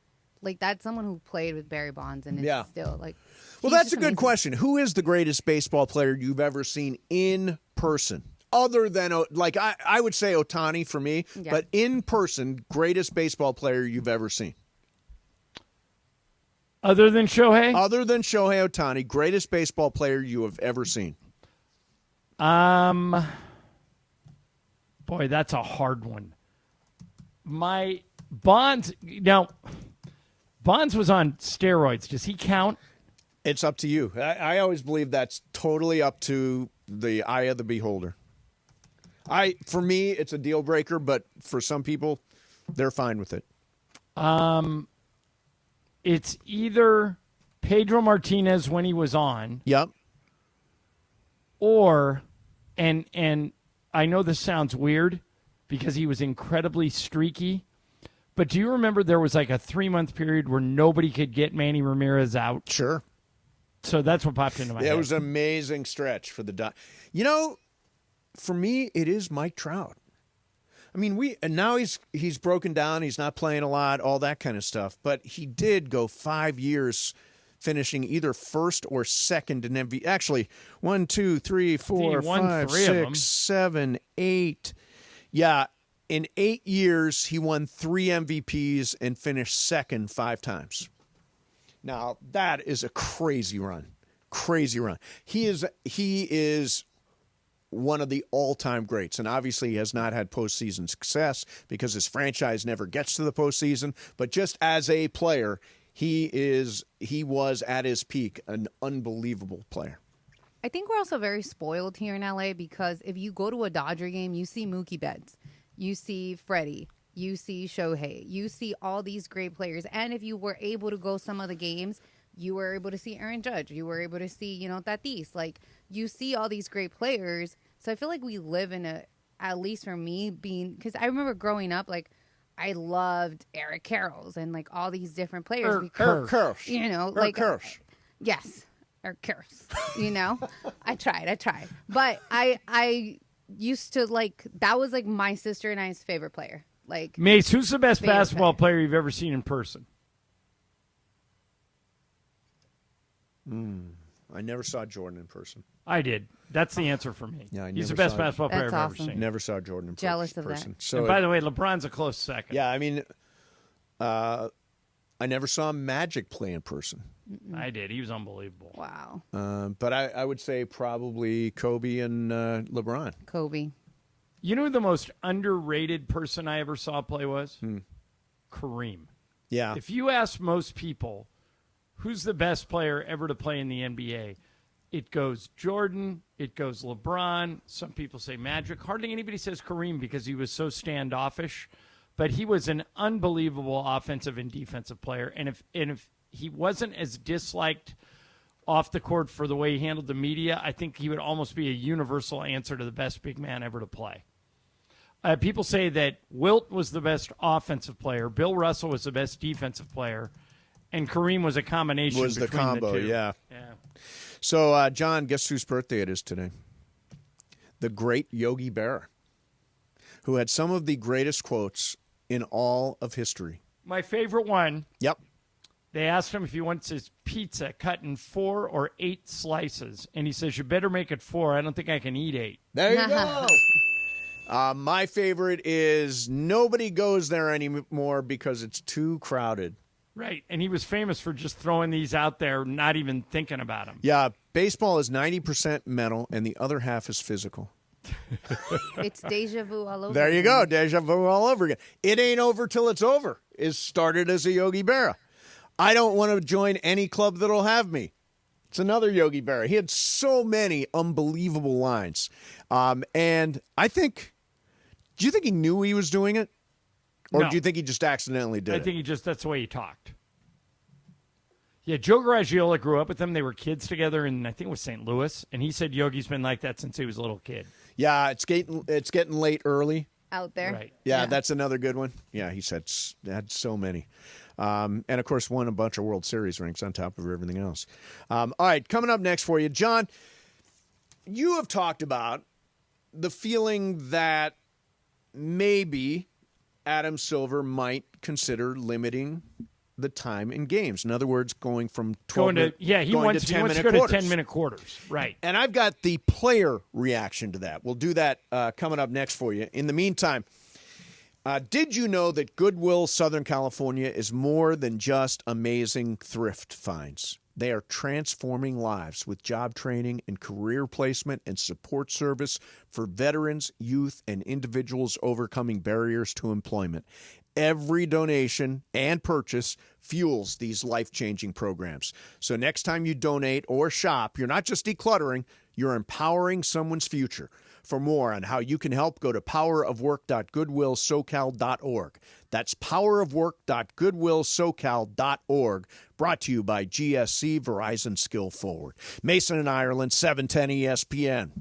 Like, that's someone who played with Barry Bonds, and it's still, like... Well, that's a good question. Who is the greatest baseball player you've ever seen in person? Other than, like, I would say Ohtani for me, but in person, greatest baseball player you've ever seen. Other than Shohei? Other than Shohei Ohtani, greatest baseball player you have ever seen. Boy, that's a hard one. My Bonds, now, Bonds was on steroids. Does he count? It's up to you. I always believe that's totally up to the eye of the beholder. For me, it's a deal breaker, but for some people, they're fine with it. It's either Pedro Martinez when he was on. Yep. Or, and I know this sounds weird because he was incredibly streaky, but do you remember there was like a 3-month period where nobody could get Manny Ramirez out? Sure. So that's what popped into my head. It was an amazing stretch for the Dodgers. For me, it is Mike Trout. I mean, now he's broken down. He's not playing a lot, all that kind of stuff. But he did go 5 years finishing either first or second in MVP. Actually, 1, 2, 3, 4, 5, 6, 7, 8. Yeah, in 8 years, he won 3 MVPs and finished second 5 times. Now, that is a crazy run. Crazy run. He is one of the all-time greats, and obviously he has not had postseason success because his franchise never gets to the postseason, but just as a player, he was at his peak an unbelievable player. I think we're also very spoiled here in LA because if you go to a Dodger game, you see Mookie Betts, you see Freddie, you see Shohei, you see all these great players, and if you were able to go some of the games, you were able to see Aaron Judge, you were able to see, Tatis, like you see all these great players. So I feel like we live in at least for me because I remember growing up, like I loved Eric Karros and like all these different players. Eric Karros. Yes, Eric Karros. I tried. But I used to like, that was like my sister and I's favorite player. Like, Mace, who's the best basketball player you've ever seen in person? I never saw Jordan in person. I did. That's the answer for me. Yeah, he's the best basketball player I've ever seen. Never saw Jordan in Jealous of person. that. So and by the way, LeBron's a close second. Yeah, I mean, I never saw Magic play in person. I did. He was unbelievable. Wow. But I would say probably Kobe and LeBron. Kobe. You know who the most underrated person I ever saw play was? Kareem. Yeah. If you ask most people who's the best player ever to play in the NBA, it goes Jordan, it goes LeBron. Some people say Magic. Hardly anybody says Kareem because he was so standoffish. But he was an unbelievable offensive and defensive player. And if he wasn't as disliked off the court for the way he handled the media, I think he would almost be a universal answer to the best big man ever to play. People say that Wilt was the best offensive player, Bill Russell was the best defensive player, and Kareem was a combination Was the between combo, the two. yeah. So, John, guess whose birthday it is today? The great Yogi Berra, who had some of the greatest quotes in all of history. My favorite one. Yep. They asked him if he wants his pizza cut in 4 or 8 slices, and he says, "You better make it 4. I don't think I can eat 8." There you go. My favorite is nobody goes there anymore because it's too crowded. Right, and he was famous for just throwing these out there, not even thinking about them. Yeah, baseball is 90% mental, and the other half is physical. It's deja vu all over. There you go, deja vu all over again. It ain't over till it's over is started as a Yogi Berra. I don't want to join any club that'll have me. It's another Yogi Berra. He had so many unbelievable lines. And I think, do you think he knew he was doing it? Or No. do you think he just accidentally did it? I think that's the way he talked. Yeah, Joe Garagiola grew up with him. They were kids together in, I think it was St. Louis. And he said Yogi's been like that since he was a little kid. Yeah, it's getting late early. Out there. Right. Yeah, that's another good one. Yeah, he said had so many. And, of course, won a bunch of World Series rings on top of everything else. All right, coming up next for you, John, you have talked about the feeling that maybe Adam Silver might consider limiting the time in games. In other words, going from 12 he wants to go to 10-minute quarters. Right. And I've got the player reaction to that. We'll do that coming up next for you. In the meantime, did you know that Goodwill Southern California is more than just amazing thrift finds? They are transforming lives with job training and career placement and support service for veterans, youth, and individuals overcoming barriers to employment. Every donation and purchase fuels these life-changing programs. So next time you donate or shop, you're not just decluttering, you're empowering someone's future. For more on how you can help, go to powerofwork.goodwillsocal.org. That's powerofwork.goodwillsocal.org. Brought to you by GSC Verizon Skill Forward. Mason and Ireland, 710 ESPN.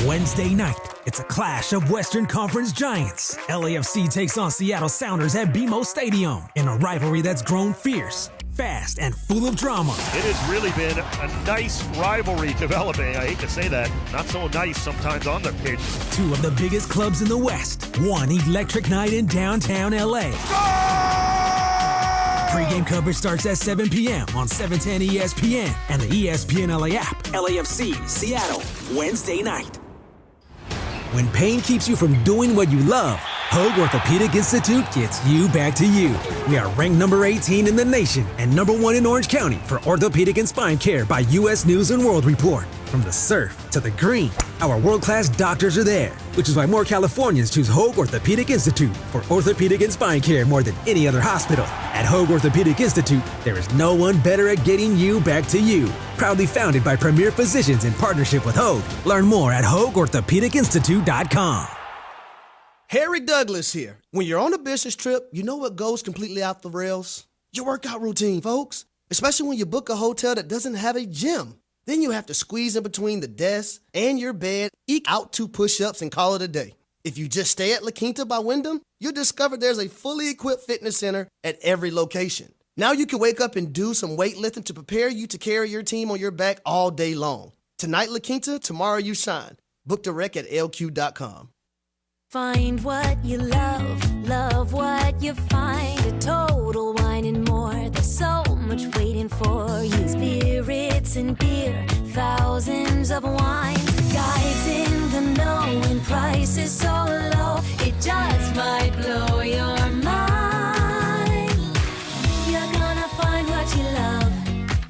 Wednesday night, it's a clash of Western Conference giants. LAFC takes on Seattle Sounders at BMO Stadium in a rivalry that's grown fierce, fast, and full of drama. It has really been a nice rivalry developing. I hate to say that. Not so nice sometimes on the pitch. Two of the biggest clubs in the West. One electric night in downtown LA. Pre-game coverage starts at 7 p.m. on 710 ESPN and the ESPN LA app. LAFC, Seattle, Wednesday night. When pain keeps you from doing what you love, Hoag Orthopedic Institute gets you back to you. We are ranked number 18 in the nation and number 1 in Orange County for orthopedic and spine care by U.S. News & World Report. From the surf to the green, our world-class doctors are there, which is why more Californians choose Hoag Orthopedic Institute for orthopedic and spine care more than any other hospital. At Hoag Orthopedic Institute, there is no one better at getting you back to you. Proudly founded by premier physicians in partnership with Hoag. Learn more at HoagOrthopedicInstitute.com. Harry Douglas here. When you're on a business trip, you know what goes completely off the rails? Your workout routine, folks. Especially when you book a hotel that doesn't have a gym. Then you have to squeeze in between the desk and your bed, eke out 2 push-ups, and call it a day. If you just stay at La Quinta by Wyndham, you'll discover there's a fully equipped fitness center at every location. Now you can wake up and do some weightlifting to prepare you to carry your team on your back all day long. Tonight, La Quinta, tomorrow you shine. Book direct at LQ.com. Find what you love what you find. A Total Wine and More. There's so much waiting for you. Spirits and beer, thousands of wines. Guides in the know and prices so low, it just might blow your mind. You're gonna find what you love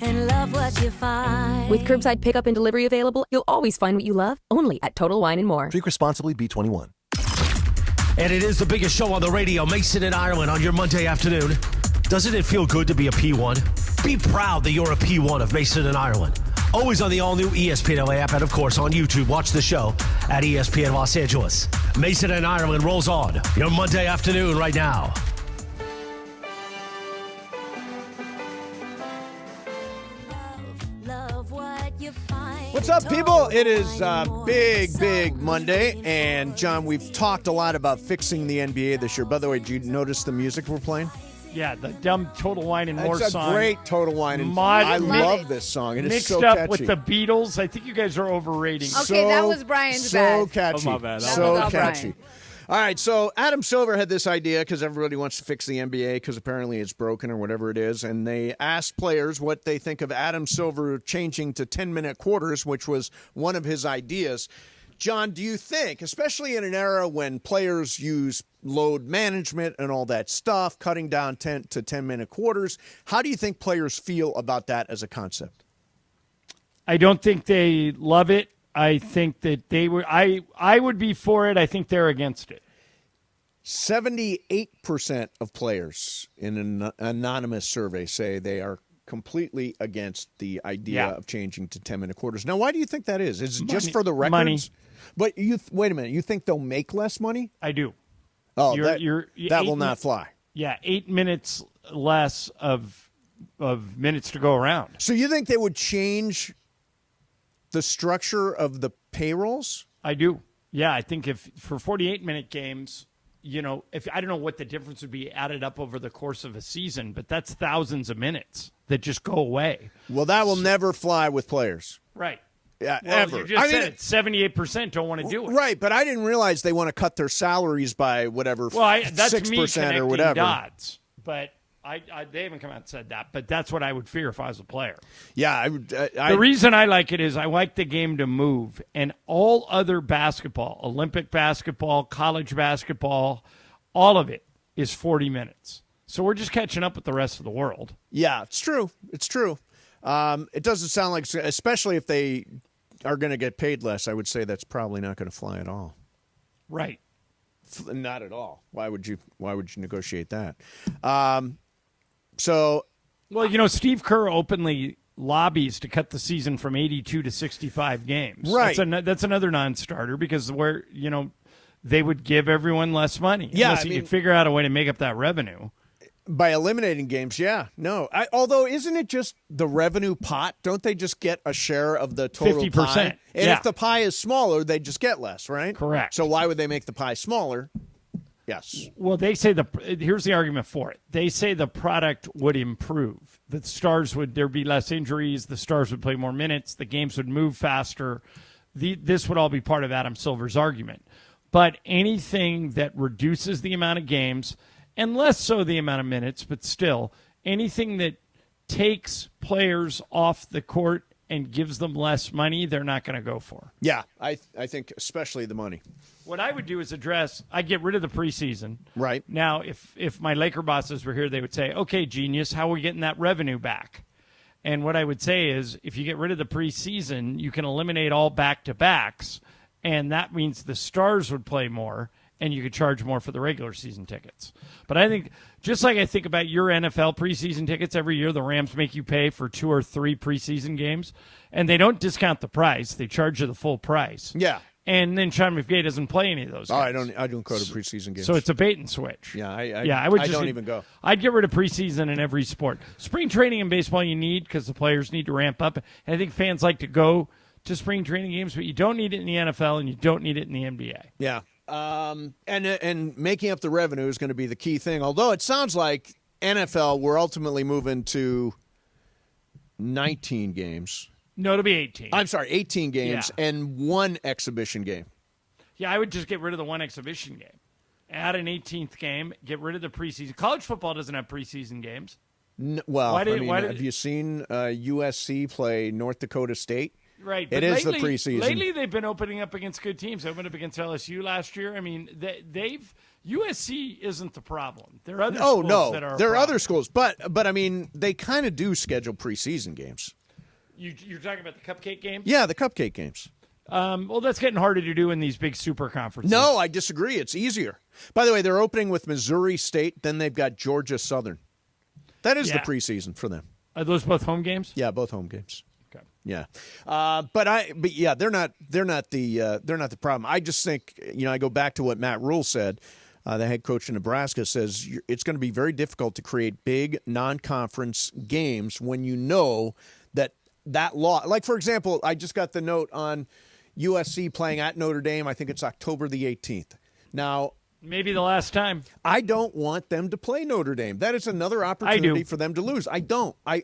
and love what you find. With curbside pickup and delivery available, you'll always find what you love, only at Total Wine and More. Drink responsibly, B21. And it is the biggest show on the radio, Mason and Ireland, on your Monday afternoon. Doesn't it feel good to be a P1? Be proud that you're a P1 of Mason and Ireland. Always on the all-new ESPN LA app and, of course, on YouTube. Watch the show at ESPN Los Angeles. Mason and Ireland rolls on your Monday afternoon right now. What's up, people? It is big Monday, and John, we've talked a lot about fixing the NBA this year. By the way, did you notice the music we're playing? Yeah, the dumb Total Wine and More It's song. a great Total Wine and More. I love this song. It is mixed so up catchy. with the Beatles. I think you guys are overrating. Okay, that was Brian's bad. Catchy. Oh, my bad. So catchy. All right, so Adam Silver had this idea because everybody wants to fix the NBA because apparently it's broken or whatever it is, and they asked players what they think of Adam Silver changing to 10-minute quarters, which was one of his ideas. John, do you think, especially in an era when players use load management and all that stuff, cutting down 10 to 10-minute quarters, how do you think players feel about that as a concept? I don't think they love it. I think that they were. I would be for it. I think they're against it. 78% of players in an anonymous survey say they are completely against the idea of changing to 10-minute quarters. Now, why do you think that is? Is it just for the records? Money. But wait a minute. You think they'll make less money? I do. Oh, that will not fly. Yeah, 8 minutes less of minutes to go around. So you think they would change the structure of the payrolls? I do. Yeah, I think if for 48-minute games, if I don't know what the difference would be added up over the course of a season, but that's thousands of minutes that just go away. Well, that will never fly with players. Right. Yeah, well, ever. You just said it. 78% don't want to do it. Right, but I didn't realize they want to cut their salaries by whatever, that's 6% me or whatever. Dots, but they haven't come out and said that. But that's what I would fear if I was a player. Yeah, the reason I like it is I like the game to move, and all other basketball, Olympic basketball, college basketball, all of it is 40 minutes. So we're just catching up with the rest of the world. Yeah, it's true. It's true. It doesn't sound like, especially if they are going to get paid less, I would say that's probably not going to fly at all. Right. Not at all. Why would you negotiate that? Well, Steve Kerr openly lobbies to cut the season from 82 to 65 games. Right. That's another non-starter because they would give everyone less money. Yeah, unless you could figure out a way to make up that revenue. By eliminating games, yeah. No. Although, isn't it just the revenue pot? Don't they just get a share of the total 50%. pie? And if the pie is smaller, they just get less, right? Correct. So why would they make the pie smaller? Yes. Well, they say here's the argument for it. They say the product would improve. The stars there'd be less injuries. The stars would play more minutes. The games would move faster. This would all be part of Adam Silver's argument. But anything that reduces the amount of games, and less so the amount of minutes, but still, anything that takes players off the court and gives them less money, they're not going to go for. Yeah, I think especially the money. What I would do is I'd get rid of the preseason. Right. Now, if my Laker bosses were here, they would say, okay, genius, how are we getting that revenue back? And what I would say is if you get rid of the preseason, you can eliminate all back-to-backs, and that means the stars would play more, and you could charge more for the regular season tickets. But I think, just like I think about your NFL preseason tickets, every year the Rams make you pay for 2 or 3 preseason games, and they don't discount the price. They charge you the full price. Yeah. And then Sean McVay doesn't play any of those games. I don't go to preseason games. So it's a bait and switch. Yeah, I don't even go. I'd get rid of preseason in every sport. Spring training in baseball you need because the players need to ramp up. And I think fans like to go to spring training games, but you don't need it in the NFL and you don't need it in the NBA. Yeah. And making up the revenue is going to be the key thing. Although it sounds like NFL, we're ultimately moving to 19 games. No, it'll be 18. I'm sorry, 18 games and 1 exhibition game. Yeah, I would just get rid of the 1 exhibition game. Add an 18th game, get rid of the preseason. College football doesn't have preseason games. Have you seen USC play North Dakota State? Right. It is the preseason. Lately, they've been opening up against good teams. They opened up against LSU last year. I mean, USC isn't the problem. There are other schools that are there are other schools. But I mean, they kind of do schedule preseason games. You're talking about the cupcake games? Yeah, the cupcake games. Well, that's getting harder to do in these big super conferences. No, I disagree. It's easier. By the way, they're opening with Missouri State. Then they've got Georgia Southern. That is the preseason for them. Are those both home games? Yeah, both home games. Okay. Yeah, but yeah, they're not the problem. I just think I go back to what Matt Rule said. The head coach in Nebraska says it's going to be very difficult to create big non-conference games when you know that law. Like, for example, I just got the note on USC playing at Notre Dame. I think it's October the 18th. Now, maybe the last time. I don't want them to play Notre Dame. That is another opportunity for them to lose. I don't. I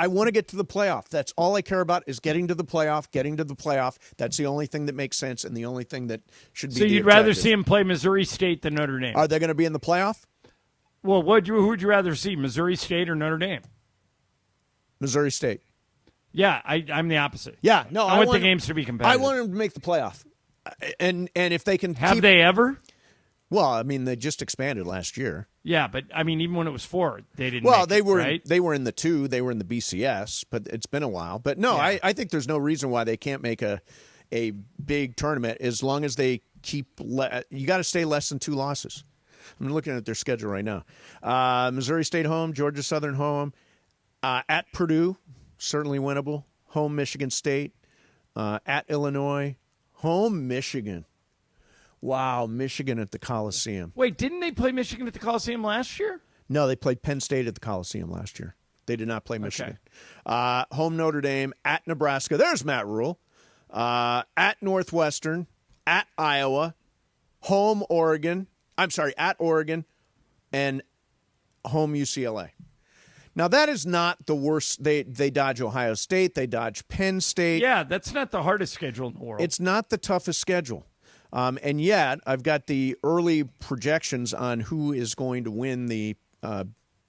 want to get to the playoff. That's all I care about is getting to the playoff. That's the only thing that makes sense and the only thing that should be So you'd rather see them play Missouri State than Notre Dame? Are they going to be in the playoff? Well, who would you rather see, Missouri State or Notre Dame? Missouri State. Yeah, I'm the opposite. Yeah, no, I want the games to be competitive. I want them to make the playoff. And if they can Have they ever? Well, I mean, they just expanded last year. Yeah, but I mean, even when it was 4, they didn't. Well, they were in the 2, they were in the BCS, but it's been a while. But no, I think there's no reason why they can't make a a big tournament as long as they keep you got to stay less than 2 losses. I'm looking at their schedule right now. Missouri State home, Georgia Southern home, at Purdue, certainly winnable, home Michigan State, at Illinois, home Michigan. Wow, Michigan at the Coliseum. Wait, didn't they play Michigan at the Coliseum last year? No, they played Penn State at the Coliseum last year. They did not play Michigan. Okay. Home Notre Dame, at Nebraska. There's Matt Rule. At Northwestern, at Iowa, home Oregon. I'm sorry, at Oregon, and home UCLA. Now, that is not the worst. They dodge Ohio State. They dodge Penn State. Yeah, that's not the hardest schedule in the world. It's not the toughest schedule. And yet, I've got the early projections on who is going to win the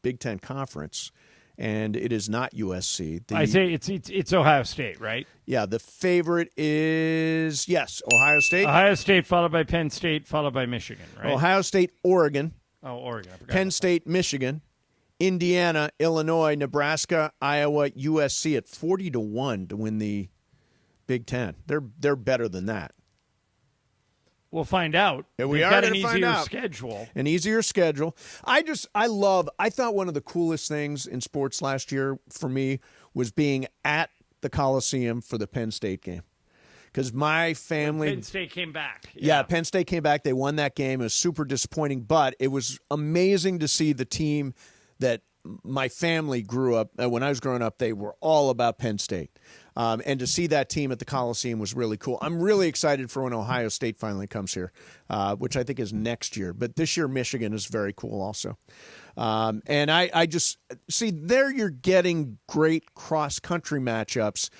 Big Ten Conference, and it is not USC. I say it's Ohio State, right? Yeah, the favorite is, yes, Ohio State. Ohio State followed by Penn State, followed by Michigan, right? Ohio State, Oregon. Oh, Oregon. I forgot Penn State, Michigan. Indiana, Illinois, Nebraska, Iowa, USC at 40-1 to win the Big Ten. They're better than that. We'll find out. Yeah, We've got an easier schedule. An easier schedule. I thought one of the coolest things in sports last year for me was being at the Coliseum for the Penn State game. Because my family... When Penn State came back. Yeah, Penn State came back. They won that game. It was super disappointing, but it was amazing to see the team that my family grew up, when I was growing up, they were all about Penn State. And to see that team at the Coliseum was really cool. I'm really excited for when Ohio State finally comes here, which I think is next year. But this year, Michigan is very cool also. And I just see there you're getting great cross-country matchups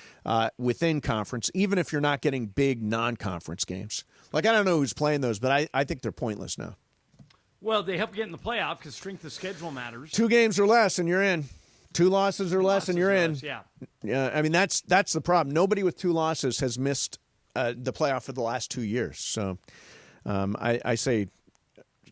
within conference, even if you're not getting big non-conference games. Like, I don't know who's playing those, but I think they're pointless now. Well, they help get in the playoff because strength of schedule matters. 2 games or less, and you're in. 2 losses or less, and you're in. Yeah. I mean, that's the problem. Nobody with 2 losses has missed the playoff for the last 2 years. So I say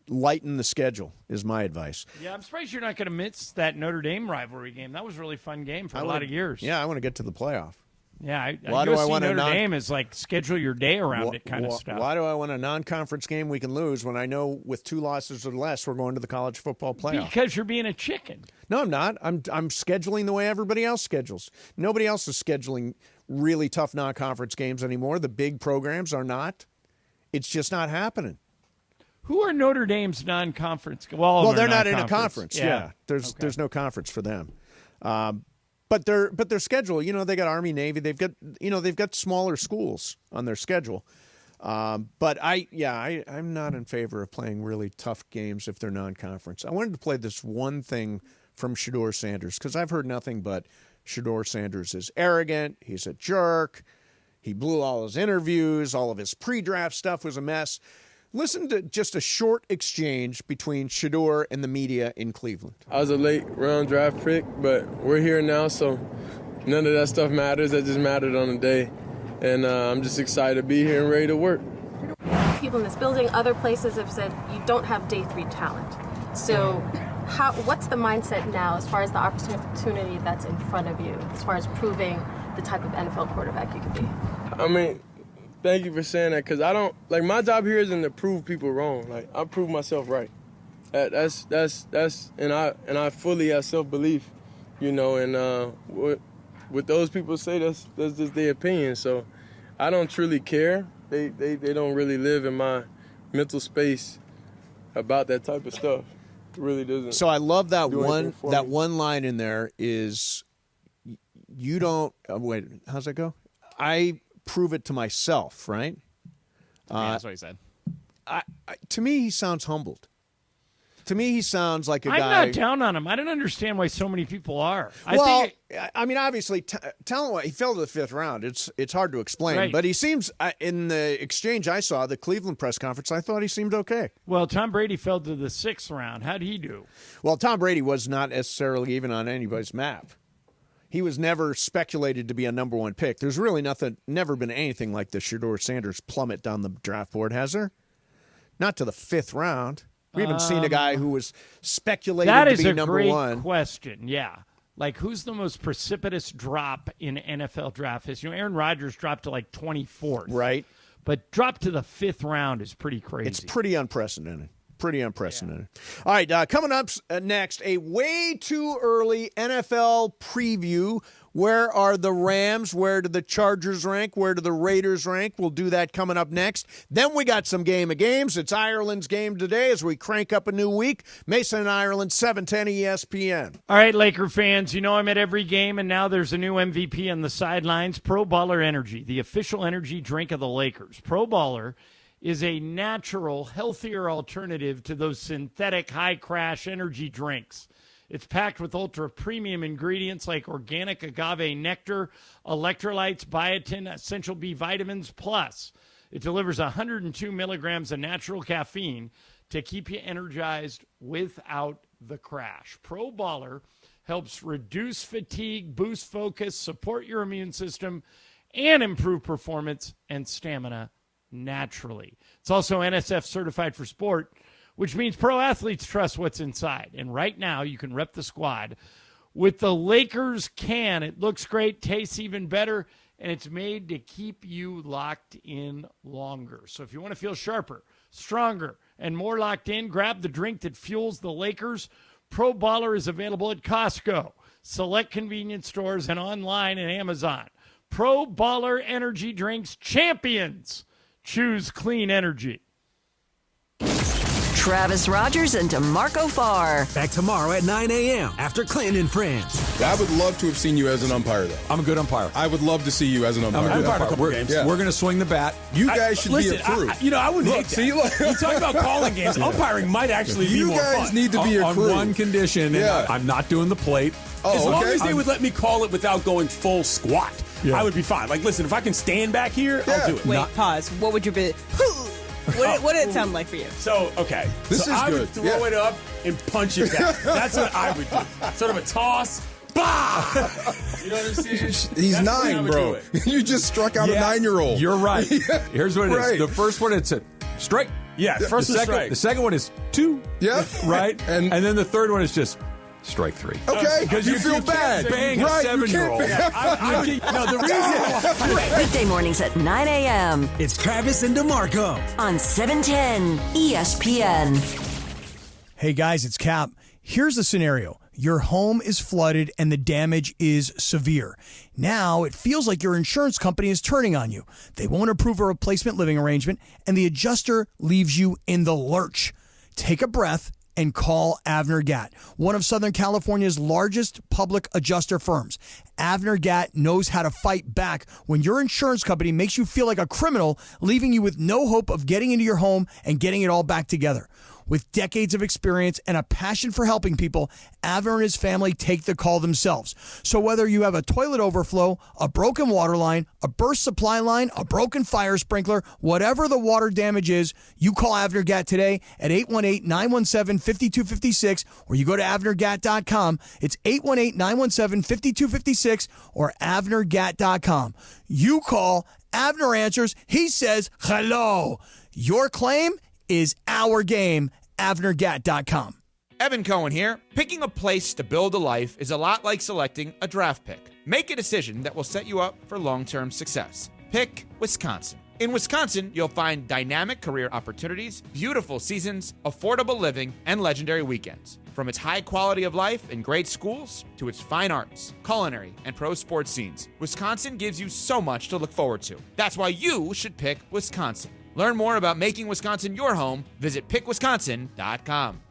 lighten the schedule is my advice. Yeah, I'm surprised you're not going to miss that Notre Dame rivalry game. That was a really fun game for a lot of years. Yeah, I want to get to the playoff. Yeah, Why do I want Notre Dame is like schedule your day around it kind of stuff. Why do I want a non-conference game we can lose when I know with 2 losses or less we're going to the college football playoff? Because you're being a chicken. No, I'm not. I'm scheduling the way everybody else schedules. Nobody else is scheduling really tough non-conference games anymore. The big programs are not. It's just not happening. Who are Notre Dame's non-conference? Well, they're not in a conference. Yeah. There's no conference for them. But their schedule, they got Army, Navy. They've got smaller schools on their schedule. But I'm not in favor of playing really tough games if they're non-conference. I wanted to play this one thing from Shedeur Sanders because I've heard nothing but Shedeur Sanders is arrogant. He's a jerk. He blew all his interviews. All of his pre-draft stuff was a mess. Listen to just a short exchange between Shedeur and the media in Cleveland. I was a late round draft pick, but we're here now, so none of that stuff matters. That just mattered on the day. And I'm just excited to be here and ready to work. People in this building, other places have said you don't have day 3 talent. So what's the mindset now as far as the opportunity that's in front of you, as far as proving the type of NFL quarterback you can be? I mean, thank you for saying that, because I don't, my job here isn't to prove people wrong. I prove myself right. That's and I fully have self-belief, and what those people say, that's just their opinion. So I don't truly care. They don't really live in my mental space about that type of stuff. It really doesn't. So I love that one line in there is, you don't, wait, how's that go? I prove it to myself, right? Yeah, that's what he said. To me, he sounds humbled. To me, he sounds like a guy. I'm not down on him. I don't understand why so many people are. I mean, obviously, talent. He fell to the 5th round. It's hard to explain, right. But he seems in the exchange I saw, the Cleveland press conference, I thought he seemed okay. Well, Tom Brady fell to the 6th round. How'd he do? Well, Tom Brady was not necessarily even on anybody's map. He was never speculated to be a number 1 pick. There's really never been anything like the Shedeur Sanders plummet down the draft board, has there? Not to the 5th round. We haven't seen a guy who was speculated to be number 1. That is a great question, yeah. like, who's the most precipitous drop in NFL draft history? Aaron Rodgers dropped to like 24th. Right. But drop to the 5th round is pretty crazy. It's pretty unprecedented. Pretty unprecedented. Yeah. All right, coming up next, a way too early NFL preview. Where are the Rams? Where do the Chargers rank? Where do the Raiders rank? We'll do that coming up next. Then we got some game of games. It's Ireland's game today as we crank up a new week. Mason and Ireland, 710 ESPN. All right, Laker fans, you know I'm at every game, and now there's a new MVP on the sidelines, Pro Baller Energy, the official energy drink of the Lakers. Pro Baller is a natural, healthier alternative to those synthetic high-crash energy drinks. It's packed with ultra-premium ingredients like organic agave nectar, electrolytes, biotin, essential B vitamins, plus it delivers 102 milligrams of natural caffeine to keep you energized without the crash. Pro Baller helps reduce fatigue, boost focus, support your immune system, and improve performance and stamina naturally. It's also NSF certified for sport, which means pro athletes trust what's inside. And right now, you can rep the squad with the Lakers can. It looks great, tastes even better, and it's made to keep you locked in longer. So if you want to feel sharper, stronger, and more locked in, grab the drink that fuels the Lakers. Pro Baller is available at Costco, select convenience stores, and online at Amazon. Pro Baller Energy Drinks champions. Choose clean energy. Travis Rogers and DeMarco Farr. Back tomorrow at 9 a.m. after Clinton and Friends. I would love to have seen you as an umpire, though. I'm a good umpire. I would love to see you as an umpire. I'm a good umpire. We're going to swing the bat. You guys should listen, be a crew. I wouldn't hate that. See, you talk about calling games. Umpiring might actually be more fun. You guys need to be a crew. On one condition, and I'm not doing the plate. As long as they would let me call it without going full squat, I would be fine. Like, listen, if I can stand back here, I'll do it. Wait, pause. What would your be? What did it sound like for you? So, okay. This is I good. would throw it up and punch it back. That's what I would do. Sort of a toss. Bah! You know what I'm saying? He's 9, bro. You just struck out a 9-year-old. You're right. Here's what it is. The first one, it's a strike. Yeah, first strike. The second one is 2. Yeah. Right? And then the third one is just strike 3. Okay. Because you feel bad. Bang a 7-year-old. No, the reason. Weekday mornings at 9 a.m. It's Travis and DeMarco on 710 ESPN. Hey guys, it's Cap. Here's the scenario. Your home is flooded and the damage is severe. Now it feels like your insurance company is turning on you. They won't approve a replacement living arrangement and the adjuster leaves you in the lurch. Take a breath and call Avner Gatt, one of Southern California's largest public adjuster firms. Avner Gatt knows how to fight back when your insurance company makes you feel like a criminal, leaving you with no hope of getting into your home and getting it all back together. With decades of experience and a passion for helping people, Avner and his family take the call themselves. So whether you have a toilet overflow, a broken water line, a burst supply line, a broken fire sprinkler, whatever the water damage is, you call Avner Gatt today at 818-917-5256 or you go to avnergatt.com. It's 818-917-5256 or avnergatt.com. You call, Avner answers, he says hello. Your claim is our game. avnergatt.com. Evan Cohen here. Picking a place to build a life is a lot like selecting a draft pick. Make a decision that will set you up for long-term success. Pick Wisconsin. In Wisconsin, you'll find dynamic career opportunities, beautiful seasons, affordable living, and legendary weekends. From its high quality of life and great schools to its fine arts, culinary, and pro sports scenes, Wisconsin gives you so much to look forward to. That's why you should pick Wisconsin. Learn more about making Wisconsin your home. Visit pickwisconsin.com.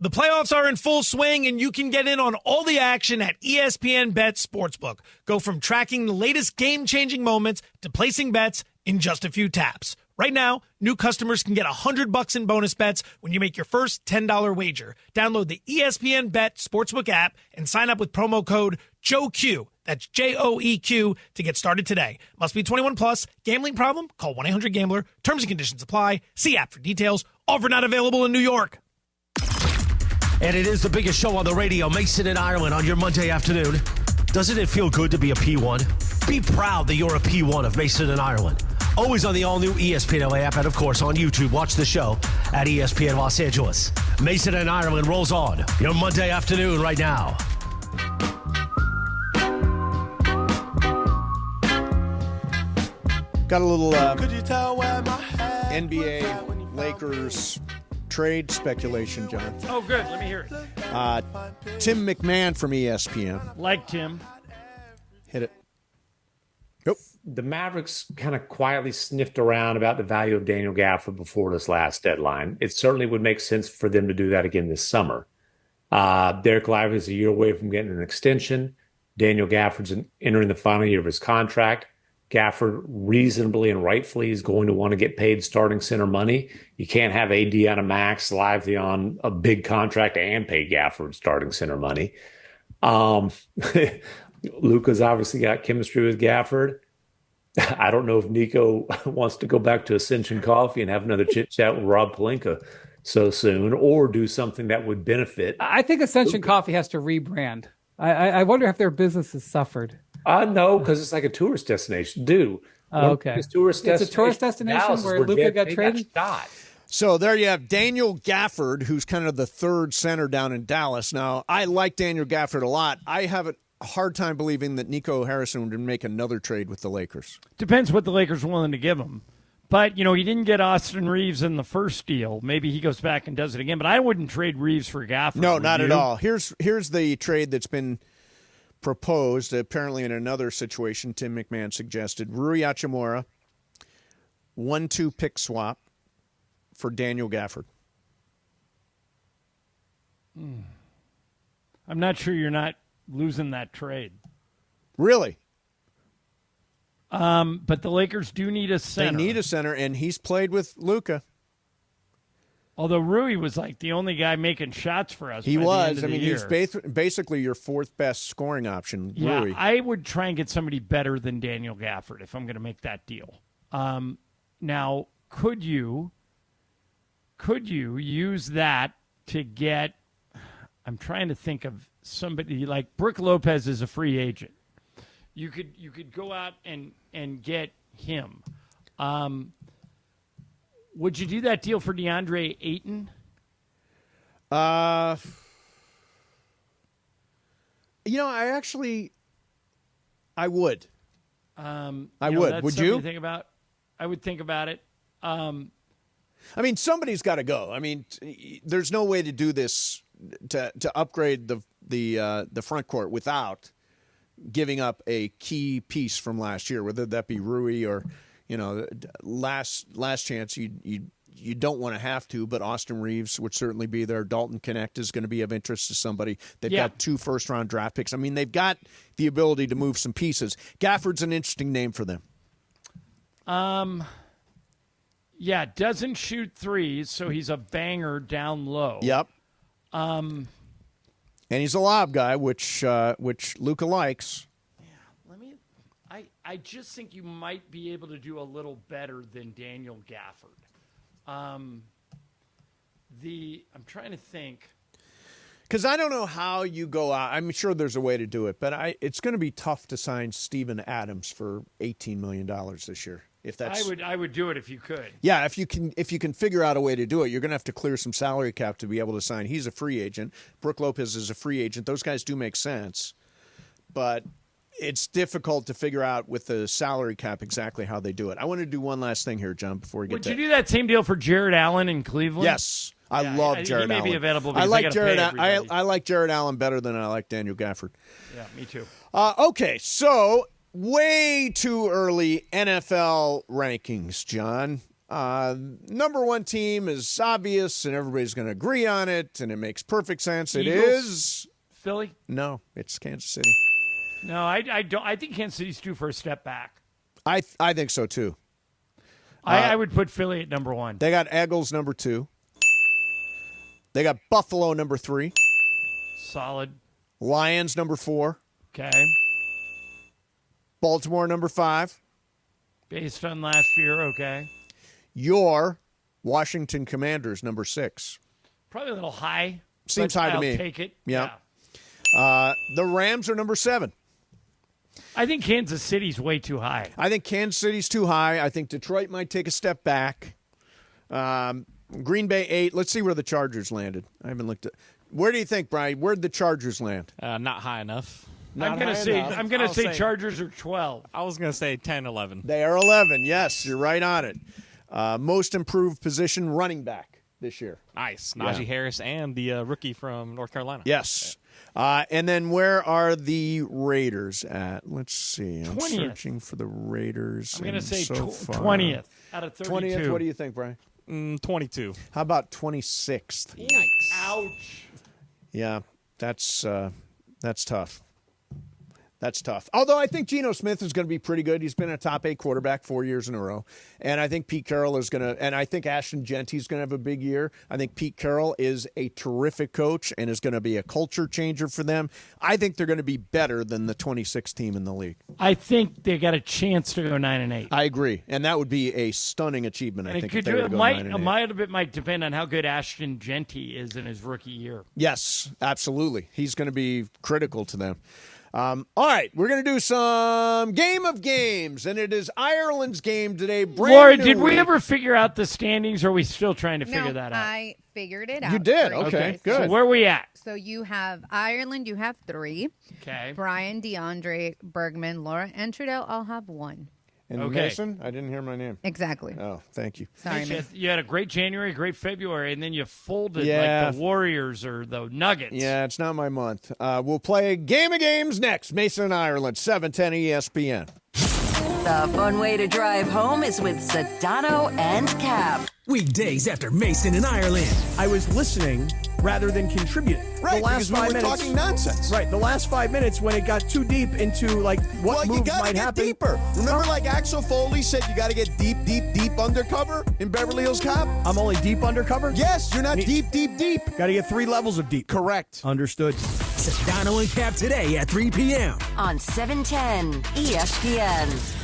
The playoffs are in full swing, and you can get in on all the action at ESPN Bet Sportsbook. Go from tracking the latest game-changing moments to placing bets in just a few taps. Right now, new customers can get $100 in bonus bets when you make your first $10 wager. Download the ESPN Bet Sportsbook app and sign up with promo code JOEQ. That's JOEQ to get started today. Must be 21 plus. Gambling problem? Call 1-800-GAMBLER. Terms and conditions apply. See app for details. Offer not available in New York. And it is the biggest show on the radio, Mason and Ireland, on your Monday afternoon. Doesn't it feel good to be a P1? Be proud that you're a P1 of Mason and Ireland. Always on the all-new ESPN LA app and, of course, on YouTube. Watch the show at ESPN Los Angeles. Mason and Ireland rolls on your Monday afternoon right now. Got a little NBA Lakers trade speculation, John. Oh, good. Let me hear it. Tim McMahon from ESPN. Like Tim. Hit it. Nope. The Mavericks kind of quietly sniffed around about the value of Daniel Gafford before this last deadline. It certainly would make sense for them to do that again this summer. Derek Lively is a year away from getting an extension. Daniel Gafford's entering the final year of his contract. Gafford reasonably and rightfully is going to want to get paid starting center money. You can't have AD on a max, Lively on a big contract, and pay Gafford starting center money. Luka's obviously got chemistry with Gafford. I don't know if Nico wants to go back to Ascension Coffee and have another chit-chat with Rob Pelinka so soon, or do something that would benefit. I think Ascension Coffee has to rebrand. I wonder if their business has suffered. No, because it's like a tourist destination. Okay. It's a tourist destination where Luka got traded? So there you have Daniel Gafford, who's kind of the third center down in Dallas. Now, I like Daniel Gafford a lot. I have a hard time believing that Nico Harrison would make another trade with the Lakers. Depends what the Lakers are willing to give him. But, he didn't get Austin Reeves in the first deal. Maybe he goes back and does it again. But I wouldn't trade Reeves for Gafford. No, not at all. Here's the trade that's been proposed, apparently in another situation Tim McMahon suggested. Rui Hachimura, 1-2 pick swap for Daniel Gafford. I'm not sure you're not losing that trade. Really? But the Lakers do need a center. They need a center, and he's played with Luka. Although Rui was like the only guy making shots for us. He was. He's basically your fourth best scoring option, yeah, Rui. I would try and get somebody better than Daniel Gafford if I'm going to make that deal. Now, could you use that to get – I'm trying to think of somebody like Brook Lopez is a free agent. You could go out and get him. Would you do that deal for DeAndre Ayton? I would. I would. Would you? I would think about it. Somebody's got to go. There's no way to do this to upgrade the front court without giving up a key piece from last year, whether that be Rui or last chance. You don't want to have to, but Austin Reeves would certainly be there. Dalton Connect is going to be of interest to somebody. They've got 2 first-round draft picks. They've got the ability to move some pieces. Gafford's an interesting name for them. Doesn't shoot threes, so he's a banger down low. Yep. And he's a lob guy, which Luka likes. I just think you might be able to do a little better than Daniel Gafford. I'm trying to think. Because I don't know how you go out. I'm sure there's a way to do it, but it's going to be tough to sign Steven Adams for $18 million this year. If that's, I would do it if you could. Yeah, if you can figure out a way to do it, you're going to have to clear some salary cap to be able to sign. He's a free agent. Brook Lopez is a free agent. Those guys do make sense, but it's difficult to figure out with the salary cap exactly how they do it. I want to do one last thing here, John, before we get to Would you do that same deal for Jared Allen in Cleveland? Yes. I love Jared Allen. He may be available. I like Jared Allen better than I like Daniel Gafford. Yeah, me too. Okay, so way too early NFL rankings, John. Number one team is obvious, and everybody's going to agree on it, and it makes perfect sense. Eagles? It is Philly? No, it's Kansas City. No, I don't. I think Kansas City's due for a step back. I think so too. I would put Philly at number 1. They got Eagles number 2. They got Buffalo number 3. Solid. Lions number 4. Okay. Baltimore number 5. Based on last year, okay. Your Washington Commanders number 6. Probably a little high. Seems high to me. I'll take it. Yeah. The Rams are number 7. I think Kansas City's way too high. I think Kansas City's too high. I think Detroit might take a step back. Green Bay 8. Let's see where the Chargers landed. I haven't looked at. Where do you think, Brian? Where'd the Chargers land? Not high enough. I'm going to say Chargers are 12. I was going to say 10, 11. They are 11. Yes, you're right on it. Most improved position, running back this year. Nice. Najee Harris and the rookie from North Carolina. Yes. And then where are the Raiders at? Let's see. I'm 20th. searching for the Raiders. I'm going to say 20th out of 32. 20th. What do you think, Brian? 22. How about 26th? Yikes. Ouch. Yeah, that's tough. That's tough. Although I think Geno Smith is going to be pretty good. He's been a top 8 quarterback 4 years in a row. And I think Pete Carroll is going to – and I think Ashton Genty's going to have a big year. I think Pete Carroll is a terrific coach and is going to be a culture changer for them. I think they're going to be better than the 26th team in the league. I think they got a chance to go 9-8. I agree. And that would be a stunning achievement, I think, if they were to go 9-8. It might depend on how good Ashton Genty is in his rookie year. Yes, absolutely. He's going to be critical to them. All right, we're going to do some Game of Games, and it is Ireland's game today. Laura, did we ever figure out the standings, or are we still trying to figure that out? I figured it out. You did? for Okay, good. So where are we at? So you have Ireland, you have 3. Okay. Brian, DeAndre, Bergman, Laura, and Trudell all have 1. And Mason? I didn't hear my name. Exactly. Oh, thank you. Sorry, You had a great January, great February, and then you folded Yeah. like the Warriors or the Nuggets. Yeah, it's not my month. We'll play Game of Games next. Mason and Ireland, 710 ESPN. The fun way to drive home is with Sedano and Cap. Weekdays after Mason in Ireland. I was listening rather than contributing. Right, because we were talking nonsense. Right, the last 5 minutes when it got too deep into like what moves you gotta might get happen. deeper. Remember, like Axel Foley said, you got to get deep undercover in Beverly Hills Cop. I'm only deep undercover. Yes, you're not deep. Got to get 3 levels of deep. Correct. Understood. Sedano and Cap today at 3 p.m. on 710 ESPN.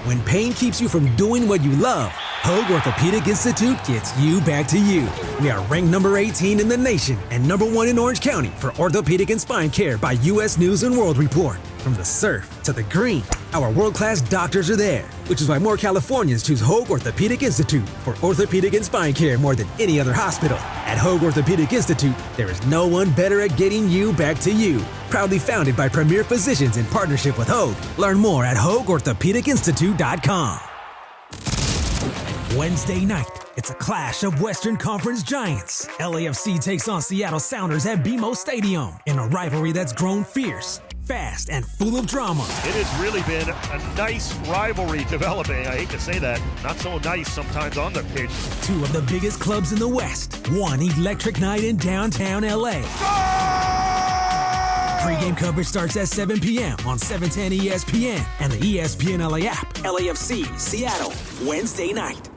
When pain keeps you from doing what you love, Hoag Orthopedic Institute gets you back to you. We are ranked number 18 in the nation and number 1 in Orange County for orthopedic and spine care by U.S. News & World Report. From the surf to the green, our world-class doctors are there, which is why more Californians choose Hoag Orthopedic Institute for orthopedic and spine care more than any other hospital. At Hoag Orthopedic Institute, there is no one better at getting you back to you. Proudly founded by premier physicians in partnership with Hoag. Learn more at HoagOrthopedicInstitute.com. Wednesday night, it's a clash of Western Conference giants. LAFC takes on Seattle Sounders at BMO Stadium in a rivalry that's grown fierce, fast, and full of drama. It has really been a nice rivalry developing. I hate to say that. Not so nice sometimes on the pitch. 2 of the biggest clubs in the West. One electric night in downtown LA. Pre-game coverage starts at 7 p.m. on 710 ESPN and the ESPN LA app. LAFC, Seattle, Wednesday night.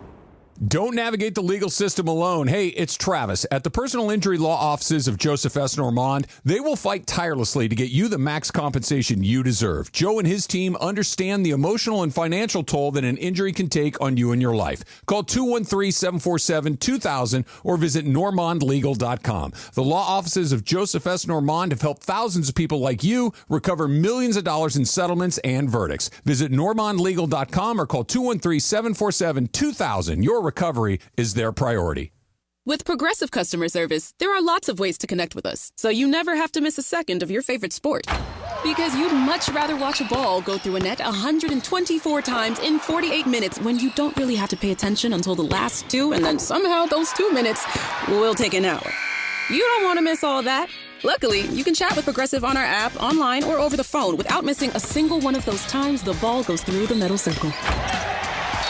Don't navigate the legal system alone. Hey, it's Travis. At the personal injury law offices of Joseph S. Normand, they will fight tirelessly to get you the max compensation you deserve. Joe and his team understand the emotional and financial toll that an injury can take on you and your life. Call 213-747-2000 or visit normandlegal.com. The law offices of Joseph S. Normand have helped thousands of people like you recover millions of dollars in settlements and verdicts. Visit normandlegal.com or call 213-747-2000. Your recovery is their priority. With Progressive Customer Service, there are lots of ways to connect with us, so you never have to miss a second of your favorite sport. Because you'd much rather watch a ball go through a net 124 times in 48 minutes when you don't really have to pay attention until the last 2, and then somehow those 2 minutes will take an hour. You don't want to miss all that. Luckily, you can chat with Progressive on our app, online, or over the phone without missing a single one of those times the ball goes through the metal circle.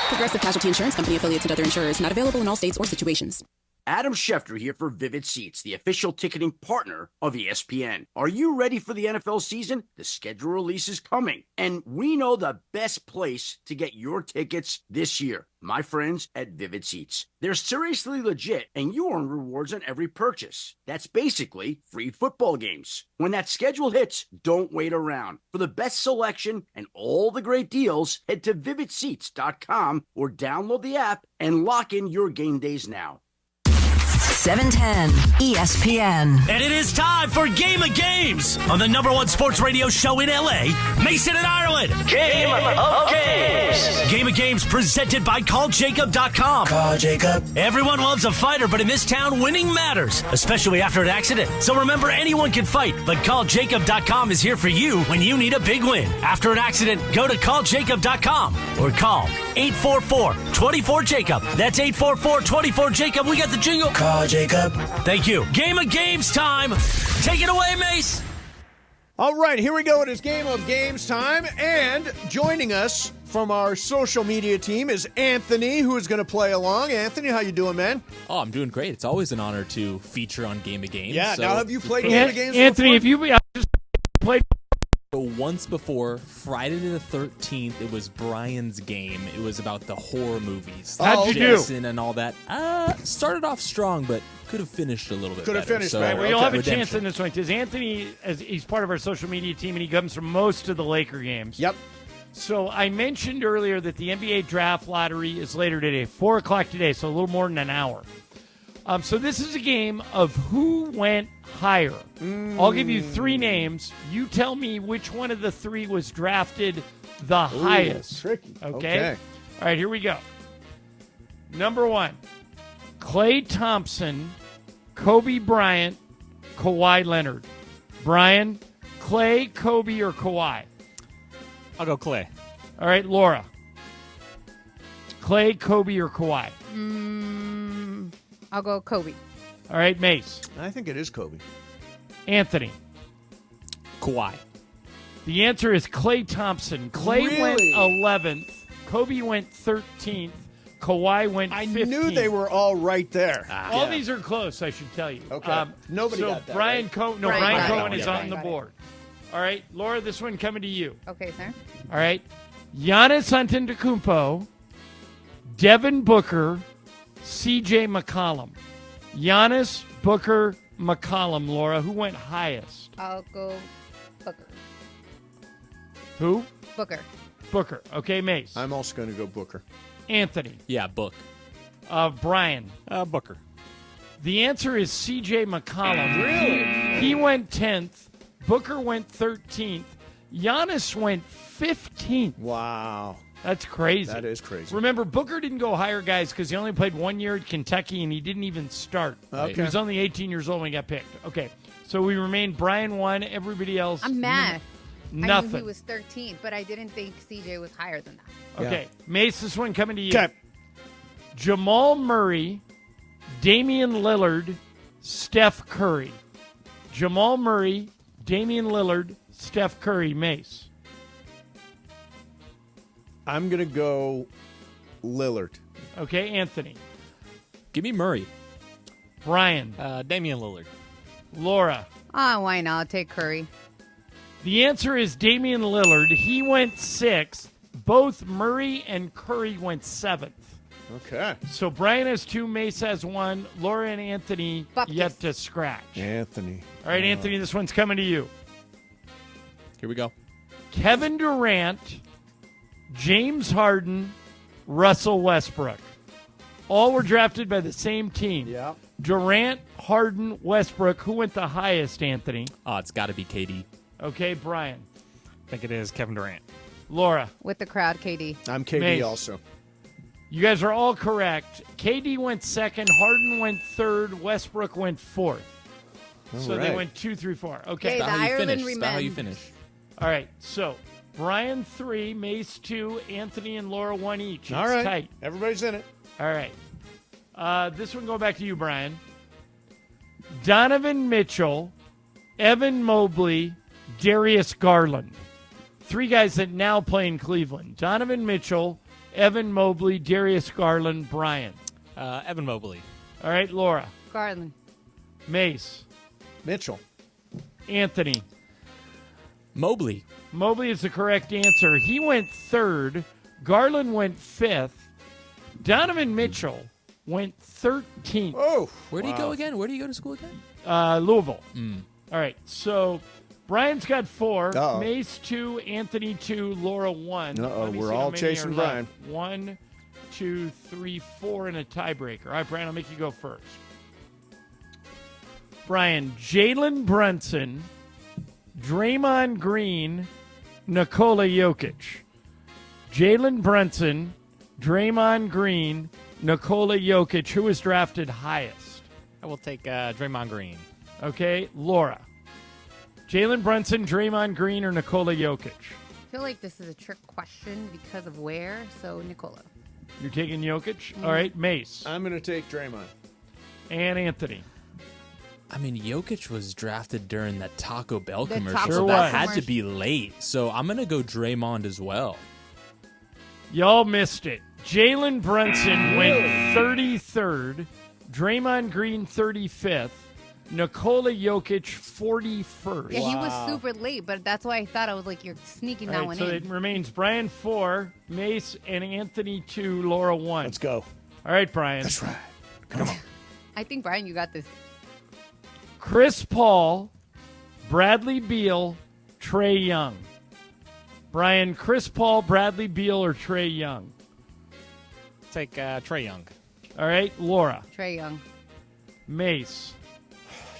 Progressive Casualty Insurance Company, affiliates, and other insurers. Not available in all states or situations. Adam Schefter here for Vivid Seats, the official ticketing partner of ESPN. Are you ready for the NFL season? The schedule release is coming, and we know the best place to get your tickets this year. My friends at Vivid Seats. They're seriously legit, and you earn rewards on every purchase. That's basically free football games. When that schedule hits, don't wait around. For the best selection and all the great deals, head to vividseats.com or download the app and lock in your game days now. 710 ESPN. And it is time for Game of Games on the #1 sports radio show in L.A., Mason and Ireland. Game of Games. Game of Games presented by CallJacob.com. Call Jacob. Everyone loves a fighter, but in this town, winning matters, especially after an accident. So remember, anyone can fight, but CallJacob.com is here for you when you need a big win. After an accident, go to CallJacob.com or call 844-24-JACOB. That's 844-24-JACOB. We got the jingle. Call Jacob. Thank you. Game of Games time. Take it away, Mace. All right, here we go. It is Game of Games time. And joining us from our social media team is Anthony, who is going to play along. Anthony, how you doing, man? Oh, I'm doing great. It's always an honor to feature on Game of Games. Yeah, so now have you played Game of Games Anthony, before? have you just played? Once before, Friday the 13th, it was Brian's game. It was about the horror movies. How'd you do? Jason and all that. Started off strong, but could have finished a little bit Could have better. finished So, better. Well, you'll have a redemption. chance in this one because Anthony, he's part of our social media team, and he comes from most of the Laker games. Yep. So I mentioned earlier that the NBA draft lottery is later today, 4 o'clock today, so a little more than an hour. So this is a game of who went higher. I'll give you 3 names. You tell me which one of the 3 was drafted the highest. Tricky. Okay? All right, here we go. Number 1, Klay Thompson, Kobe Bryant, Kawhi Leonard. Brian, Klay, Kobe, or Kawhi? I'll go Klay. All right, Laura. Klay, Kobe, or Kawhi? I'll go Kobe. All right, Mace. I think it is Kobe. Anthony. Kawhi. The answer is Klay Thompson. Klay went 11th. Kobe went 13th. Kawhi went 15th. I knew they were all right there. All these are close, I should tell you. Okay. Nobody got that, Brian right? Cohen. Brian Cohen got it. is on the board. All right, Laura, this one coming to you. Okay, sir. All right. Giannis Antetokounmpo, Devin Booker, C.J. McCollum. Giannis, Booker, McCollum. Laura, who went highest? I'll go Booker. Who? Booker. Booker. Okay, Mace. I'm also going to go Booker. Anthony. Yeah, Book. Brian. Booker. The answer is C.J. McCollum. Really? He went 10th. Booker went 13th. Giannis went 15th. Wow. That's crazy. That is crazy. Remember, Booker didn't go higher, guys, because he only played 1 year at Kentucky, and he didn't even start. Okay. He was only 18 years old when he got picked. Okay, so we remained Brian 1, everybody else. I'm mad. Nothing. I knew he was 13th, but I didn't think CJ was higher than that. Okay, Mace, this one coming to you. Okay. Jamal Murray, Damian Lillard, Steph Curry. Jamal Murray, Damian Lillard, Steph Curry. Mace. I'm going to go Lillard. Okay, Anthony. Give me Murray. Brian. Damian Lillard. Laura. Why not? I'll take Curry. The answer is Damian Lillard. He went 6th. Both Murray and Curry went 7th. Okay. So Brian has 2, Mace has 1, Laura and Anthony yet to scratch. Anthony. All right, Anthony, this one's coming to you. Here we go. Kevin Durant, James Harden, Russell Westbrook. All were drafted by the same team. Yeah. Durant, Harden, Westbrook. Who went the highest, Anthony? Oh, it's got to be KD. Okay, Brian. I think it is Kevin Durant. Laura. With the crowd, KD. I'm KD Mace. also. You guys are all correct. KD went 2nd, Harden went 3rd, Westbrook went 4th. So they went 2, 3, 4. Okay. The Ireland It's about how you finish. All right, so Brian 3, Mace 2, Anthony and Laura 1 each. It's All right. tight. Everybody's in it. All right. This one going back to you, Brian. Donovan Mitchell, Evan Mobley, Darius Garland. 3 guys that now play in Cleveland. Donovan Mitchell, Evan Mobley, Darius Garland, Brian. Evan Mobley. All right, Laura. Garland. Mace. Mitchell. Anthony. Mobley. Mobley is the correct answer. He went 3rd. Garland went 5th. Donovan Mitchell went 13th. Oh, Where did he go again? Where did he go to school again? Louisville. All right, so Brian's got 4. Uh-oh. Mace 2, Anthony 2, Laura 1. Uh-oh, Let me we're see how all many chasing are Brian. left. 1, 2, 3, 4, and a tiebreaker. All right, Brian, I'll make you go first. Brian, Jalen Brunson, Draymond Green, Nikola Jokic. Jalen Brunson, Draymond Green, Nikola Jokic. Who was drafted highest? I will take Draymond Green. Okay, Laura. Jalen Brunson, Draymond Green, or Nikola Jokic? I feel like this is a trick question because of where, so Nikola. You're taking Jokic? All right, Mace. I'm going to take Draymond. And Anthony. I mean, Jokic was drafted during that Taco Bell The commercial. Taco So Bell that had to commercial. be late. So I'm going to go Draymond as well. Y'all missed it. Jalen Brunson went 33rd, Draymond Green 35th, Nikola Jokic 41st. Yeah, he was super late, but that's why I thought I was like, you're sneaking All that right, one so in. it remains Brian 4, Mace and Anthony 2, Laura 1. Let's go. All right, Brian. That's right. I think, Brian, you got this. Chris Paul, Bradley Beal, Trae Young. Brian, Chris Paul, Bradley Beal, or Trae Young? Take Trae Young. All right, Laura. Trae Young. Mace.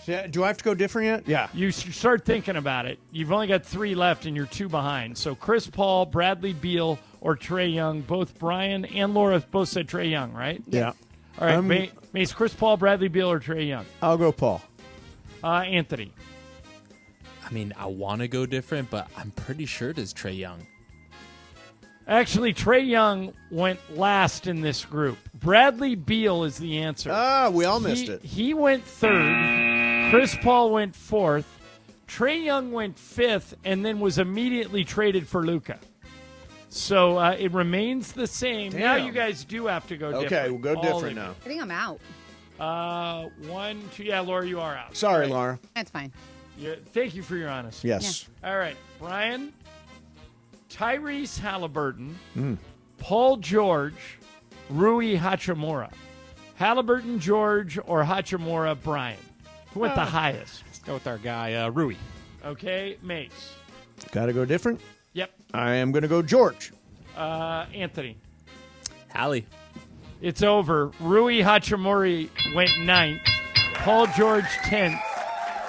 Yeah, do I have to go different yet? Yeah. You start thinking about it. You've only got 3 left, and you're 2 behind. So Chris Paul, Bradley Beal, or Trae Young. Both Brian and Laura both said Trae Young, right? Yeah. All right, Mace, Chris Paul, Bradley Beal, or Trae Young? I'll go Paul. Anthony. I mean, I want to go different, but I'm pretty sure it is Trae Young. Actually, Trae Young went last in this group. Bradley Beal is the answer. We all missed it. He went 3rd. Chris Paul went 4th. Trae Young went 5th and then was immediately traded for Luka. So it remains the same. Now Damn. you guys do have to go different. Okay, we'll go All different of now. I think I'm out. you. 1, 2. Yeah, Laura, you are out. Sorry, All right. Laura. That's fine. Thank you for your honesty. Yes. All right, Brian, Tyrese Halliburton, Paul George, Rui Hachimura. Halliburton, George, or Hachimura, Brian? Who went the highest? Let's go with our guy, Rui. Okay, Mace. Got to go different? Yep. I am going to go George. Anthony. Hallie. It's over. Rui Hachimura went 9th. Paul George 10th.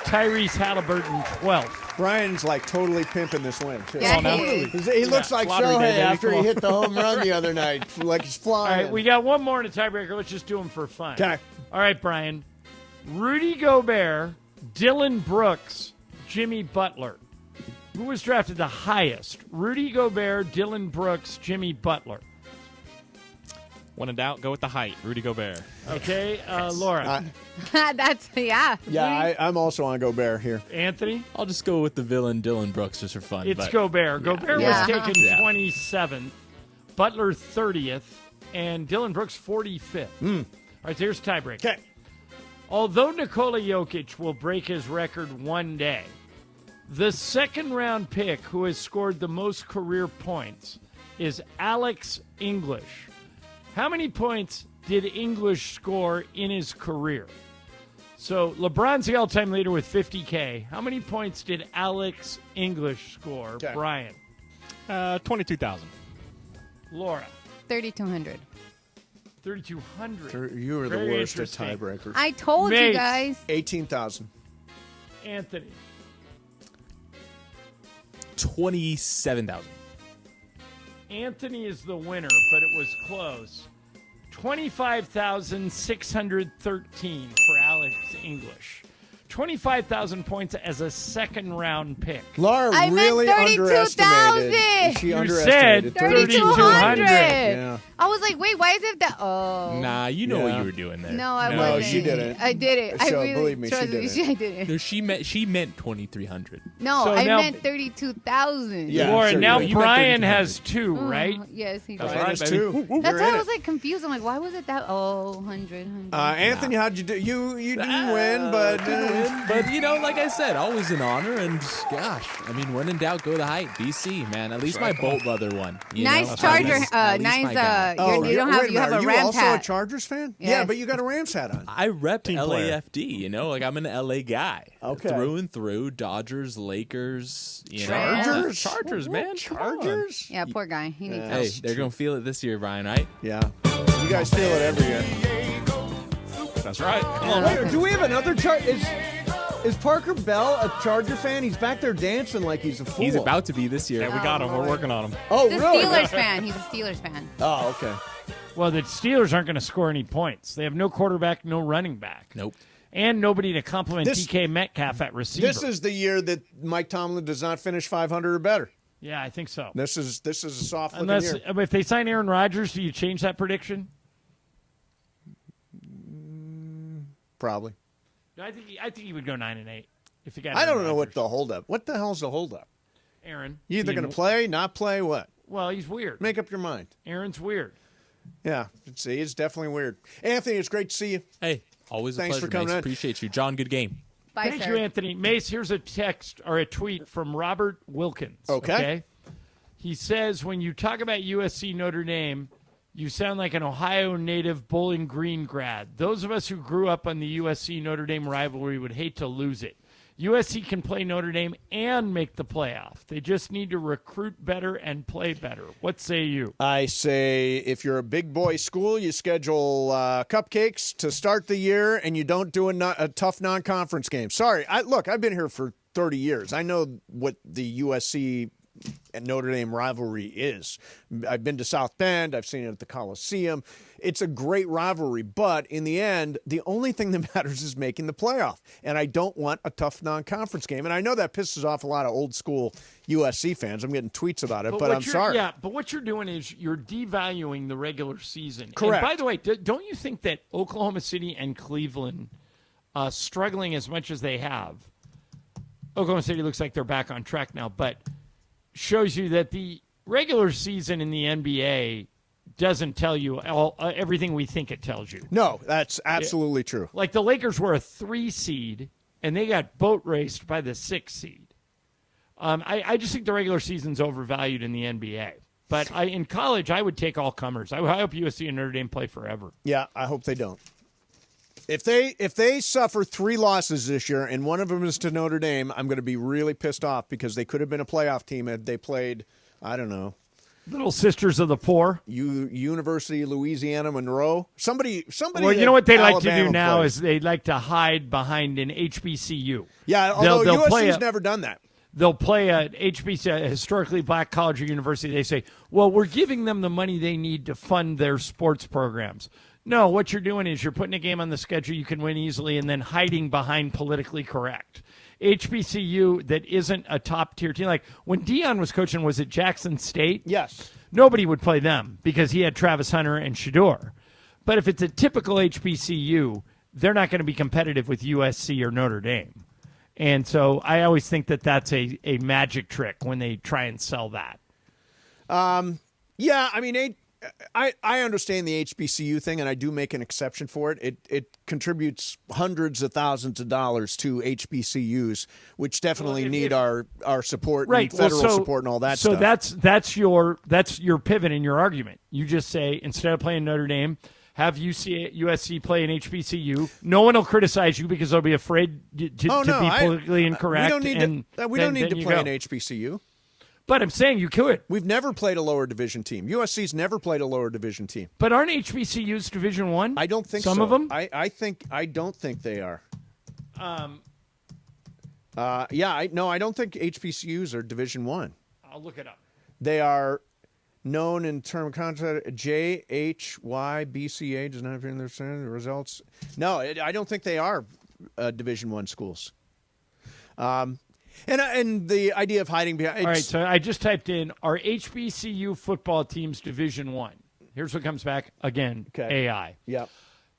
Tyrese Halliburton 12th. Brian's like totally pimping this win, too. Yeah, he is. He looks like lottery day, Shohei baby. after Come he on. hit the home run the other night. Like he's All flying. right, we got one more in a tiebreaker. Let's just do them for fun. Okay. All right, Brian. Rudy Gobert, Dylan Brooks, Jimmy Butler. Who was drafted the highest? Rudy Gobert, Dylan Brooks, Jimmy Butler. When in doubt, go with the height. Rudy Gobert. Okay, Laura. That's, yeah. Yeah, I'm also on Gobert here. Anthony? I'll just go with the villain Dylan Brooks just for fun. It's but Gobert. Gobert Yeah. was taken Yeah. 27th, Butler 30th, and Dylan Brooks 45th. All right, so here's tiebreaker. Okay. Although Nikola Jokic will break his record one day, the second-round pick who has scored the most career points is Alex English. How many points did English score in his career? So LeBron's the all-time leader with 50K. How many points did Alex English score, Okay. Brian? 22,000. Laura? 3,200. 3,200. You were the Very worst at interesting. tiebreakers. I told you Mace. guys. 18,000. Anthony? 27,000. Anthony is the winner, but it was close. 25,613 for Alex English. 25,000 points as a second-round pick. Laura I meant really 32,000. underestimated. She You underestimated. said 3,200. Yeah. I was like, wait, why is it that? Oh. Nah, you know Yeah. what you were doing there. No, I No, wasn't. she didn't. I did it. I So, really, believe me, she trust didn't. I did No, it. she meant 2,300. No, So I now- meant 32,000. Yeah. Laura, sure now you did. You meant Brian 3,200. has 2, right? Yes, he That's did. right, Minus baby. 2. That's You're why in I was it. like confused. I'm like, why was it that? Oh, 100. Anthony, how'd you do? You didn't win, but But, you know, like I said, always an honor. And, gosh, I mean, when in doubt, go the height. BC, man. At least my Bolt brother won. you Nice know? Charger. At least my Nice. guy. You don't have. wait You have minute, a are you Rams also hat. a Chargers fan? Yes. Yeah, but you got a Rams hat on. I rep player. LAFD, you know? Like, I'm an LA guy. Okay. Through and through. Dodgers, Lakers, you know? Chargers? Chargers, man. Come on. Chargers? Yeah, poor guy. He needs Hey, help. they're going to feel it this year, Brian, right? Yeah. You guys feel it every year. That's right. Come on. Wait, do we have another chart? Is Parker Bell a Charger fan? He's back there dancing like he's a fool. He's about to be this year. Yeah, we got him. We're working on him. Oh, The really? Steelers fan. He's a Steelers fan. Oh, okay. Well, the Steelers aren't going to score any points. They have no quarterback, no running back. Nope. And nobody to complement DK Metcalf at receiver. This is the year that Mike Tomlin does not finish 500 or better. Yeah, I think so. This is a soft looking Unless year. if they sign Aaron Rodgers, do you change that prediction? Probably. I think he would go 9-8 if he got. I don't Aaron know what Rodgers. the holdup. What the hell's the holdup? Aaron. You either going to play, not play, what? Well, he's weird. Make up your mind. Aaron's weird. Yeah, see, it's definitely weird. Anthony, it's great to see you. Hey, always Thanks a pleasure, for coming Mace. in. Appreciate you. John, good game. Bye, Thank sir. you, Anthony. Mace, here's a text or a tweet from Robert Wilkins. Okay. He says, when you talk about USC Notre Dame, you sound like an Ohio native Bowling Green grad. Those of us who grew up on the USC Notre Dame rivalry would hate to lose it. USC can play Notre Dame and make the playoff. They just need to recruit better and play better. What say you? I say if you're a big boy school, you schedule cupcakes to start the year, and you don't do a tough non-conference game. Sorry, I've been here for 30 years. I know what the USC and Notre Dame rivalry is. I've been to South Bend. I've seen it at the Coliseum. It's a great rivalry, but in the end, the only thing that matters is making the playoff. And I don't want a tough non-conference game. And I know that pisses off a lot of old school USC fans. I'm getting tweets about it, but I'm sorry. Yeah, but what you're doing is you're devaluing the regular season. Correct. And by the way, don't you think that Oklahoma City and Cleveland, struggling as much as they have, Oklahoma City looks like they're back on track now, but shows you that the regular season in the NBA doesn't tell you everything we think it tells you. No, that's absolutely true. Like the Lakers were a 3 seed, and they got boat raced by the 6 seed. I just think the regular season's overvalued in the NBA. But in college, I would take all comers. I hope USC and Notre Dame play forever. Yeah, I hope they don't. If they suffer 3 losses this year and one of them is to Notre Dame, I'm going to be really pissed off because they could have been a playoff team if they played, I don't know, Little Sisters of the Poor. University of Louisiana Monroe. Somebody. Well, you know what they like to Alabama do now plays. is they like to hide behind an HBCU. Yeah, although they'll play USC's never done that. They'll play a HBCU, a historically black college or university. They say, well, we're giving them the money they need to fund their sports programs. No, what you're doing is you're putting a game on the schedule you can win easily and then hiding behind politically correct. HBCU that isn't a top-tier team. Like when Deion was coaching, was it Jackson State? Yes. Nobody would play them because he had Travis Hunter and Shador. But if it's a typical HBCU, they're not going to be competitive with USC or Notre Dame. And so I always think that that's a magic trick when they try and sell that. Yeah, I mean, I understand the HBCU thing, and I do make an exception for it. It contributes hundreds of thousands of dollars to HBCUs, which definitely need our support, right? and federal support, and all that so stuff. So that's your pivot in your argument. You just say instead of playing Notre Dame, have USC play an HBCU. No one will criticize you because they'll be afraid to be politically incorrect. We don't need to play an HBCU. But I'm saying you could. We've never played a lower division team. USC's never played a lower division team. But aren't HBCUs Division I? I don't think so. Some of them? I don't think they are. I don't think HBCUs are Division I. I'll look it up. They are known in term of contract JHYBCA does not appear in their results. No, I don't think they are Division I schools. And the idea of hiding behind. All right, so I just typed in, are HBCU football teams Division I? Here's what comes back again, AI. Yep.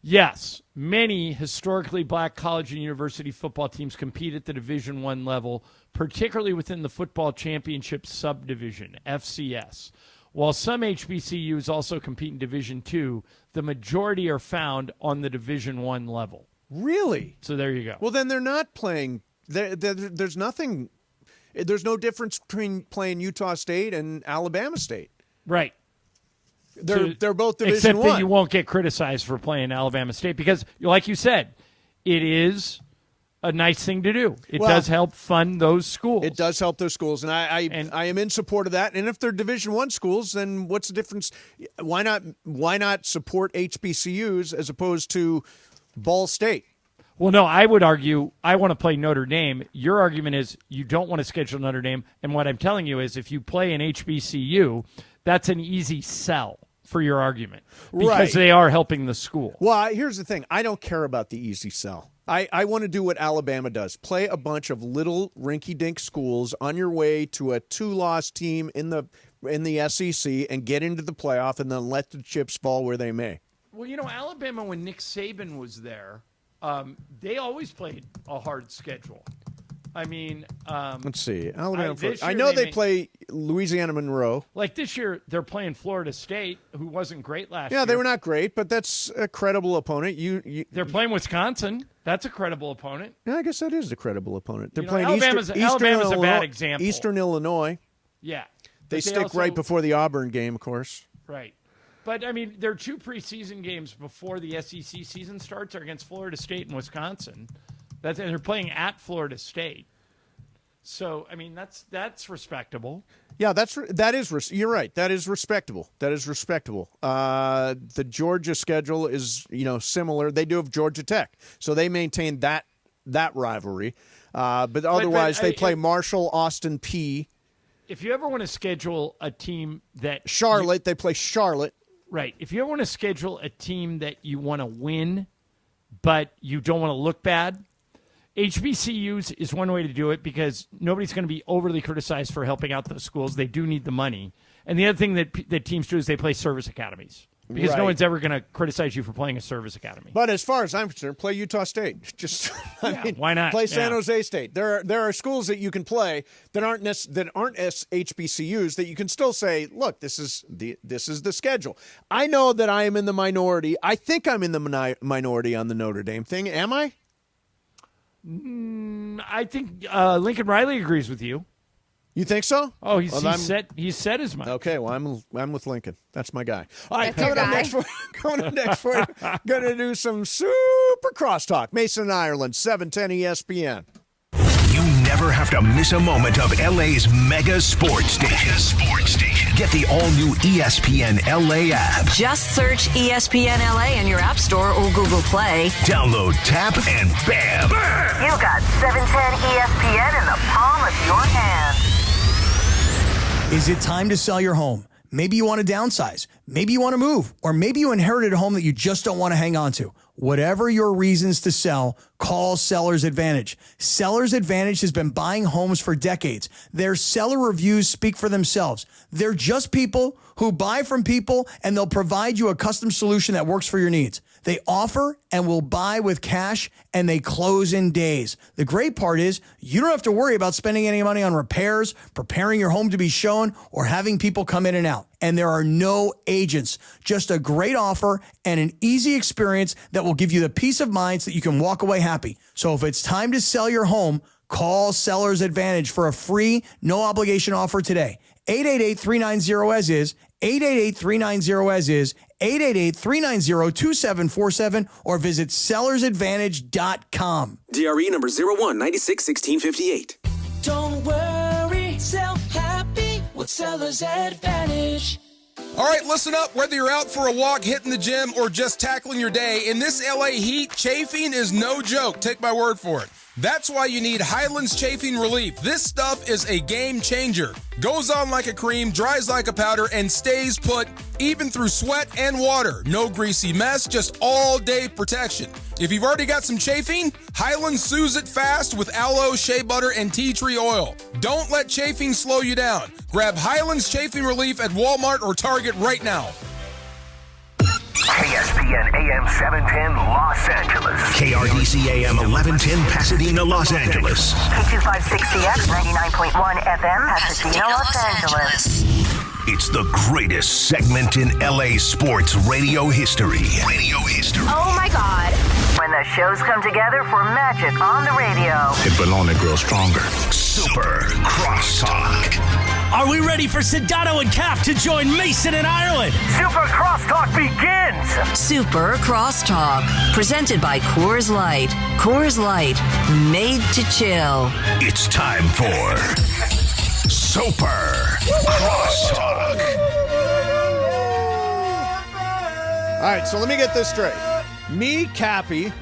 Yes, many historically black college and university football teams compete at the Division I level, particularly within the football championship subdivision, FCS. While some HBCUs also compete in Division II, the majority are found on the Division I level. Really? So there you go. Well, then they're not playing. There's nothing. There's no difference between playing Utah State and Alabama State. Right. They're both Division Except I. that you won't get criticized for playing Alabama State because, like you said, it is a nice thing to do. It does help fund those schools. It does help those schools, and I am in support of that. And if they're Division I schools, then what's the difference? Why not support HBCUs as opposed to Ball State? Well, no, I would argue I want to play Notre Dame. Your argument is you don't want to schedule Notre Dame. And what I'm telling you is if you play an HBCU, that's an easy sell for your argument because they are helping the school. Well, here's the thing. I don't care about the easy sell. I want to do what Alabama does. Play a bunch of little rinky-dink schools on your way to a 2-loss team in the SEC and get into the playoff and then let the chips fall where they may. Well, Alabama, when Nick Saban was there, they always played a hard schedule. I mean, let's see. Alabama. I know they play Louisiana Monroe. Like this year, they're playing Florida State, who wasn't great last year. Yeah, they were not great, but that's a credible opponent. They're playing Wisconsin. That's a credible opponent. Yeah, I guess that is a credible opponent. They're playing Alabama's a bad example. Eastern Illinois. Yeah, they stick right before the Auburn game, of course. Right. But, I mean, their 2 preseason games before the SEC season starts are against Florida State and Wisconsin. And they're playing at Florida State. So, I mean, that's respectable. Yeah, you're right. That is respectable. The Georgia schedule is, similar. They do have Georgia Tech. So they maintain that rivalry. But otherwise, they play Marshall, Austin Peay. If you ever want to schedule a team that Charlotte, they play Charlotte. Right. If you ever want to schedule a team that you want to win, but you don't want to look bad, HBCUs is one way to do it because nobody's going to be overly criticized for helping out those schools. They do need the money. And the other thing that teams do is they play service academies because no one's ever going to criticize you for playing a service academy. But as far as I'm concerned, play Utah State. Why not? Play San Jose State. There are schools that you can play that aren't HBCUs that you can still say, look, this is the schedule. I know that I am in the minority. I think I'm in the minority on the Notre Dame thing. Am I? I think Lincoln Riley agrees with you. You think so? Oh, he's said as much. Okay, well, I'm with Lincoln. That's my guy. All right, coming up next for you, going to do some super crosstalk. Mason, Ireland, 710 ESPN. You never have to miss a moment of LA's mega sports station. Get the all-new ESPN LA app. Just search ESPN LA in your App Store or Google Play. Download, tap, and bam! You got 710 ESPN in the palm of your hand. Is it time to sell your home? Maybe you want to downsize. Maybe you want to move. Or maybe you inherited a home that you just don't want to hang on to. Whatever your reasons to sell, call Seller's Advantage. Seller's Advantage has been buying homes for decades. Their seller reviews speak for themselves. They're just people who buy from people, and they'll provide you a custom solution that works for your needs. They offer and will buy with cash, and they close in days. The great part is you don't have to worry about spending any money on repairs, preparing your home to be shown, or having people come in and out. And there are no agents, just a great offer and an easy experience that will give you the peace of mind so that you can walk away happy. So if it's time to sell your home, call Seller's Advantage for a free, no-obligation offer today. 888-390-AS-IS, 888-390-AS-IS, 888-390-2747, or visit sellersadvantage.com. DRE number 01961658. Don't worry, sell happy with Seller's Advantage. All right, listen up. Whether you're out for a walk, hitting the gym, or just tackling your day, in this LA heat, chafing is no joke. Take my word for it. That's why you need Highlands Chafing Relief. This stuff is a game changer. Goes on like a cream, dries like a powder, and stays put even through sweat and water. No greasy mess, just all-day protection. If you've already got some chafing, Highlands soothes it fast with aloe, shea butter, and tea tree oil. Don't let chafing slow you down. Grab Highlands Chafing Relief at Walmart or Target right now. KSPN AM 710 Los Angeles. KRDC AM 1110 Pasadena, Los Angeles. K256CX 99.1 FM Pasadena, Los Angeles. It's the greatest segment in LA sports radio history. Oh my God. When the shows come together for magic on the radio. It will only grow stronger. Super Crosstalk. Are we ready for Sedano and Cap to join Mason in Ireland? Super Crosstalk begins. Super Crosstalk. Presented by Coors Light. Coors Light. Made to chill. It's time for Super Crosstalk. All right, so let me get this straight. Me, Cappy,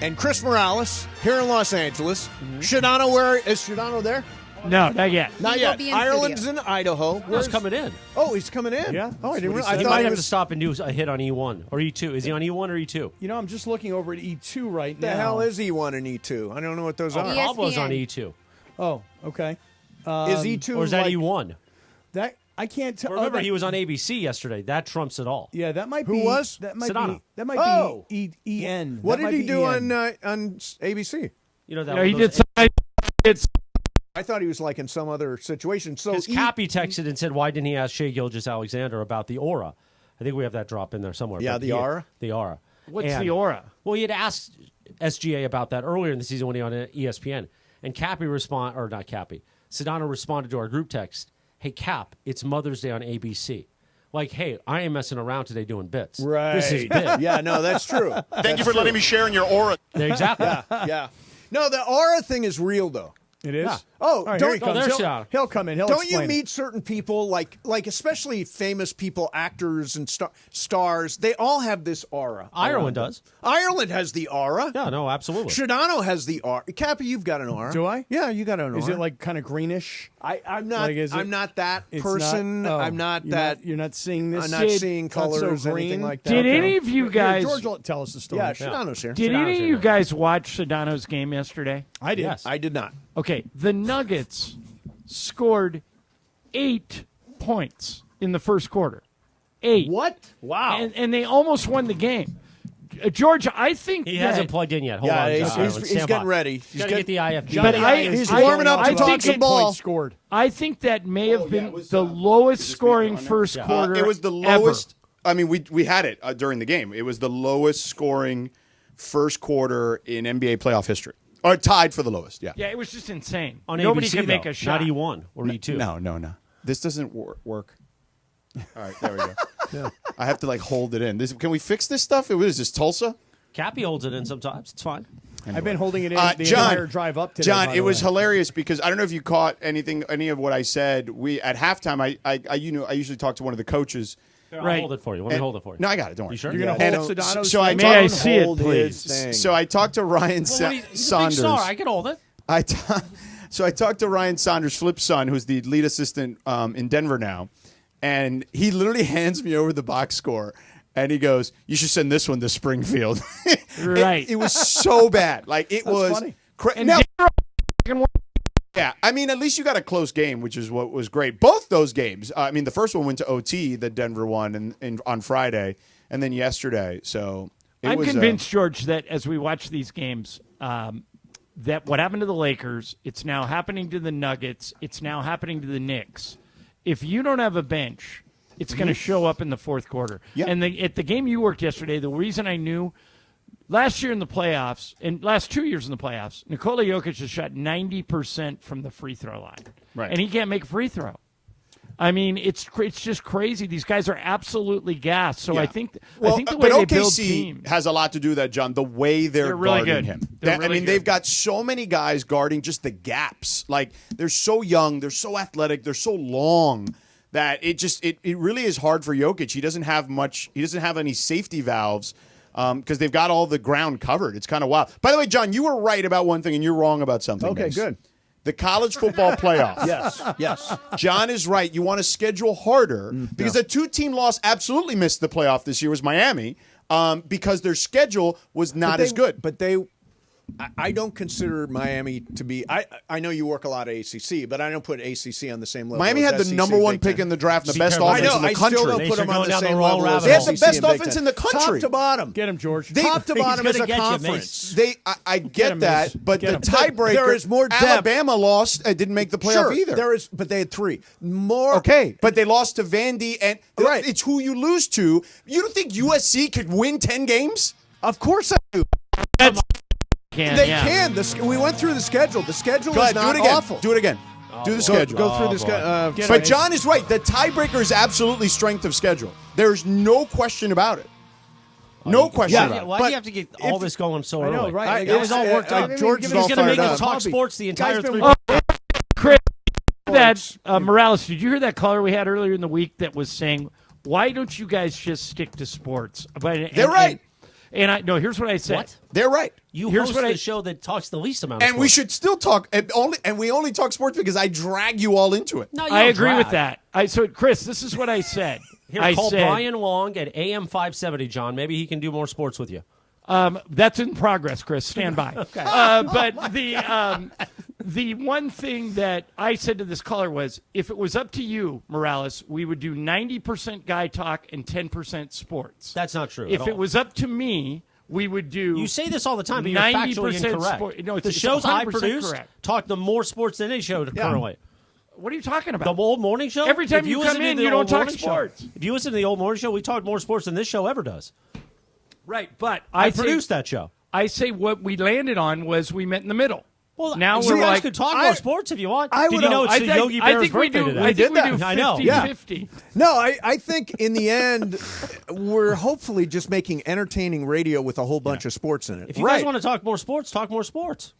and Chris Morales here in Los Angeles. Shadano, is Shadano there? No, not yet. Not yet. Ireland's in Idaho. Where's coming in? Oh, he's coming in. Yeah. Oh, I didn't realize. He might have to stop and do a hit on E1 or E2. Is he on E1 or E2? You know, I'm just looking over at E2 right now. The hell is E1 and E2? I don't know what those are. Pablo's on E2. Oh, okay. Is E2 or is that like, E1? That I can't tell. Remember, he was on ABC yesterday. That trumps it all. Yeah, that might Who be. was? That might Sedano. be. That might be EN. What That did might he be do EN. on ABC? You know that. No, he did. It's I thought he was like in some other situation. So Because Cappy texted and said, "Why didn't he ask Shea Gilgeous-Alexander about the aura?" I think we have that drop in there somewhere. Yeah, but the aura? The aura. What's the aura? Well, he had asked SGA about that earlier in the season when he was on ESPN, and Cappy Sedano responded to our group text, "Hey Cap, it's Mother's Day on ABC." Like, hey, I am messing around today doing bits. Right. This is big. Yeah, no, that's true. Thank you for letting me share in your aura. Exactly. Yeah. No, the aura thing is real, though. It is. Yeah. Oh, All right, don't here he comes. there's He'll, Shadano. he'll come in. He'll Don't you explain it. meet certain people, like especially famous people, actors and stars? They all have this aura. Ireland does. Ireland has the aura. Yeah, no, absolutely. Shadano has the aura. Cappy, you've got an aura. Do I? Yeah, you got an aura. Is it like kind of greenish? I'm not. Like, is it- I'm not that It's person. not- oh, I'm not you're that. You're not seeing this. I'm not Did- seeing not so colors, green? anything like that. Did Okay. any of you guys? George will tell us the story. Yeah, Shadano's here. Did any of you guys watch Sedano's game yesterday? I did. Yes. I did not. Okay, the Nuggets scored 8 points in the first quarter. 8. What? Wow. And they almost won the game. George, I think He that- hasn't plugged in yet. Hold Yeah, on. he's- John. he's Stand getting by. ready. He's He's got to get the IFG. But he's warming up to I talk think some it- ball. Scored. I think that may have been the lowest scoring first quarter. It was the lowest. I mean, we had it during the game. It was the lowest scoring first quarter in NBA playoff history. Or tied for the lowest, yeah. Yeah, it was just insane. On Nobody ABC, could make though, a shot. Not E1 or E2. No. This doesn't work. All right, there we go. Yeah. I have to like hold it in. Can we fix this stuff? What is this, Tulsa? Cappy holds it in sometimes. It's fine. Anyway. I've been holding it in the John, entire drive up today. John, by it the was way. hilarious because I don't know if you caught any of what I said. We at halftime, I usually talk to one of the coaches. Here, I'll hold it for you. Let me hold it for you. No, I got it. Don't worry. You sure? You're going to hold Sedano's so I thing? May I talked- see it, Hold please? his thing. So I talked to Ryan Saunders. Big star. I can hold it. So I talked to Ryan Saunders, Flip's son, who's the lead assistant in Denver now, and he literally hands me over the box score, and he goes, "You should send this one to Springfield." Right. It was so bad. Like it was. funny. And Now, Denver- yeah, I mean, at least you got a close game, which is what was great. Both those games. I mean, the first one went to OT, that Denver won, and on Friday, and then yesterday. So I'm convinced, George, that as we watch these games, that what happened to the Lakers, it's now happening to the Nuggets, it's now happening to the Knicks. If you don't have a bench, it's going to show up in the fourth quarter. Yeah. And at the game you worked yesterday, the reason I knew last year in the playoffs, and last 2 years in the playoffs, Nikola Jokic has shot 90% from the free throw line. Right. And he can't make a free throw. I mean, it's just crazy. These guys are absolutely gassed. So Yeah. I think the Well, way but they build OKC teams has a lot to do with that, John. The way they're really guarding good. him. They're I really mean, good. they've got so many guys guarding just the gaps. Like they're so young, they're so athletic, they're so long that it really is hard for Jokic. He doesn't have much. He doesn't have any safety valves because they've got all the ground covered. It's kind of wild. By the way, John, you were right about one thing, and you're wrong about something. Okay, Mace. good. The college football playoff. Yes. John is right. You want to schedule harder because a two-team loss absolutely missed the playoff this year was Miami because their schedule was not as good. But I don't consider Miami to be. I know you work a lot of ACC, but I don't put ACC on the same level. Miami had as the SEC, number one Big pick Ten. in the draft, and the Be best careful. offense I know. in the I country. still don't They put should them go on the down the same wrong level. rabbit They have hole. the SEC best and Big offense Ten. in the country. Top to bottom. Get him, George. Top to bottom He's as a gonna get you, conference. I get him, that, Mace. but Get the him. tiebreaker. There is more depth. Alabama lost. Didn't make the playoff Sure, either. there is, but they had three. More. Okay, but they lost to Vandy, and Right. it's who you lose to. You don't think USC could win 10 games? Of course I do. They can. We went through the schedule. The schedule Go is ahead, do not it again. awful. Do it again. Do the schedule. Go through the schedule. But John is right. The tiebreaker is absolutely strength of schedule. There's no question about it. No question about it. Why do you have to get all this going so early? know, right? It was all worked out. George is He's all going to make fired us up. talk sports the entire Guy's been 3. Chris, Morales, did you hear that caller we had earlier in the week that was saying, why don't you guys just stick to sports? They're right. And here's what I said. What? They're right. Here's host what the show that talks the least amount of And we sports. should still talk, and we only talk sports because I drag you all into it. No, you I don't agree with drag. that. So, Chris, this is what I said. Here, I call said, Brian Long at AM 570, John. Maybe he can do more sports with you. That's in progress, Chris. Stand by. Okay. But the one thing that I said to this caller was, if it was up to you, Morales, we would do 90% guy talk and 10% sports. That's not true. If at it all. was up to me, we would do. You say this all the time, but you're factually 90% incorrect. sport. No, the it's shows I 100% produce correct. talk the more sports than any show currently. What are you talking about? The old morning show? Every time If you listen come to in, the you don't old talk morning show- sports. If you listen to the old morning show, we talk more sports than this show ever does. Right, but I say- produced that show. I say what we landed on was we met in the middle. Well, now you we're guys like, could talk more sports if you want. I Did would you know know. it's I Yogi think Berra's we birthday do- today? I think we do I know. 50-50. No, I think in the end, we're hopefully just making entertaining radio with a whole bunch of sports in it. If you guys want to talk more sports, talk more sports.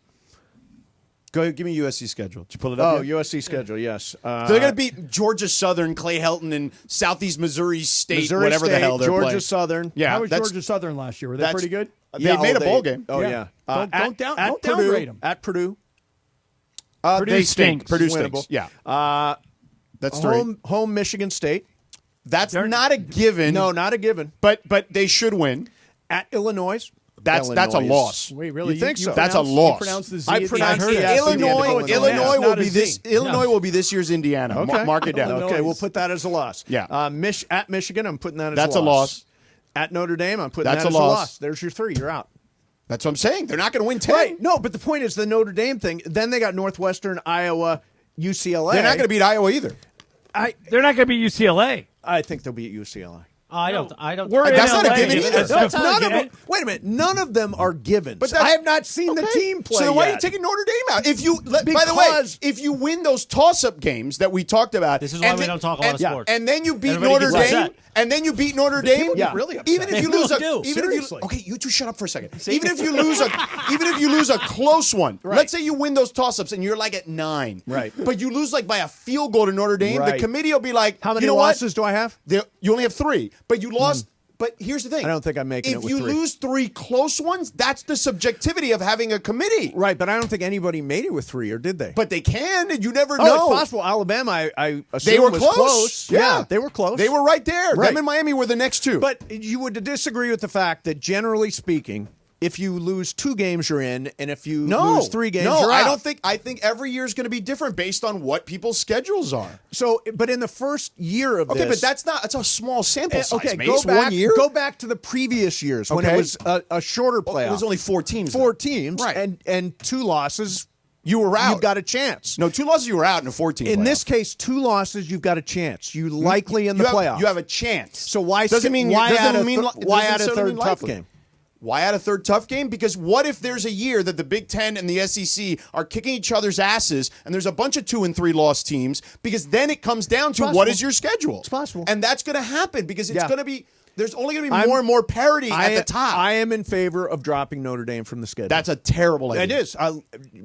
Go ahead, give me USC schedule. Did you pull it up? Oh, yet? USC schedule, yes. So they're going to beat Georgia Southern, Clay Helton, and Southeast Missouri State, Missouri whatever the State, hell they're Georgia playing. Southern. Yeah, How was that's- Georgia Southern last year? Were they that's- pretty good? They made a bowl game. Oh, yeah. Don't at downgrade them. At Purdue. Purdue they stink. stinks. Purdue Winnable. stinks. Yeah. That's three. Home Michigan State. That's not a given. No, not a given. But they should win. At Illinois. That's a Illinois. loss. Wait, really? You think so? That's a pronounce- loss. You pronounce the Z I at the pronounce end? the S. Illinois Illinois will be this. Illinois No. will be this year's Indiana. Okay. Mark it down. Okay, we'll put that as a loss. Yeah. At Michigan, I'm putting that as That's a a loss. At Notre Dame, I'm putting That's that a as loss. a loss. There's your three. You're out. That's what I'm saying. They're not going to win 10. Right. No, but the point is the Notre Dame thing. Then they got Northwestern, Iowa, UCLA. They're not going to beat Iowa either. They're not going to be UCLA. I think they'll beat UCLA. I don't. We're in That's not a LA. given either. That's not None a of given. them, wait a minute. None of them are givens. But I have not seen the team play So then why are you yet. taking Notre Dame out? If you, by the way, Because- if you win those toss-up games that we talked about, This is why and we then- don't talk a lot of and- sports. and then you beat Everybody Notre gets Dame, upset. and then you beat Notre Dame, People get really upset. even if you They lose a, really do. even Seriously. if you, okay, you two shut up for a second. Even if you lose a close one, let's say you win those toss-ups and you're like at 9, Right. But you lose like by a field goal to Notre Dame, Right. the committee will be like, How many you know losses do I have? You only have 3, but you lost. But here's the thing. I don't think I'm making if it with you 3. lose 3 close ones, that's the subjectivity of having a committee. Right, but I don't think anybody made it with 3, or did they? But they can, and you never oh, know. it's possible. Alabama, I assume They were was close. Yeah, they were close. They were right there. Right. Them and Miami were the next 2. But you would disagree with the fact that, generally speaking, if you lose 2 games, you're in, and if you lose 3 games, no, you're out. I don't think. I think every year is going to be different based on what people's schedules are. So, but in the first year of Okay, this, but that's a small sample size. okay, mate. go It's back. 1 year. Go back to the previous years when it Okay. was a shorter playoff. It was only 4 teams. 4 teams, Right. and 2 losses. You were out. You've got a chance. No, 2 losses. You were out in a 14. In playoff. this case, 2 losses, you've got a chance. You likely in the playoffs. You have a chance. So why doesn't mean why doesn't add a mean why doesn't add a necessarily third mean tough likely. game? Why add a third tough game? Because what if there's a year that the Big Ten and the SEC are kicking each other's asses and there's a bunch of 2 and 3 loss teams? Because then it comes down to what is your schedule? It's possible. And that's going to happen because it's Yeah. going to be, there's only going to be more and more parity at the top. I am in favor of dropping Notre Dame from the schedule. That's a terrible idea. It is.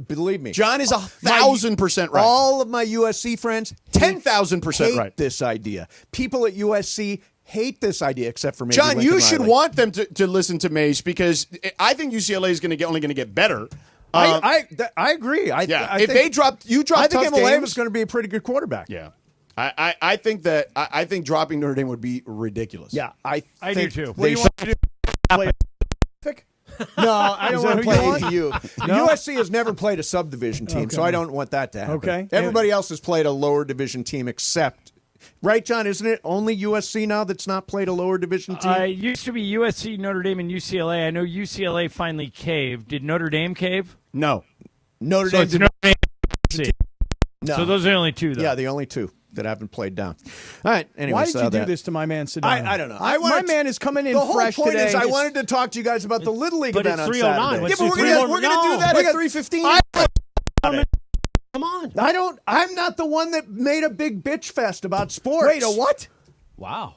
Believe me. John is 1,000% right. All of my USC friends 10,000% hate right. this idea. People at USC hate this idea, except for maybe John, Lincoln you should Riley. want them to listen to Mace because I think UCLA is only going to get better. I agree. I if think, they drop I think tough Emileva games, is going to be a pretty good quarterback. Yeah, I think dropping Notre Dame would be ridiculous. Yeah, I do too. What do you want to do? Play No, I don't want to play ATU. USC has never played a subdivision team, so I don't want that to happen. Okay. Everybody else has played a lower division team except. Right, John, isn't it only USC now that's not played a lower division team? It used to be USC, Notre Dame, and UCLA. I know UCLA finally caved. Did Notre Dame cave? No. Notre So Dame. it's Notre Dame. USC. No. So those are the only 2, though. Yeah, the only 2 that haven't played down. All right. Anyway, Why did you do this to my man Sedano? I don't know. My man is coming in the whole fresh point today. is I wanted to talk to you guys about the Little League But event it's on 309. Saturday. Let's Yeah, but do we're going to do that at 3:15. Come on. I'm not the one that made a big bitch fest about sports. Wait, a what? Wow.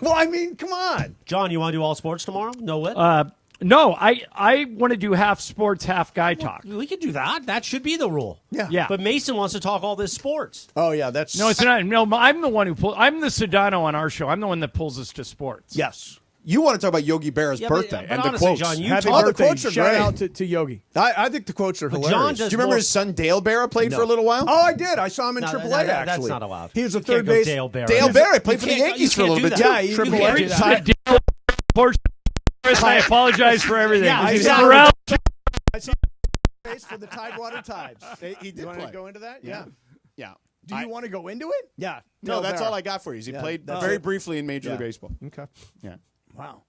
Well, I mean, come on. John, you want to do all sports tomorrow? No what? No, I want to do half sports, half guy talk. We could do that. That should be the rule. Yeah. But Mason wants to talk all this sports. Oh, yeah, that's... No, it's not. No, I'm the one who I'm the Sedano on our show. I'm the one that pulls us to sports. Yes. You want to talk about Yogi Berra's birthday but and honestly, the quotes. John, you Happy talk- birthday. the quotes are Shout great. out to Yogi. I think the quotes are But hilarious. John Do does you remember more- his son Dale Berra played No. for a little while? Oh, I did. I saw him in No, AAA, that's actually. not allowed. He was a You third can't go base. Dale Berra. Dale Berra played for the You can't- Yankees you for a can't little do bit that. too. Yeah, he Triple can't A. do Yeah. that. I apologize for everything. I He's saw around. I saw base for the Tidewater Tides. He did You want play. to go into that? Yeah. Yeah. Do you want to go into it? Yeah. No, Dale that's Berra. all I got for you. He Yeah, played that's very it. briefly in Major League Yeah. Baseball. Okay. Yeah. Wow.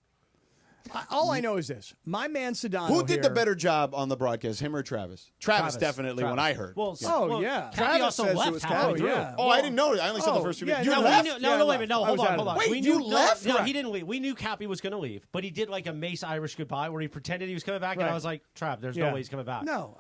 All I know is this. My man Sedano Who did the here- better job on the broadcast, him or Travis? Travis definitely, when I heard. Well, Oh, yeah. Cappy Travis also says it left was halfway Cappy. through. Yeah. Oh, I didn't know. I only saw the first few minutes. yeah, You no, left? we knew- No, wait a minute. No, I hold was on, out hold of on. it. Wait, knew, you left? No, Right. he didn't leave. We knew Cappy was going to leave, but he did like a Mace Irish goodbye where he pretended he was coming back, and I Right. was like, Trav, there's Yeah. no way he's coming back. No.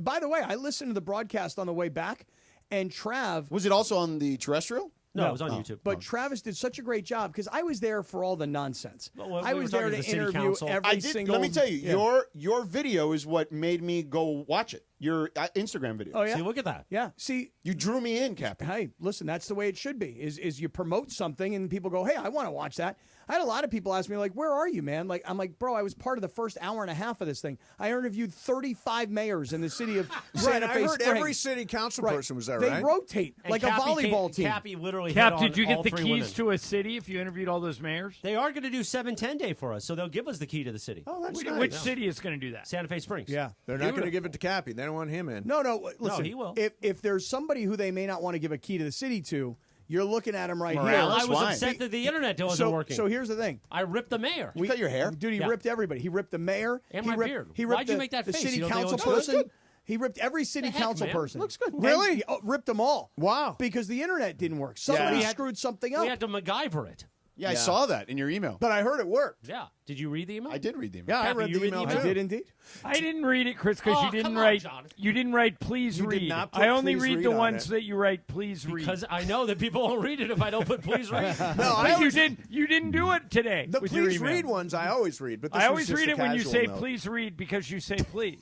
By the way, I listened to the broadcast on the way back, and Trav. Was it also on the terrestrial? No, it was on YouTube. But Travis did such a great job because I was there for all the nonsense. Well, I we was were there talking to to the city interview council. every I did. single. Let me tell you, Yeah. your video is what made me go watch it. Your Instagram video. Oh yeah. See, look at that. Yeah. See, You drew me in, Captain. hey, listen, that's the way it should be. Is you promote something and people go, hey, I want to watch that. I had a lot of people ask me like, where are you, man? Like, I'm like, bro, I was part of the first hour and a half of this thing. I interviewed 35 mayors in the city of Santa I Fe heard Springs. every city council Right. person was there, They right? rotate And like Cappy a volleyball team. Cappy literally Cap, hit on did you get all the three keys women. to a city if you interviewed all those mayors? They are going to do 7-10 day for us, so they'll give us the key to the city. Oh, that's Which, nice. which city is going to do that? Santa Fe Springs. Yeah. They're not going to give it to Cappy. They don't want him in. No, listen. he will. If there's somebody who they may not want to give a key to the city to, you're looking at him right Well, here. I was upset that the internet wasn't working. So here's the thing. I ripped the mayor. You cut your hair? Dude, he Yeah. ripped everybody. He ripped the mayor. And he my ripped, beard. He ripped Why'd you make that the face? city You don't think it council looks good? person. He ripped every city heck, council man? person. Looks good. Really? He ripped them all. Wow. Because the internet didn't work. Somebody We had- screwed something up. We had to MacGyver it. Yeah, I saw that in your email. But I heard it worked. Yeah. Did you read the email? I did read the email. Yeah, I Cappy, read you the read the email email? I too. did indeed. I didn't read it, Chris, because Oh, you didn't come on, write. John. You didn't write. Please You did read. not put I only please read read the on ones it. that you write. Please read. Because I know that people won't read it if I don't put please read. But you did. You didn't do it today. The with your please email. read ones I always read, but this I was always just read a it when you casual say note. please read because you say please.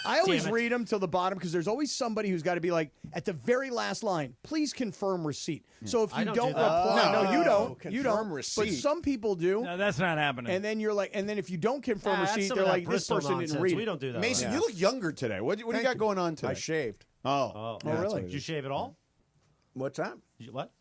I always Damn it. read them till the bottom because there's always somebody who's got to be like, at the very last line, please confirm receipt. So if I you don't don't do that. reply, Oh, no, you don't. confirm You don't. receipt. But some people do. No, that's not happening. And then you're like, and then if you don't confirm That's receipt, some they're of that like, this Bristol person nonsense. didn't read We it. don't do that. Mason, you look younger today. What do you got going on today? I shaved. Oh. Oh, really? Did you shave it all? What's that? Did you, what?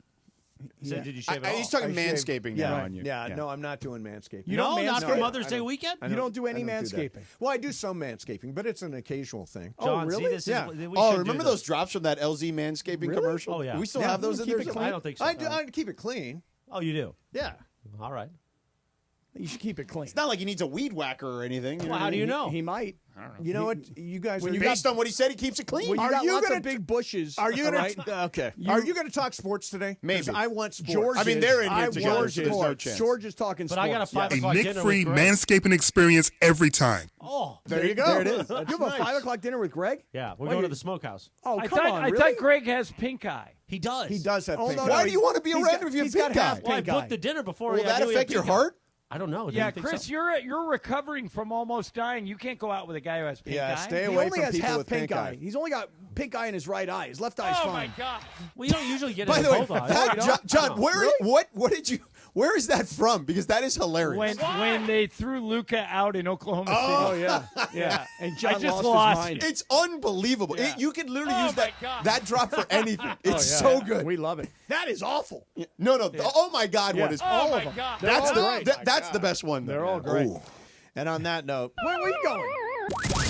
You said, did you shave it all? He's talking I shaved. manscaping Yeah, now on you. yeah, no, I'm not doing manscaping. You no, don't not for manscape? Mother's I Day don't- weekend? You don't do any I don't do that. manscaping. Well, I do some manscaping, but it's an occasional thing. John, really? see, this Yeah. is, we Oh, should remember do those this. drops from that LZ manscaping Really? commercial? Oh, yeah. Do we still Yeah, have those in keep there? it clean. I don't think so. I do. I keep it clean. Oh, you do? Yeah. All right. You should keep it clean. It's not like he needs a weed whacker or anything. Well, how do you know? He might. You know what? You guys. When are you Based on what he said, he keeps it clean. When you Are got you lots gonna of big bushes. Are you going right? to? Okay. Are you going to talk sports today? 'Cause Maybe. I want sports. George I mean, is- they're in here I together, want so there's no sports. chance. George is talking But sports. I got a 5 A o'clock dinner Nick-free with Greg. manscaping experience every time. Oh, There you go. There it is. That's You have nice. a 5 o'clock dinner with Greg? yeah. We're Why going to you- the smokehouse. Oh, I come thought on, I really? thought Greg has pink eye. He does. He does have Oh, pink no, eye. no, Why do you want to be he's around got- if you have he's got pink eye? half Well, I pink booked eye. the dinner before. Will I that knew he had affect your pink eye. heart? I don't know. Yeah, Didn't think Chris, so. you're recovering from almost dying. You can't go out with a guy who has pink Yeah, eye. stay He away only from has people half with pink eye. He's only got pink eye in his right eye. His left eye's Oh fine. my God! Well, you don't usually get it By in the way, both eyes. that, You don't? John, No. what did you? Where is that from? Because that is hilarious. When they threw Luca out in Oklahoma City. Oh, yeah, yeah. And John I just lost his mind. It's unbelievable. Yeah. You can literally Oh, use my God. that drop for anything. It's Oh, yeah. so good. We love it. That is awful. No. Oh my God, Yeah. one is Oh all my of them. God! They're that's all the great. that's the best one. They're all great. Ooh. And on that note, Where are you going?